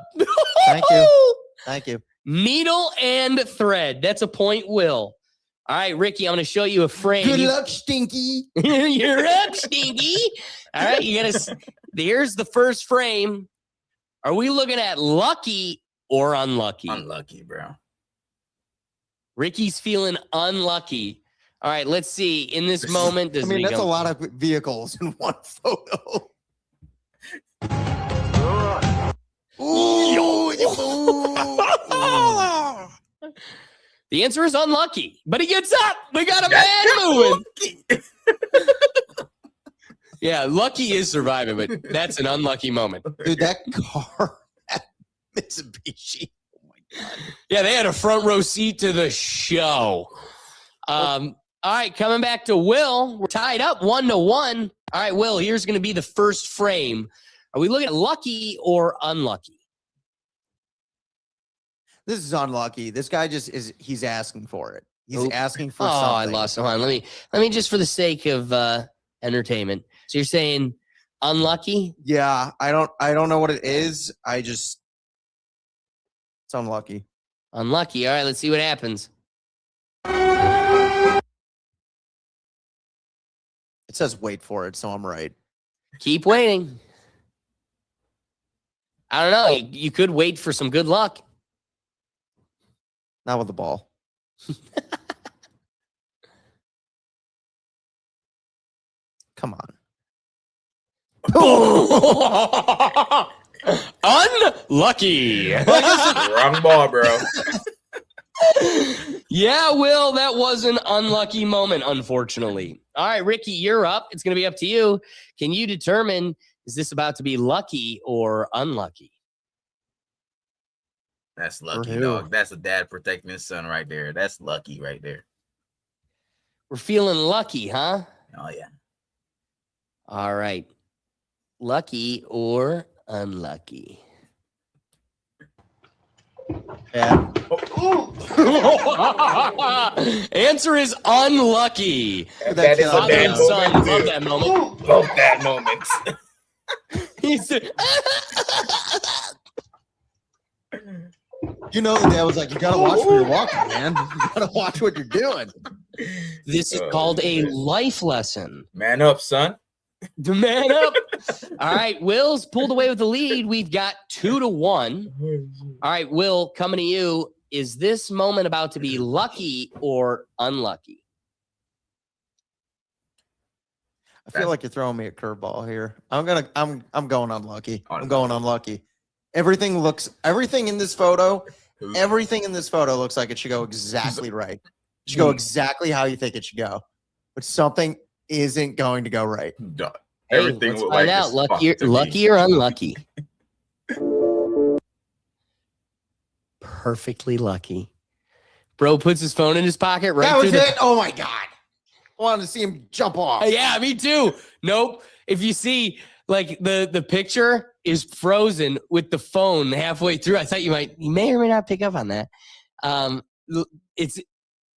Speaker 4: Thank you. Thank you.
Speaker 2: Needle and thread. That's a point, Will. All right, Ricky, I'm going to show you a frame.
Speaker 4: Good luck, Stinky.
Speaker 2: You're up, Stinky. All right, you got to. Here's the first frame. Are we looking at lucky or unlucky?
Speaker 1: Unlucky, bro.
Speaker 2: Ricky's feeling unlucky. All right, let's see. In this moment, does
Speaker 4: that's a lot of vehicles in one photo.
Speaker 2: The answer is unlucky, but he gets up. We got a man moving. Yeah, lucky is surviving, but that's an unlucky moment.
Speaker 4: Dude, that car at Mitsubishi. Oh my God.
Speaker 2: Yeah, they had a front row seat to the show. All right, coming back to Will. We're tied up 1-1. All right, Will, here's going to be the first frame. Are we looking at lucky or unlucky?
Speaker 4: This is unlucky. This guy he's asking for it. He's asking for something.
Speaker 2: I lost someone. Let me just for the sake of entertainment. So you're saying unlucky?
Speaker 4: Yeah, I don't know what it is. It's unlucky.
Speaker 2: Unlucky. All right, let's see what happens.
Speaker 4: It says wait for it, so I'm right.
Speaker 2: Keep waiting. I don't know. You could wait for some good luck.
Speaker 4: Not with the ball. Come on.
Speaker 2: Unlucky.
Speaker 1: Wrong ball, bro.
Speaker 2: Yeah, Will, that was an unlucky moment, unfortunately. All right, Ricky, you're up. It's going to be up to you. Can you determine, is this about to be lucky or unlucky?
Speaker 1: That's lucky, dog. That's a dad protecting his son right there. That's lucky right there.
Speaker 2: We're feeling lucky, huh?
Speaker 1: Oh, yeah.
Speaker 2: All right. Lucky or unlucky?
Speaker 4: Yeah.
Speaker 2: Answer is unlucky.
Speaker 1: That is a dad moment.
Speaker 2: Love that moment.
Speaker 1: Love that moment.
Speaker 4: You know, the dad was like, you got to watch where you're walking, man. You got to watch what you're doing.
Speaker 2: This is called a life lesson.
Speaker 1: Man up, son.
Speaker 2: Man up. All right, Will's pulled away with the lead. We've got 2-1. All right, Will, coming to you. Is this moment about to be lucky or unlucky?
Speaker 4: I feel like you're throwing me a curveball here. I'm going unlucky. I'm going unlucky. Everything in this photo looks like it should go exactly right. It should go exactly how you think it should go. But something isn't going to go right.
Speaker 1: Everything
Speaker 2: let's find out. Lucky or unlucky? Perfectly lucky. Bro puts his phone in his pocket right
Speaker 4: That was
Speaker 2: through
Speaker 4: it? Oh my God. I wanted to see him jump off.
Speaker 2: Yeah, me too. Nope. If you see, like, the picture is frozen with the phone halfway through. I thought you may or may not pick up on that. It's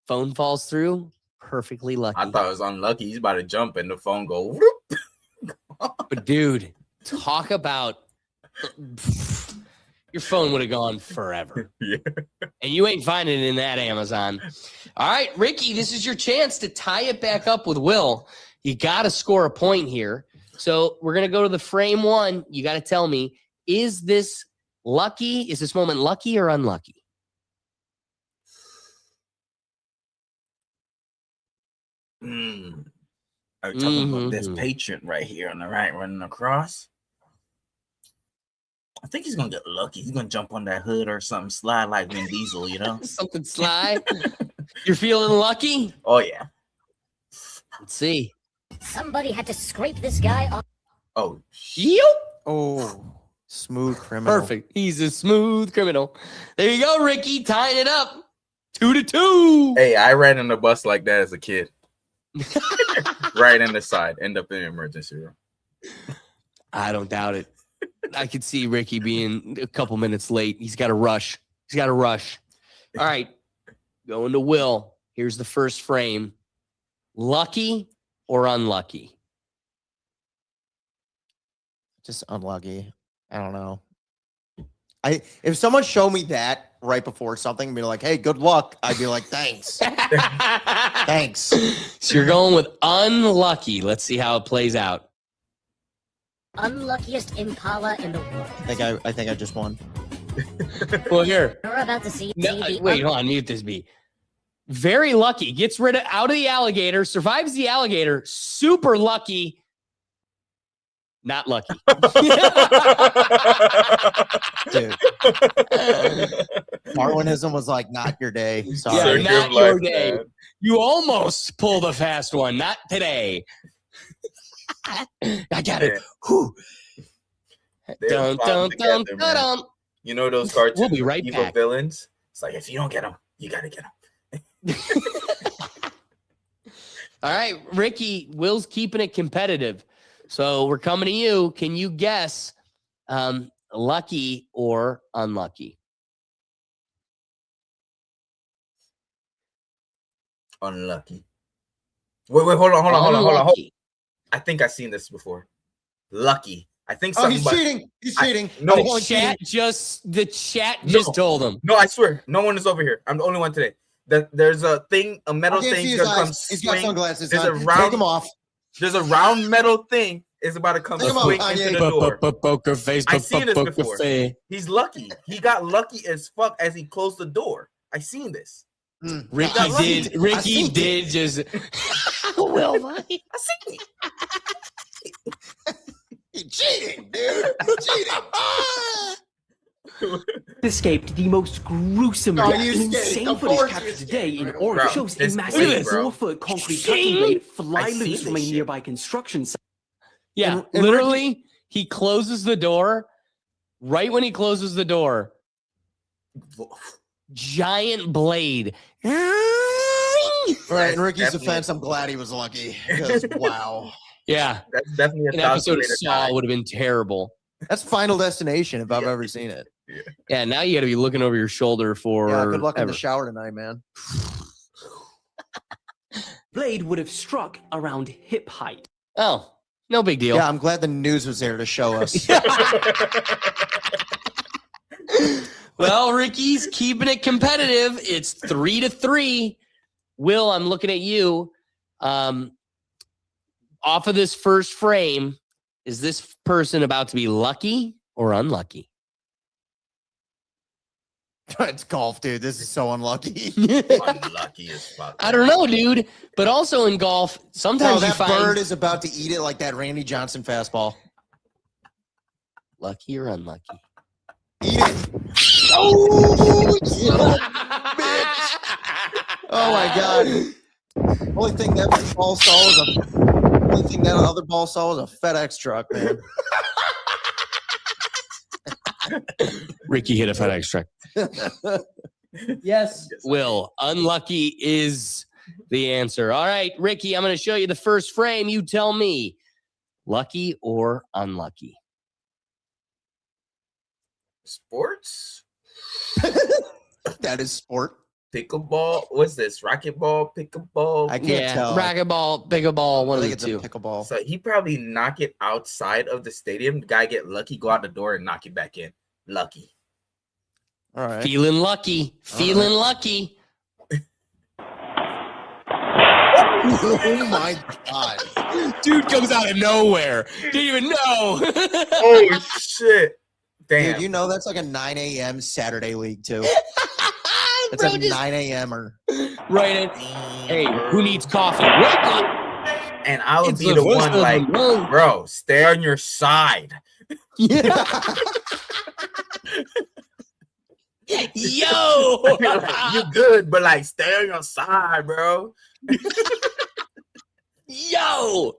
Speaker 2: phone falls through. Perfectly lucky.
Speaker 1: I thought it was unlucky. He's about to jump and the phone go.
Speaker 2: But dude, Talk about your phone would have gone forever.
Speaker 1: Yeah.
Speaker 2: And you ain't finding it in that Amazon. All right, Ricky, this is your chance to tie it back up with Will. You got to score a point here. So we're going to go to the frame one. You got to tell me, is this lucky? Is this moment lucky or unlucky?
Speaker 1: Are you talking about this patient right here on the right running across? I think he's gonna get lucky. He's gonna jump on that hood or something, slide like Vin Diesel, you know?
Speaker 2: Something slide. You're feeling lucky?
Speaker 1: Oh yeah.
Speaker 2: Let's see.
Speaker 18: Somebody had to scrape this guy off.
Speaker 1: Oh,
Speaker 2: yep.
Speaker 4: Oh, smooth criminal.
Speaker 2: Perfect. He's a smooth criminal. There you go, Ricky, tying it up 2-2.
Speaker 1: Hey, I ran in the bus like that as a kid. Right in the side, end up in the emergency room.
Speaker 2: I don't doubt it. I could see Ricky being a couple minutes late. He's got to rush. All right. Going to Will. Here's the first frame. Lucky or unlucky?
Speaker 4: Just unlucky. I don't know. If someone showed me that right before something, be like, "Hey, good luck," I'd be like, "Thanks, thanks."
Speaker 2: So you're going with unlucky. Let's see how it plays out.
Speaker 18: Unluckiest Impala in the world.
Speaker 4: I think I just won.
Speaker 2: Well, here.
Speaker 18: You're about to see.
Speaker 2: Wait, hold on. Mute this beat. Very lucky. Gets rid of out of the alligator. Survives the alligator. Super lucky. Not lucky.
Speaker 4: Dude. Darwinism was like, not your day. Sorry.
Speaker 2: Yeah, not your day. Man. You almost pulled a fast one. Not today. I got it.
Speaker 1: Dun, dun, dun, dun. You know those cartoons?
Speaker 2: We'll be right
Speaker 1: evil
Speaker 2: back.
Speaker 1: Villains? It's like, if you don't get them, you got to get them.
Speaker 2: All right, Ricky, Will's keeping it competitive. So we're coming to you. Can you guess lucky or unlucky?
Speaker 1: Unlucky. Wait, hold on. I think I've seen this before. Lucky. I think
Speaker 4: something. Oh, he's cheating. He's cheating.
Speaker 2: No, the chat just told him.
Speaker 1: No, I swear, no one is over here. I'm the only one today. There's a thing, a metal thing.
Speaker 4: He's got sunglasses.
Speaker 1: There's
Speaker 4: on.
Speaker 1: a round.
Speaker 4: Take them off.
Speaker 1: There's a round metal thing is about to come swing into the door.
Speaker 2: Poker face.
Speaker 1: I've seen this before. He's lucky. He got lucky as fuck as he closed the door. I seen this.
Speaker 2: Ricky did just.
Speaker 4: Will, I seen it. He cheating, dude. He cheating.
Speaker 19: Escaped the most gruesome and insane footage captured today in Oregon. Shows a massive 4-foot concrete cutting blade fly loose from a nearby construction site.
Speaker 2: Yeah, and literally, he closes the door. Right when he closes the door, giant blade.
Speaker 4: Right, in Ricky's defense, I'm glad he was lucky. Because, wow.
Speaker 2: Yeah.
Speaker 1: That's definitely
Speaker 2: an episode of Saw would have been terrible.
Speaker 4: That's Final Destination if I've ever seen it.
Speaker 2: Yeah, now you got to be looking over your shoulder for.
Speaker 4: Yeah, good luck in the shower tonight, man.
Speaker 19: Blade would have struck around hip height.
Speaker 2: Oh, no big deal.
Speaker 4: Yeah, I'm glad the news was there to show us.
Speaker 2: Well, Ricky's keeping it competitive. It's 3-3. Will, I'm looking at you. Off of this first frame, is this person about to be lucky or unlucky?
Speaker 4: It's golf, dude. This is so unlucky.
Speaker 1: Unlucky as fuck.
Speaker 2: I don't know, dude. But also in golf, sometimes
Speaker 4: that bird is about to eat it like that Randy Johnson fastball.
Speaker 2: Lucky or unlucky?
Speaker 4: Eat it. Oh, bitch. Oh my god. Only thing that ball saw was only thing that other ball saw was a FedEx truck, man.
Speaker 2: Ricky hit a FedEx truck. Yes. Will, unlucky is the answer. All right, Ricky, I'm going to show you the first frame. You tell me, lucky or unlucky?
Speaker 1: Sports?
Speaker 4: That is sport.
Speaker 1: pickleball. What's this? Racquetball, pickleball.
Speaker 4: I can't tell.
Speaker 2: Racquetball, pickleball, one
Speaker 4: I
Speaker 2: of
Speaker 4: think
Speaker 2: the
Speaker 4: it's
Speaker 2: two.
Speaker 4: a pickleball.
Speaker 1: So he probably knock it outside of the stadium. The guy get lucky, go out the door and knock it back in. Lucky.
Speaker 4: All right.
Speaker 2: Feeling lucky. Feeling lucky.
Speaker 4: Oh my god.
Speaker 2: Dude comes out of nowhere. Didn't even know.
Speaker 1: Oh shit. Damn.
Speaker 4: Dude, you know that's like a 9 a.m. Saturday league too. It's
Speaker 2: Bro,
Speaker 4: a
Speaker 2: just
Speaker 4: 9 a.m.er.
Speaker 2: right in. Hey, who needs coffee? Wake up.
Speaker 1: And I would
Speaker 2: It's
Speaker 1: be
Speaker 2: the
Speaker 1: the
Speaker 2: first
Speaker 1: one
Speaker 2: of
Speaker 1: like,
Speaker 2: the month.
Speaker 1: bro, stay on your side.
Speaker 2: Yeah. Yo.
Speaker 1: You good, but like stay on your side, bro.
Speaker 2: Yo.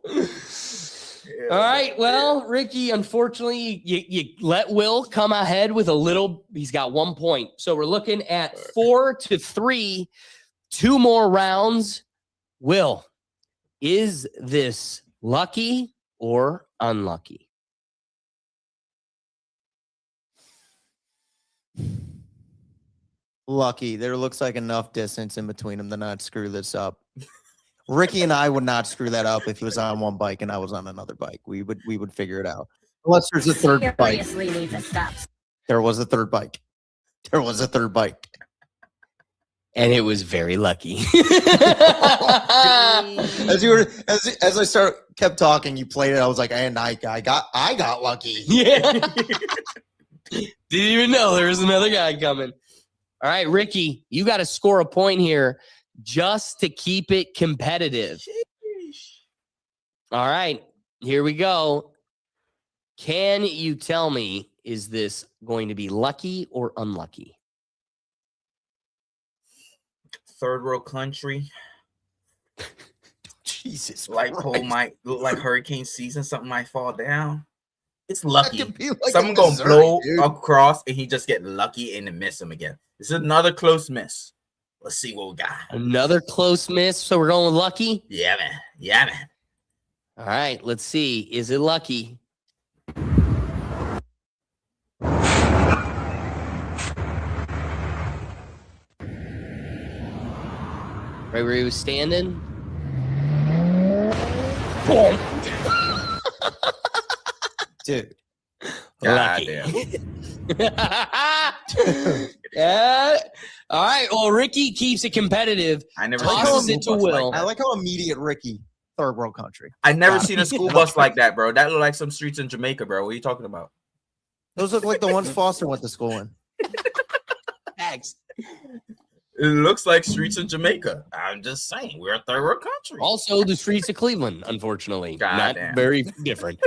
Speaker 2: All right. Well, Ricky, unfortunately, you let Will come ahead with a little. He's got 1 point. So we're looking at 4-3, 2 more rounds. Will, is this lucky or unlucky?
Speaker 4: Lucky. There looks like enough distance in between them to not screw this up. Ricky and I would not screw that up if he was on one bike and I was on another bike. We would figure it out. Unless there's a third bike. There was a third bike. There was a third bike.
Speaker 2: And it was very lucky.
Speaker 4: As I kept talking, you played it. I was like, and I got lucky.
Speaker 2: Yeah. Didn't even know there was another guy coming. All right, Ricky, you got to score a point here just to keep it competitive. All right, here we go. Can you tell me, is this going to be lucky or unlucky?
Speaker 1: Third world country.
Speaker 4: Jesus
Speaker 1: like
Speaker 4: Christ.
Speaker 1: whole might look like hurricane season, something might fall down. It's lucky.
Speaker 4: That could be like
Speaker 1: Someone
Speaker 4: a
Speaker 1: gonna
Speaker 4: dessert,
Speaker 1: blow
Speaker 4: dude.
Speaker 1: across and he just get lucky and then miss him again. This is another close miss. Let's see what we got.
Speaker 2: Another close miss, so we're going with lucky?
Speaker 1: Yeah, man. Yeah, man.
Speaker 2: All right, let's see. Is it lucky? Right where he was standing? Boom.
Speaker 4: Dude.
Speaker 1: God
Speaker 2: Lucky.
Speaker 1: damn.
Speaker 2: Yeah. All right. Well, Ricky keeps it competitive.
Speaker 1: I never
Speaker 2: tosses
Speaker 1: seen a
Speaker 2: it to
Speaker 1: school bus
Speaker 2: Will.
Speaker 1: like
Speaker 4: I like how immediate Ricky, third world country.
Speaker 1: I never seen a school bus like that, bro. That look like some streets in Jamaica, bro. What are you talking about?
Speaker 4: Those look like the ones Foster went to school in.
Speaker 2: Thanks.
Speaker 1: It looks like streets in Jamaica. I'm just saying, we're a third world country.
Speaker 2: Also, the streets of Cleveland, unfortunately.
Speaker 1: God
Speaker 2: Not
Speaker 1: damn.
Speaker 2: very different.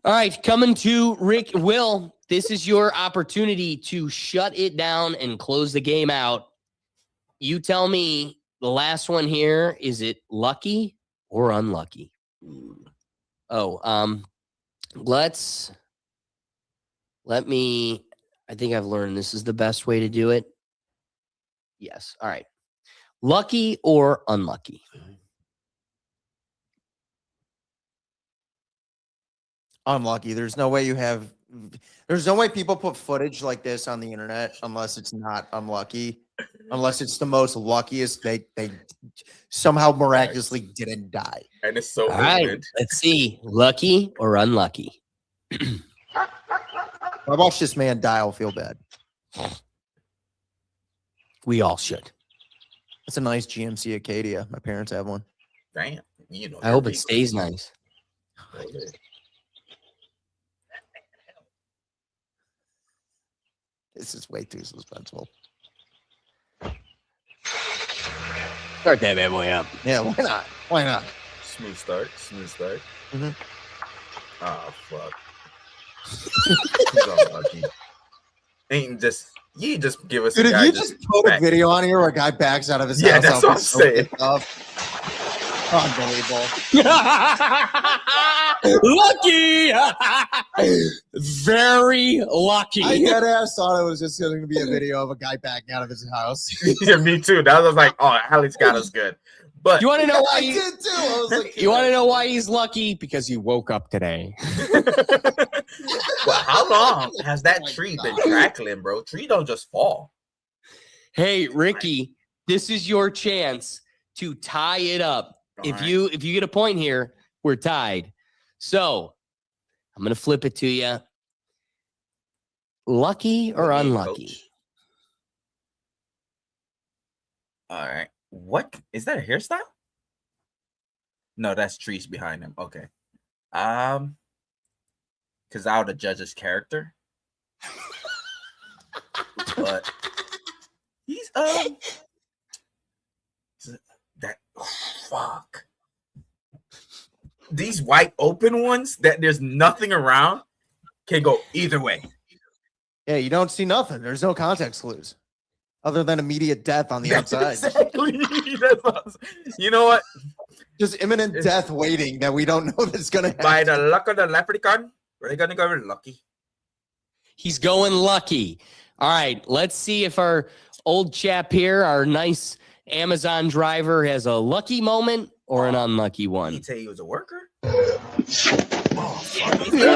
Speaker 2: All right, coming to Will, this is your opportunity to shut it down and close the game out. You tell me, the last one here, is it lucky or unlucky? Oh, I think I've learned this is the best way to do it. Yes. All right. Lucky or unlucky?
Speaker 4: Unlucky. There's no way people put footage like this on the internet unless it's not unlucky. Unless it's the most luckiest, they somehow miraculously didn't die.
Speaker 1: And it's so
Speaker 2: All right.
Speaker 1: good.
Speaker 2: Let's see. Lucky or unlucky?
Speaker 4: If I watch this man die, I'll feel bad.
Speaker 2: We all should.
Speaker 4: It's a nice GMC Acadia. My parents have one.
Speaker 1: Damn. You know,
Speaker 2: I hope it stays nice.
Speaker 4: This is way too suspenseful.
Speaker 2: Start that bad boy up.
Speaker 4: Yeah, why not? Why not?
Speaker 1: Smooth start. Smooth start.
Speaker 4: Mm-hmm.
Speaker 1: Oh, fuck. He's unlucky. Ain't just, you just give us
Speaker 4: Dude,
Speaker 1: a
Speaker 4: if
Speaker 1: guy
Speaker 4: you just put a video on here where a guy backs out of his house,
Speaker 1: that's
Speaker 4: I'll
Speaker 1: what I'm
Speaker 4: be so
Speaker 1: saying.
Speaker 4: pissed off. Unbelievable.
Speaker 2: Lucky. Very lucky.
Speaker 4: I dead ass thought it was just going to be a video of a guy backing out of his house.
Speaker 1: Yeah, me too. That was like, oh, Alex got us good. But
Speaker 2: You want to know why?
Speaker 4: I did too. I was like,
Speaker 2: You want to know why he's lucky? Because he woke up today.
Speaker 1: well, how long has that tree been crackling, bro? Tree don't just fall.
Speaker 2: Hey, Ricky, this is your chance to tie it up. If you get a point here, we're tied. So I'm gonna flip it to you. Lucky or unlucky?
Speaker 1: Coach. All right. What is that? A hairstyle? No, that's trees behind him. Okay. Because I would judge his character. But he's that fuck. These white open ones that there's nothing around can go either way.
Speaker 4: Yeah, you don't see nothing. There's no context clues other than immediate death on the outside.
Speaker 1: Exactly. That's awesome. You know what?
Speaker 4: Just imminent death waiting that we don't know that's gonna happen.
Speaker 1: By the luck of the leprechaun, we're gonna go with lucky.
Speaker 2: He's going lucky. All right, let's see if our old chap here, our nice Amazon driver, has a lucky moment or an unlucky one.
Speaker 1: He'd say he was a worker. If he said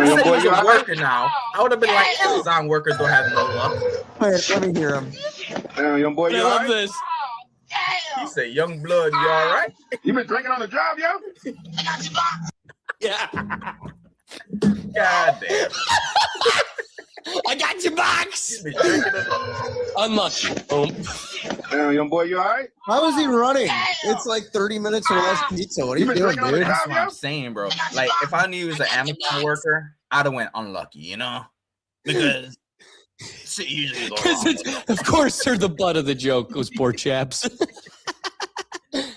Speaker 1: he was a worker now, I would have been like, Amazon workers don't have no luck.
Speaker 4: Wait, let me hear him.
Speaker 13: Damn, young boy, you
Speaker 2: I
Speaker 13: all
Speaker 2: love
Speaker 13: right?
Speaker 2: this.
Speaker 1: He said, young blood, you all right?
Speaker 13: You been drinking on the job, yo?
Speaker 2: Yeah.
Speaker 1: God damn.
Speaker 2: I got your box. Unlucky. Boom.
Speaker 13: Damn, young boy, you all right?
Speaker 4: How is he running? It's like 30 minutes or less pizza. What are you doing, dude?
Speaker 1: That's what I'm saying, bro. Like, if I knew he was an Amazon worker, I'd have went unlucky, you know? Because shit usually goes wrong.
Speaker 2: Of course, they're the butt of the joke, those poor chaps.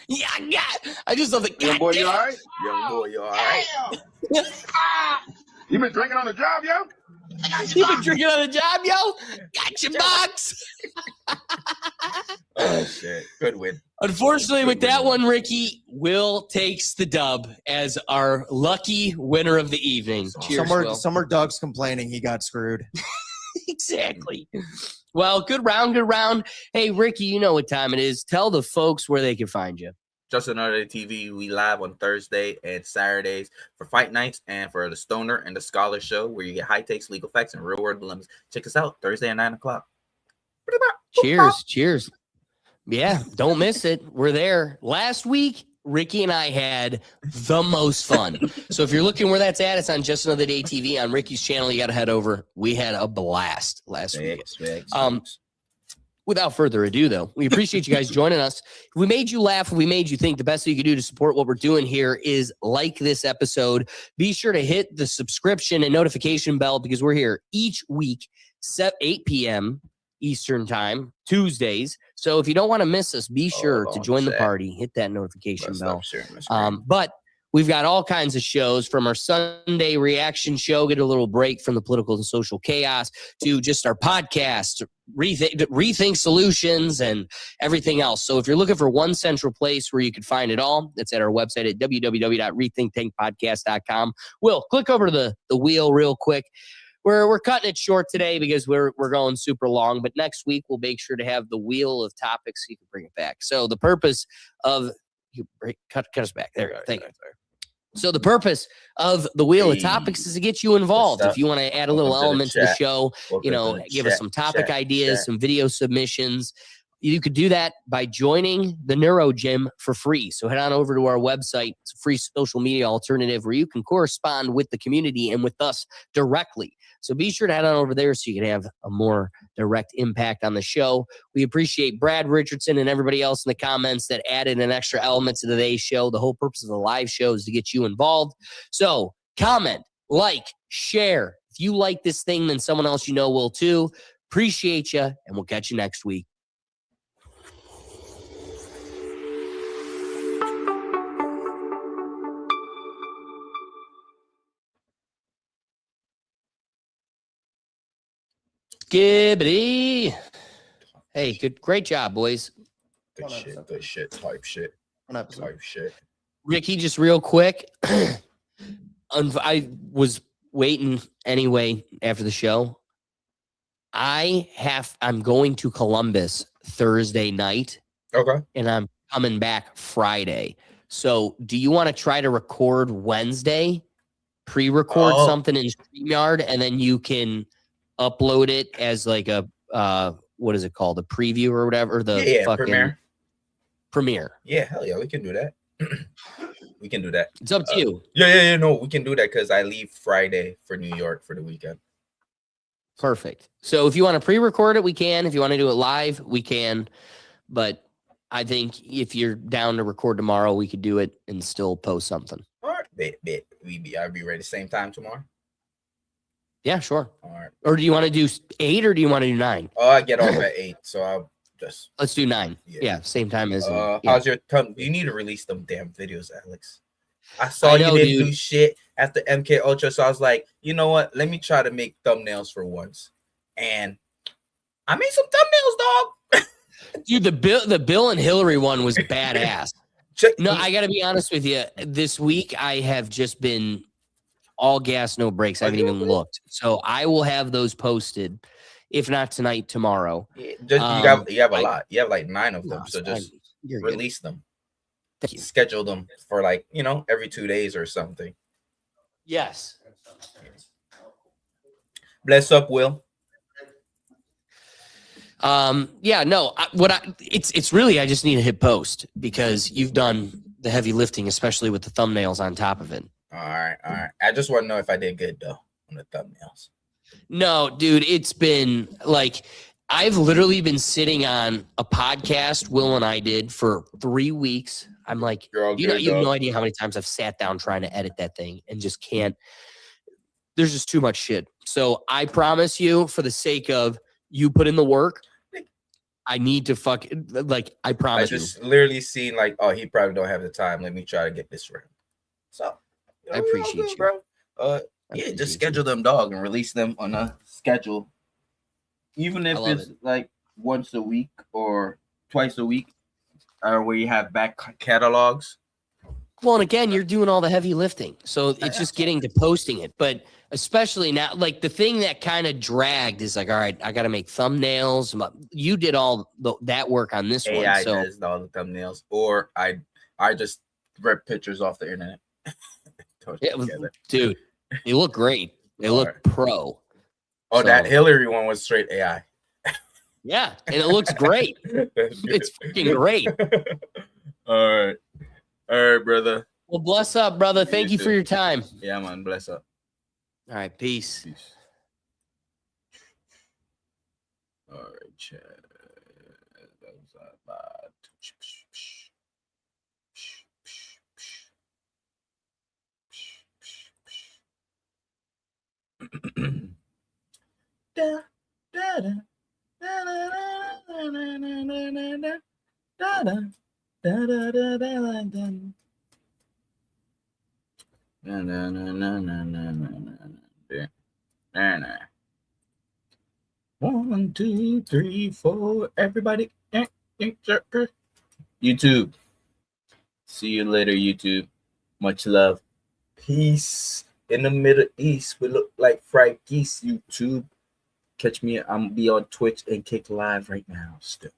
Speaker 2: Yeah, I just love it.
Speaker 13: Young boy, you all right?
Speaker 1: Young boy, you all right?
Speaker 13: You been drinking on the job, yo?
Speaker 2: You been drinking on the job, yo? Got your box.
Speaker 1: Oh, shit. Good win.
Speaker 2: Unfortunately, with that one, Ricky, Will takes the dub as our lucky winner of the evening. Cheers, Will.
Speaker 4: Somewhere Doug's complaining he got screwed.
Speaker 2: Exactly. Well, good round, good round. Hey, Ricky, you know what time it is. Tell the folks where they can find you.
Speaker 1: Just Another Day TV. We live on Thursday and Saturdays for fight nights and for the Stoner and the Scholar Show, where you get high takes, legal facts, and real world dilemmas. Check us out Thursday at 9:00.
Speaker 2: Cheers. Cheers. Yeah, don't miss it. We're there. Last week, Ricky and I had the most fun. So if you're looking where that's at, it's on Just Another Day TV on Ricky's channel. You got to head over. We had a blast last week. Without further ado, though, we appreciate you guys joining us. If we made you laugh, if we made you think, the best thing you can do to support what we're doing here is like this episode. Be sure to hit the subscription and notification bell because we're here each week, 8 p.m. Eastern time, Tuesdays. So if you don't want to miss us, be sure to join the party. Hit that notification bell. But we've got all kinds of shows, from our Sunday reaction show, get a little break from the political and social chaos, to just our podcast, rethink solutions, and everything else. So if you're looking for one central place where you can find it all, it's at our website at www.rethinktankpodcast.com. Will, click over to the wheel real quick. We're cutting it short today because we're going super long, but next week we'll make sure to have the wheel of topics so you can bring it back. So the purpose of cut us back. There we go. Thank you. So the purpose of the wheel of topics is to get you involved. If you want to add a little element to the show, give us some topic ideas, some video submissions. You could do that by joining the Neuro Gym for free. So head on over to our website. It's a free social media alternative where you can correspond with the community and with us directly. So be sure to head on over there so you can have a more direct impact on the show. We appreciate Brad Richardson and everybody else in the comments that added an extra element to today's show. The whole purpose of the live show is to get you involved. So comment, like, share. If you like this thing, then someone else you know will too. Appreciate you, and we'll catch you next week. Skibbity. Hey, great job, boys.
Speaker 1: Good shit, type shit.
Speaker 2: Ricky, just real quick. I was waiting anyway after the show. I'm going to Columbus Thursday night.
Speaker 1: Okay.
Speaker 2: And I'm coming back Friday. So do you want to try to record Wednesday? Pre-record something in StreamYard, and then you can upload it as like a what is it called? The preview or whatever? The fucking premiere.
Speaker 1: Yeah, hell yeah, we can do that. We can do that.
Speaker 2: It's up to you.
Speaker 1: Yeah. No, we can do that because I leave Friday for New York for the weekend.
Speaker 2: Perfect. So if you want to pre-record it, we can. If you want to do it live, we can. But I think if you're down to record tomorrow, we could do it and still post something.
Speaker 1: All right, I'll be ready same time tomorrow.
Speaker 2: Yeah, sure.
Speaker 1: All right.
Speaker 2: Or do you want to do 8 or do you want to do 9?
Speaker 1: Oh, I get off at 8, so I'll just.
Speaker 2: Let's do 9. Yeah, same time as.
Speaker 1: How's your thumb? You need to release them damn videos, Alex. I saw you didn't do shit after MK Ultra, so I was like, you know what? Let me try to make thumbnails for once, and I made some thumbnails, dog.
Speaker 2: Dude, the Bill and Hillary one was badass. No, I got to be honest with you. This week I have just been all gas, no brakes. I haven't even looked, so I will have those posted. If not tonight, tomorrow.
Speaker 1: Yeah, you have a lot. You have like 9 of them, so just release them. Schedule them for like every 2 days or something.
Speaker 2: Yes.
Speaker 1: Bless up, Will.
Speaker 2: Yeah, no. It's really I just need to hit post because you've done the heavy lifting, especially with the thumbnails on top of it.
Speaker 1: All right. I just want to know if I did good though on the thumbnails.
Speaker 2: No, dude, it's been like I've literally been sitting on a podcast Will and I did for 3 weeks. I'm like, you have no idea how many times I've sat down trying to edit that thing and just can't. There's just too much shit. So I promise you, for the sake of you put in the work, I need to I promise you.
Speaker 1: I just literally seen like, oh, he probably don't have the time. Let me try to get this for him. So
Speaker 2: I appreciate you,
Speaker 1: bro. Yeah, just schedule them, dog, and release them on a schedule. Even if it's like once a week or twice a week, or where you have back catalogs.
Speaker 2: Well, and again, you're doing all the heavy lifting, so it's just getting to posting it. But especially now, like the thing that kind of dragged is like, all right, I got to make thumbnails. You did all that work on this one, so
Speaker 1: does all the thumbnails, or I just rip pictures off the internet.
Speaker 2: Dude, they look great. They look pro.
Speaker 1: Oh, that Hillary one was straight AI.
Speaker 2: Yeah, and it looks great. It's freaking great.
Speaker 1: All right, brother.
Speaker 2: Well, bless up, brother. Thank you for your time.
Speaker 1: Yeah, man. Bless up.
Speaker 2: All right, peace.
Speaker 1: All right, Chad. One, two, three, four. Everybody. YouTube. See you later, YouTube. Much love. Peace. In the Middle East, we look like fried geese, YouTube. Catch me. I'm be on Twitch and Kick Live right now still.